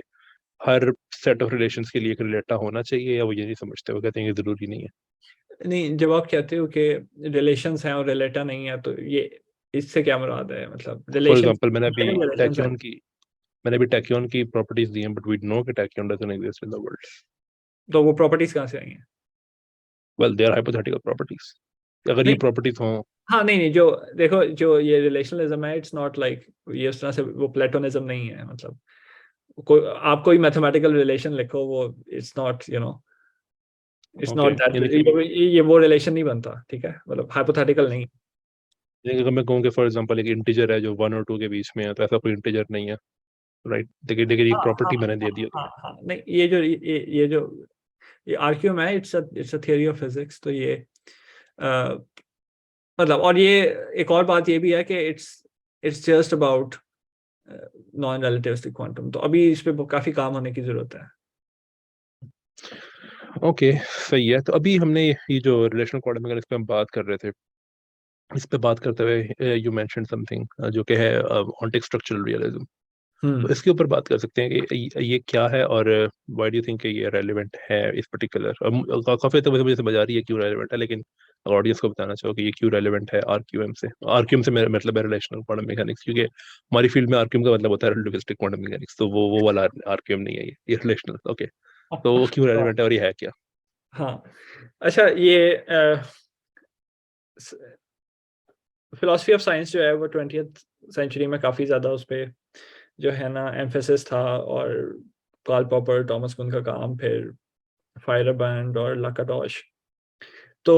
B: हर सेट ऑफ रिलेशंस के लिए एक रिलेटा होना चाहिए, या वो ये नहीं समझते, वो कहते हैं कि जरूरी नहीं है?
A: नहीं, जब आप कहते हो कि रिलेशंस हैं और रिलेटा नहीं है, तो ये इससे क्या मुराद है? मतलब
B: फॉर
A: रिलेशन
B: एग्जांपल
A: रिलेशंस है।
B: मैंने अभी टैक्योन की प्रॉपर्टीज दी हैं, बट वी नो कि tachyon doesn't exist in the world.
A: तो वो प्रॉपर्टीज कहाँ से आई हैं?
B: Well they are hypothetical properties, अगर ये
A: नहीं,
B: प्रॉपर्टीज हों।
A: हाँ, नहीं नहीं, जो देखो, जो ये रिलेशनलिज्म है, इट्स नॉट लाइक ये उस तरह से वो प्लेटोनिज्म नहीं है। मतलब आप कोई मैथमेटिकल रिलेशन लिखो, वो it's not, it's
B: okay,
A: not that,
B: यानी कि
A: ये वो रिलेशन नहीं बनता, ठीक है, मतलब हाइपोथेटिकल नहीं।
B: अगर मैं कहूँ कि फॉर एग्जांपल एक इंटीजर है जो 1 और 2 के बीच में है, तो ऐसा कोई इंटीजर नहीं है, राइट। देखिए देखिए एक
A: हाँ हाँ
B: प्रॉपर्टी मैंने दे दी है
A: हाँ
B: तुम्हें।
A: हाँ, नहीं, ये आर्क्यूम है, it's a theory of physics. तो ये अ, मतलब, और ये एक और बात ये भी है कि it's just about non relativistic quantum. तो अभी इस पे काफी काम होने की जरूरत है।
B: ओके, सही है। तो अभी हमने ये जो रिलेशनल क्वांटम मैकेनिक्स पे हम बात कर रहे थे, इस पे बात करते हुए यू मेंशन समथिंग जो कि है ऑन्टिक स्ट्रक्चरल रियलिज्म। तो
A: हम्म।
B: इसके ऊपर बात कर सकते हैं कि ये क्या है, और व्हाई डू यू थिंक ये रेलेवेंट है इस पर्टिकुलर। काफी तो मुझे समझ आ रही है क्यों रेलेवेंट है, लेकिन ऑडियंस को बताना चाहो कि ये क्यों रेलेवेंट है आरक्यूएम से मेरा मतलब है रिलेशनल क्वांटम मैकेनिक्स, क्योंकि हमारी फील्ड में आरक्यूएम का मतलब होता है रिलेटिविस्टिक क्वांटम मैकेनिक्स, तो वो वाला आरक्यूएम नहीं है, ये रिलेशनल। ओके, तो वो क्यों रेलेवेंट है और ये है क्या?
A: हाँ, अच्छा, ये फिलोसफी ऑफ साइंस जो है वो 20th सेंचुरी में काफी ज्यादा उस पे जो है ना एम्फेसिस था। और कार्ल पॉपर, टॉमस कुन का काम, फिर फायरबैंड और लाकाटॉश। तो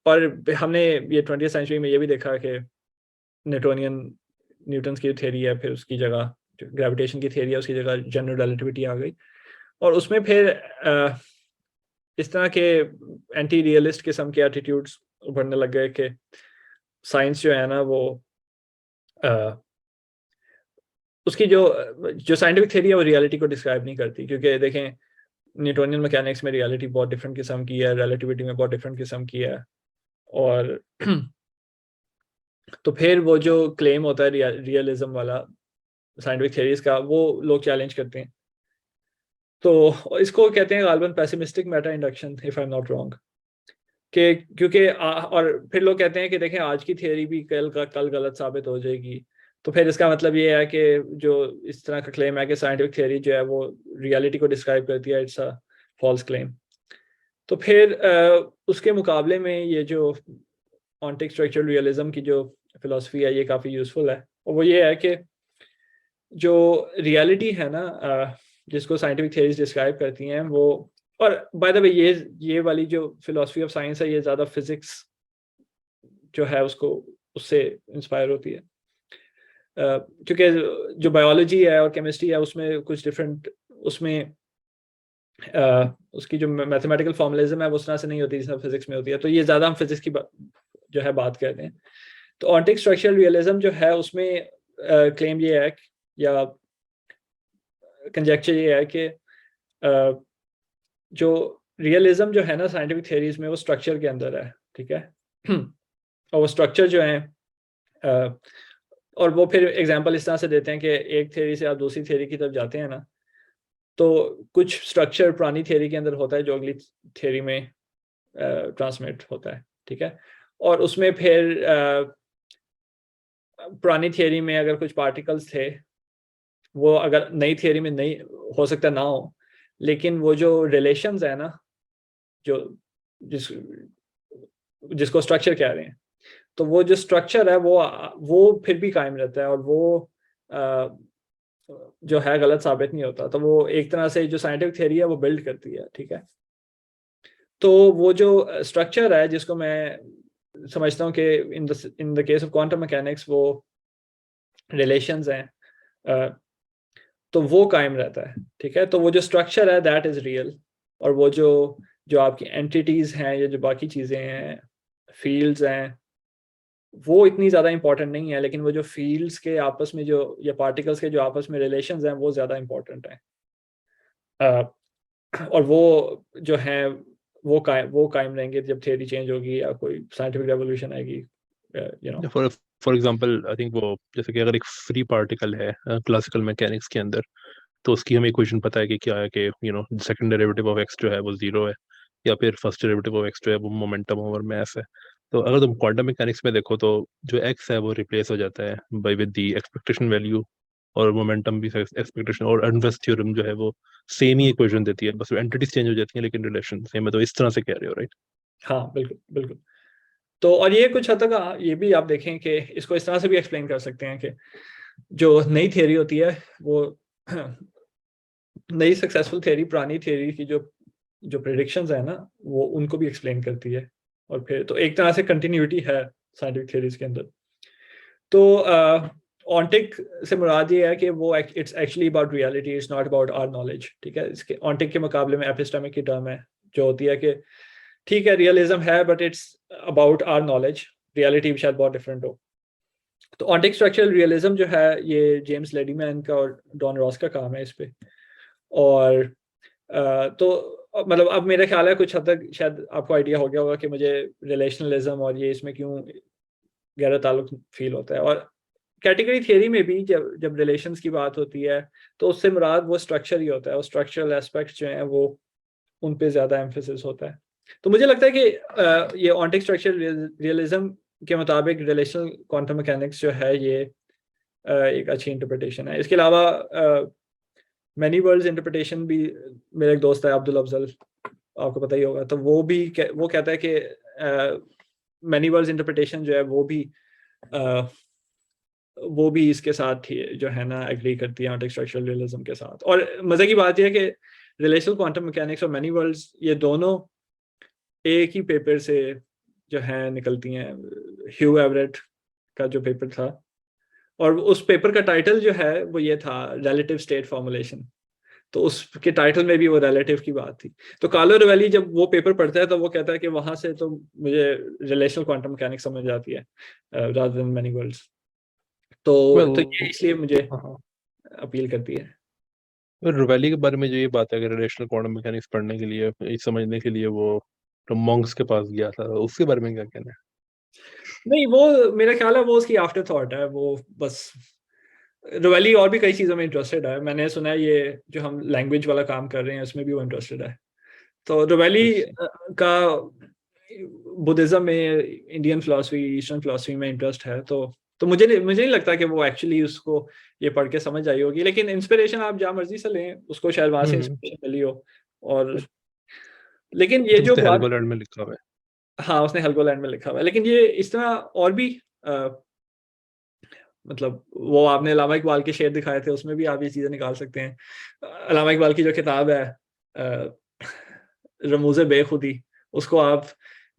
A: और हमने ये 20th सेंचुरी में ये भी देखा कि न्यूटोनियन न्यूटन की थ्योरी है, फिर उसकी जगह ग्रेविटेशन की थ्योरी है, उसकी जगह जनरल रिलेटिविटी आ गई। और उसमें फिर इस तरह के एंटी रियलिस्ट किस्म के एटीट्यूड्स उभरने लग गए कि साइंस जो है ना वो उसकी जो जो साइंटिफिक थ्योरी है वो रियलिटी को डिस्क्राइब नहीं करती। क्योंकि देखें, न्यूटोनियन मैकेनिक्स में रियलिटी बहुत डिफरेंट किस्म की है, रिलेटिविटी में बहुत डिफरेंट किस्म की है। और तो फिर वो जो क्लेम होता है रियलिज्म वाला साइंटिफिक थ्योरीज का, वो लोग चैलेंज करते हैं। तो इसको कहते हैं गालबन pessimistic meta induction, if I am not wrong. कि क्योंकि और फिर लोग कहते हैं कि देखें, आज की थियरी भी कल गलत साबित हो जाएगी। तो फिर इसका मतलब ये है कि जो इस तरह का क्लेम है कि साइंटिफिक थियरी जो है वो रियलिटी को डिस्क्राइब करती है, इट्स अ फॉल्स क्लेम। तो फिर उसके मुकाबले में ये जो ऑन्टिक स्ट्रक्चरल रियलिज्म की जो फिलोसफी है, ये काफ़ी यूजफुल है। और वो ये है कि जो रियलिटी है ना, जिसको साइंटिफिक थियरीज डिस्क्राइब करती हैं वो, और बाय द वे ये वाली जो फिलोसफी ऑफ साइंस है, ये ज़्यादा फिजिक्स जो है उसको उससे इंस्पायर होती है। क्योंकि जो बायोलॉजी है और केमिस्ट्री है उसमें कुछ डिफरेंट, उसमें उसकी जो मैथमेटिकल फॉर्मुलिज्म है वो उस तरह से नहीं होती जिस फिजिक्स में होती है। तो ये ज़्यादा हम फिजिक्स की जो है बात करते हैं। तो ऑन्टिक स्ट्रक्चरल रियलिज्म जो है उसमें क्लेम ये है, या कंजेक्चर ये है कि जो रियलिज्म जो है ना साइंटिफिक थ्योरीज में, वो स्ट्रक्चर के अंदर है, ठीक है। और वो स्ट्रक्चर जो है और वो फिर एग्जांपल इस तरह से देते हैं कि एक थ्योरी से आप दूसरी थ्योरी की तरफ जाते हैं ना, तो कुछ स्ट्रक्चर पुरानी थ्योरी के अंदर होता है जो अगली थ्योरी में ट्रांसमिट होता है, ठीक है। और उसमें फिर पुरानी थ्योरी में अगर कुछ पार्टिकल्स थे, वो अगर नई थियरी में नहीं हो सकता ना हो, लेकिन वो जो रिलेशंस है ना, जो जिसको स्ट्रक्चर कह रहे हैं, तो वो जो स्ट्रक्चर है वो फिर भी कायम रहता है। और वो जो है गलत साबित नहीं होता। तो वो एक तरह से जो साइंटिफिक थ्योरी है वो बिल्ड करती है, ठीक है। तो वो जो स्ट्रक्चर है जिसको मैं समझता हूँ कि in the case of quantum mechanics वो रिलेशंस हैं, तो वो कायम रहता है, ठीक है। तो वो जो स्ट्रक्चर है दैट इज रियल, और वो जो जो आपकी एंटिटीज हैं या जो बाकी चीज़ें हैं, फील्ड्स हैं, वो इतनी ज़्यादा इंपॉर्टेंट नहीं है, लेकिन वो जो फील्ड्स के आपस में जो या पार्टिकल्स के जो आपस में रिलेशंस हैं वो ज़्यादा इंपॉर्टेंट हैं। और वो जो हैं वो कायम रहेंगे जब थ्योरी चेंज होगी या कोई साइंटिफिक रेवोल्यूशन आएगी, you know.
B: For for example I think वो जैसे कि अगर एक फ्री पार्टिकल है क्लासिकल मैकेनिक्स के अंदर, तो उसकी हमें इक्वेशन पता है कि क्या है कि सेकंड डेरिवेटिव ऑफ एक्स जो है वो जीरो है, या फिर फर्स्ट डेरिवेटिव ऑफ एक्स जो है वो मोमेंटम ओवर मास है। तो अगर तुम क्वांटम मैकेनिक्स में देखो तो जो एक्स है वो रिप्लेस हो जाता है by with the expectation value, और मोमेंटम भी एक्सपेक्टेशन, और अर्नस्ट थ्योरम जो है वो सेम ही इक्वेशन देती है, बस एंटिटीज चेंज हो जाती हैं लेकिन रिलेशन सेम है। तो इस तरह से कह रहे हो, राइट?
A: हाँ बिल्कुल बिल्कुल। तो और ये कुछ हद तक ये भी आप देखें कि इसको इस तरह से भी एक्सप्लेन कर सकते हैं कि जो नई थियरी होती है वो नई सक्सेसफुल थियरी पुरानी थियरी की जो जो प्रेडिक्शंस है ना वो उनको भी एक्सप्लेन करती है, और फिर तो एक तरह से कंटिन्यूटी है साइंटिफिक थियरीज के अंदर। तो ऑन्टिक से मुराद ये है कि वो it's actually about reality, it's not about our knowledge, ठीक है। इसके ऑन्टिक के मुकाबले में एपिस्टेमिक की टर्म है जो होती है कि ठीक है रियलिज्म है but it's about our knowledge, reality शायद बहुत डिफरेंट हो। तो ऑन्टिक स्ट्रक्चरल रियलिज्म जो है ये जेम्स लेडीमैन का और डॉन रॉस का काम है इस पे। और तो मतलब अब मेरा ख्याल है कुछ हद तक शायद आपको आइडिया हो गया होगा कि मुझे रिलेशनलिज्म और ये इसमें क्यों गहरा ताल्लुक फील होता है। और कैटेगरी थियरी में भी जब जब रिलेशंस की बात होती है तो उससे मुराद वो स्ट्रक्चर ही होता है, वो स्ट्रक्चरल एस्पेक्ट्स जो हैं वो उन पे ज़्यादा एम्फेसिस होता है। तो मुझे लगता है कि ये ऑन्टिक स्ट्रक्चर रियलिज्म के मुताबिक रिलेशनल क्वांटम मैकेनिक्स जो है ये एक अच्छी इंटरप्रिटेशन है। इसके अलावा मैनी वर्ल्ड्स इंटरप्रिटेशन भी, मेरा एक दोस्त है अब्दुल अफजल, आपको पता ही होगा, तो वो कहता है कि मैनी वर्ल्ड्स इंटरप्रिटेशन जो है वो भी इसके साथ ही जो है ना एग्री करती है ऑन्टिक स्ट्रक्चरल रियलिज्म के साथ। और मजे की बात यह है कि रिलेशनल क्वांटम मैकेनिक्स और मैनी वर्ल्ड्स ये दोनों एक ही पेपर से जो है निकलती हैं, ह्यू एवरेट का जो पेपर था, और उस पेपर का टाइटल जो है वो ये था रिलेटिव स्टेट फॉर्मुलेशन। तो उसके टाइटल में भी वो रिलेटिव की बात थी। तो कार्लो रोवेली जब वो पेपर पढ़ता है तो वो कहता है कि वहां से तो मुझे रिलेशनल क्वांटम मैकेनिक्स समझ आती है रादर देन मैनी वर्ल्ड्स। तो ये
B: वेल,
A: इसलिए मुझे
B: हाँ,
A: अपील करती है।
B: रोवेली के बारे में जो ये बात है कि रिलेशनल क्वांटम मैकेनिक्स पढ़ने के लिए, ये समझने के लिए वो तो मॉन्क्स के पास गया था, उसके बारे में क्या कहना है?
A: नहीं, वो मेरा ख्याल है वो उसकी आफ्टर थॉट है, वो बस रोवेली और भी कई चीज़ों में इंटरेस्टेड है। मैंने सुना है ये जो हम लैंग्वेज वाला काम कर रहे हैं उसमें भी वो इंटरेस्टेड है। तो रोवेली
B: अच्छा।
A: का बुद्धिज्म में, इंडियन फिलोसफी, ईस्टर्न फिलोसफी में इंटरेस्ट है। तो मुझे नहीं लगता कि वो एक्चुअली उसको ये पढ़ के समझ आई होगी, लेकिन इंस्पिरेशन आप जहाँ मर्जी से लें, उसको शायद वहां से
B: हम्म।
A: इंस्पिरेशन मिली हो। और लेकिन ये जो
B: उसने
A: बात,
B: हेलगोलैंड में लिखा हुआ है।
A: हाँ उसने हेल्गोलैंड में लिखा हुआ है, लेकिन ये इस तरह और भी मतलब वो आपने अल्लामा इकबाल के शेर दिखाए थे, उसमें भी आप ये चीज़ें निकाल सकते हैं। अल्लामा इकबाल की जो किताब है रमूज़े बेखुदी, उसको आप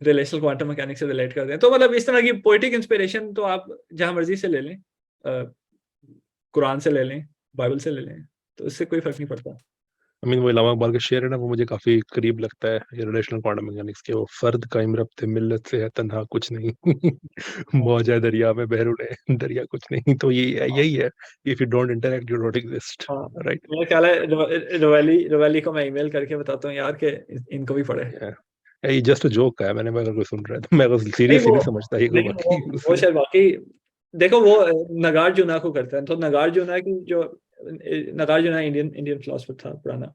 A: रिलेशनल क्वांटम मैकेनिक्स से रिलेट कर दें। तो मतलब इस तरह की पोइटिक इंस्पिरेशन तो आप जहां मर्जी से ले लें, कुरान से ले लें, बाइबल से ले लें, तो इससे कोई फर्क नहीं पड़ता।
B: आई मीन वो इलामा इकबाल का शेर है ना, वो मुझे काफी करीब लगता है ये रिलेशनल क्वांटम मैकेनिक्स के। वो फर्द कायम रब्ते मिल्लत से है तन्हा कुछ नहीं मौज है दरिया में बहरूने दरिया कुछ नहीं। तो ये यही है, if you don't interact you don't exist,
A: हाँ
B: राइट?
A: मेरा ख्याल है रवैली को मैं ईमेल करके बताता हूँ यार के इनको भी पढ़े।
B: ये जस्ट जोक है, मैंने अगर कोई सुन रहा है तो मैं
A: नहीं
B: सीरियसली
A: वो
B: नहीं समझता ये को
A: नहीं
B: बाकी
A: वो
B: उसमें।
A: शायद वाकई, देखो वो नगार्जुना को करता है। तो नगार्जुना की जो नगार्जुना इंडियन इंडियन फिलोसफर था पुराना,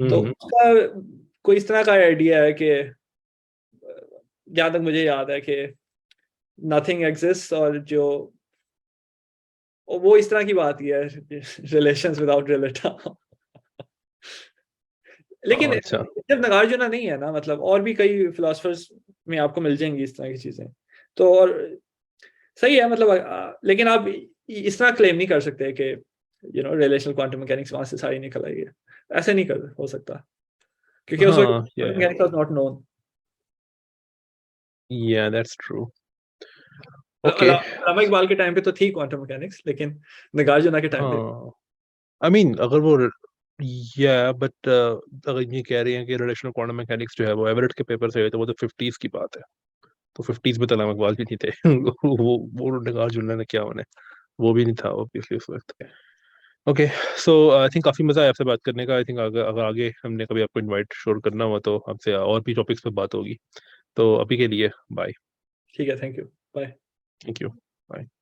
A: तो
B: हम्म।
A: उसका कोई इस तरह का आइडिया है कि जहां तक मुझे याद है कि नथिंग एग्जिस्ट, और जो वो इस तरह की बात ही है, रिलेशंस विदाउट रिलेटा। लेकिन
B: अच्छा।
A: जब नागार्जुना नहीं है ना, मतलब और भी कई फिलोसफर्स में आपको मिल जाएंगी इस तरह की चीजें। तो और सही है मतलब लेकिन आप इस तरह क्लेम नहीं कर सकते कि रिलेशनल क्वांटम मैकेनिक्स वहां से सारी निकल आई है। ऐसे नहीं कर हो सकता, क्योंकि उस वक्त
B: हाँ,
A: quantum mechanics was not known.
B: yeah, that's true. Okay.
A: अल्लामा इकबाल के टाइम पे तो थी क्वांटम मैकेनिक्स, लेकिन नागार्जुना के टाइम पे
B: हाँ, आई मीन अगर वो बट अगर ये कह रहे हैं कि रिलेशनल क्वांटम मैकेनिक्स जो है वो एवरेट के पेपर से हुए, तो वो तो 50s की बात है। तो 50s में तो अल्लामा इकबाल भी नहीं थे। वो नागार्जुन ने क्या होने, वो भी नहीं था ऑब्वियसली उस वक्त। ओके, सो आई थिंक काफी मजा आया आपसे बात करने का। आई थिंक अगर अगर आगे हमने कभी आपको इनवाइट श्योर करना हुआ तो आपसे और भी टॉपिक्स पे बात होगी। तो अभी के लिए बाय।
A: ठीक है, thank you, bye.
B: Thank you. Bye.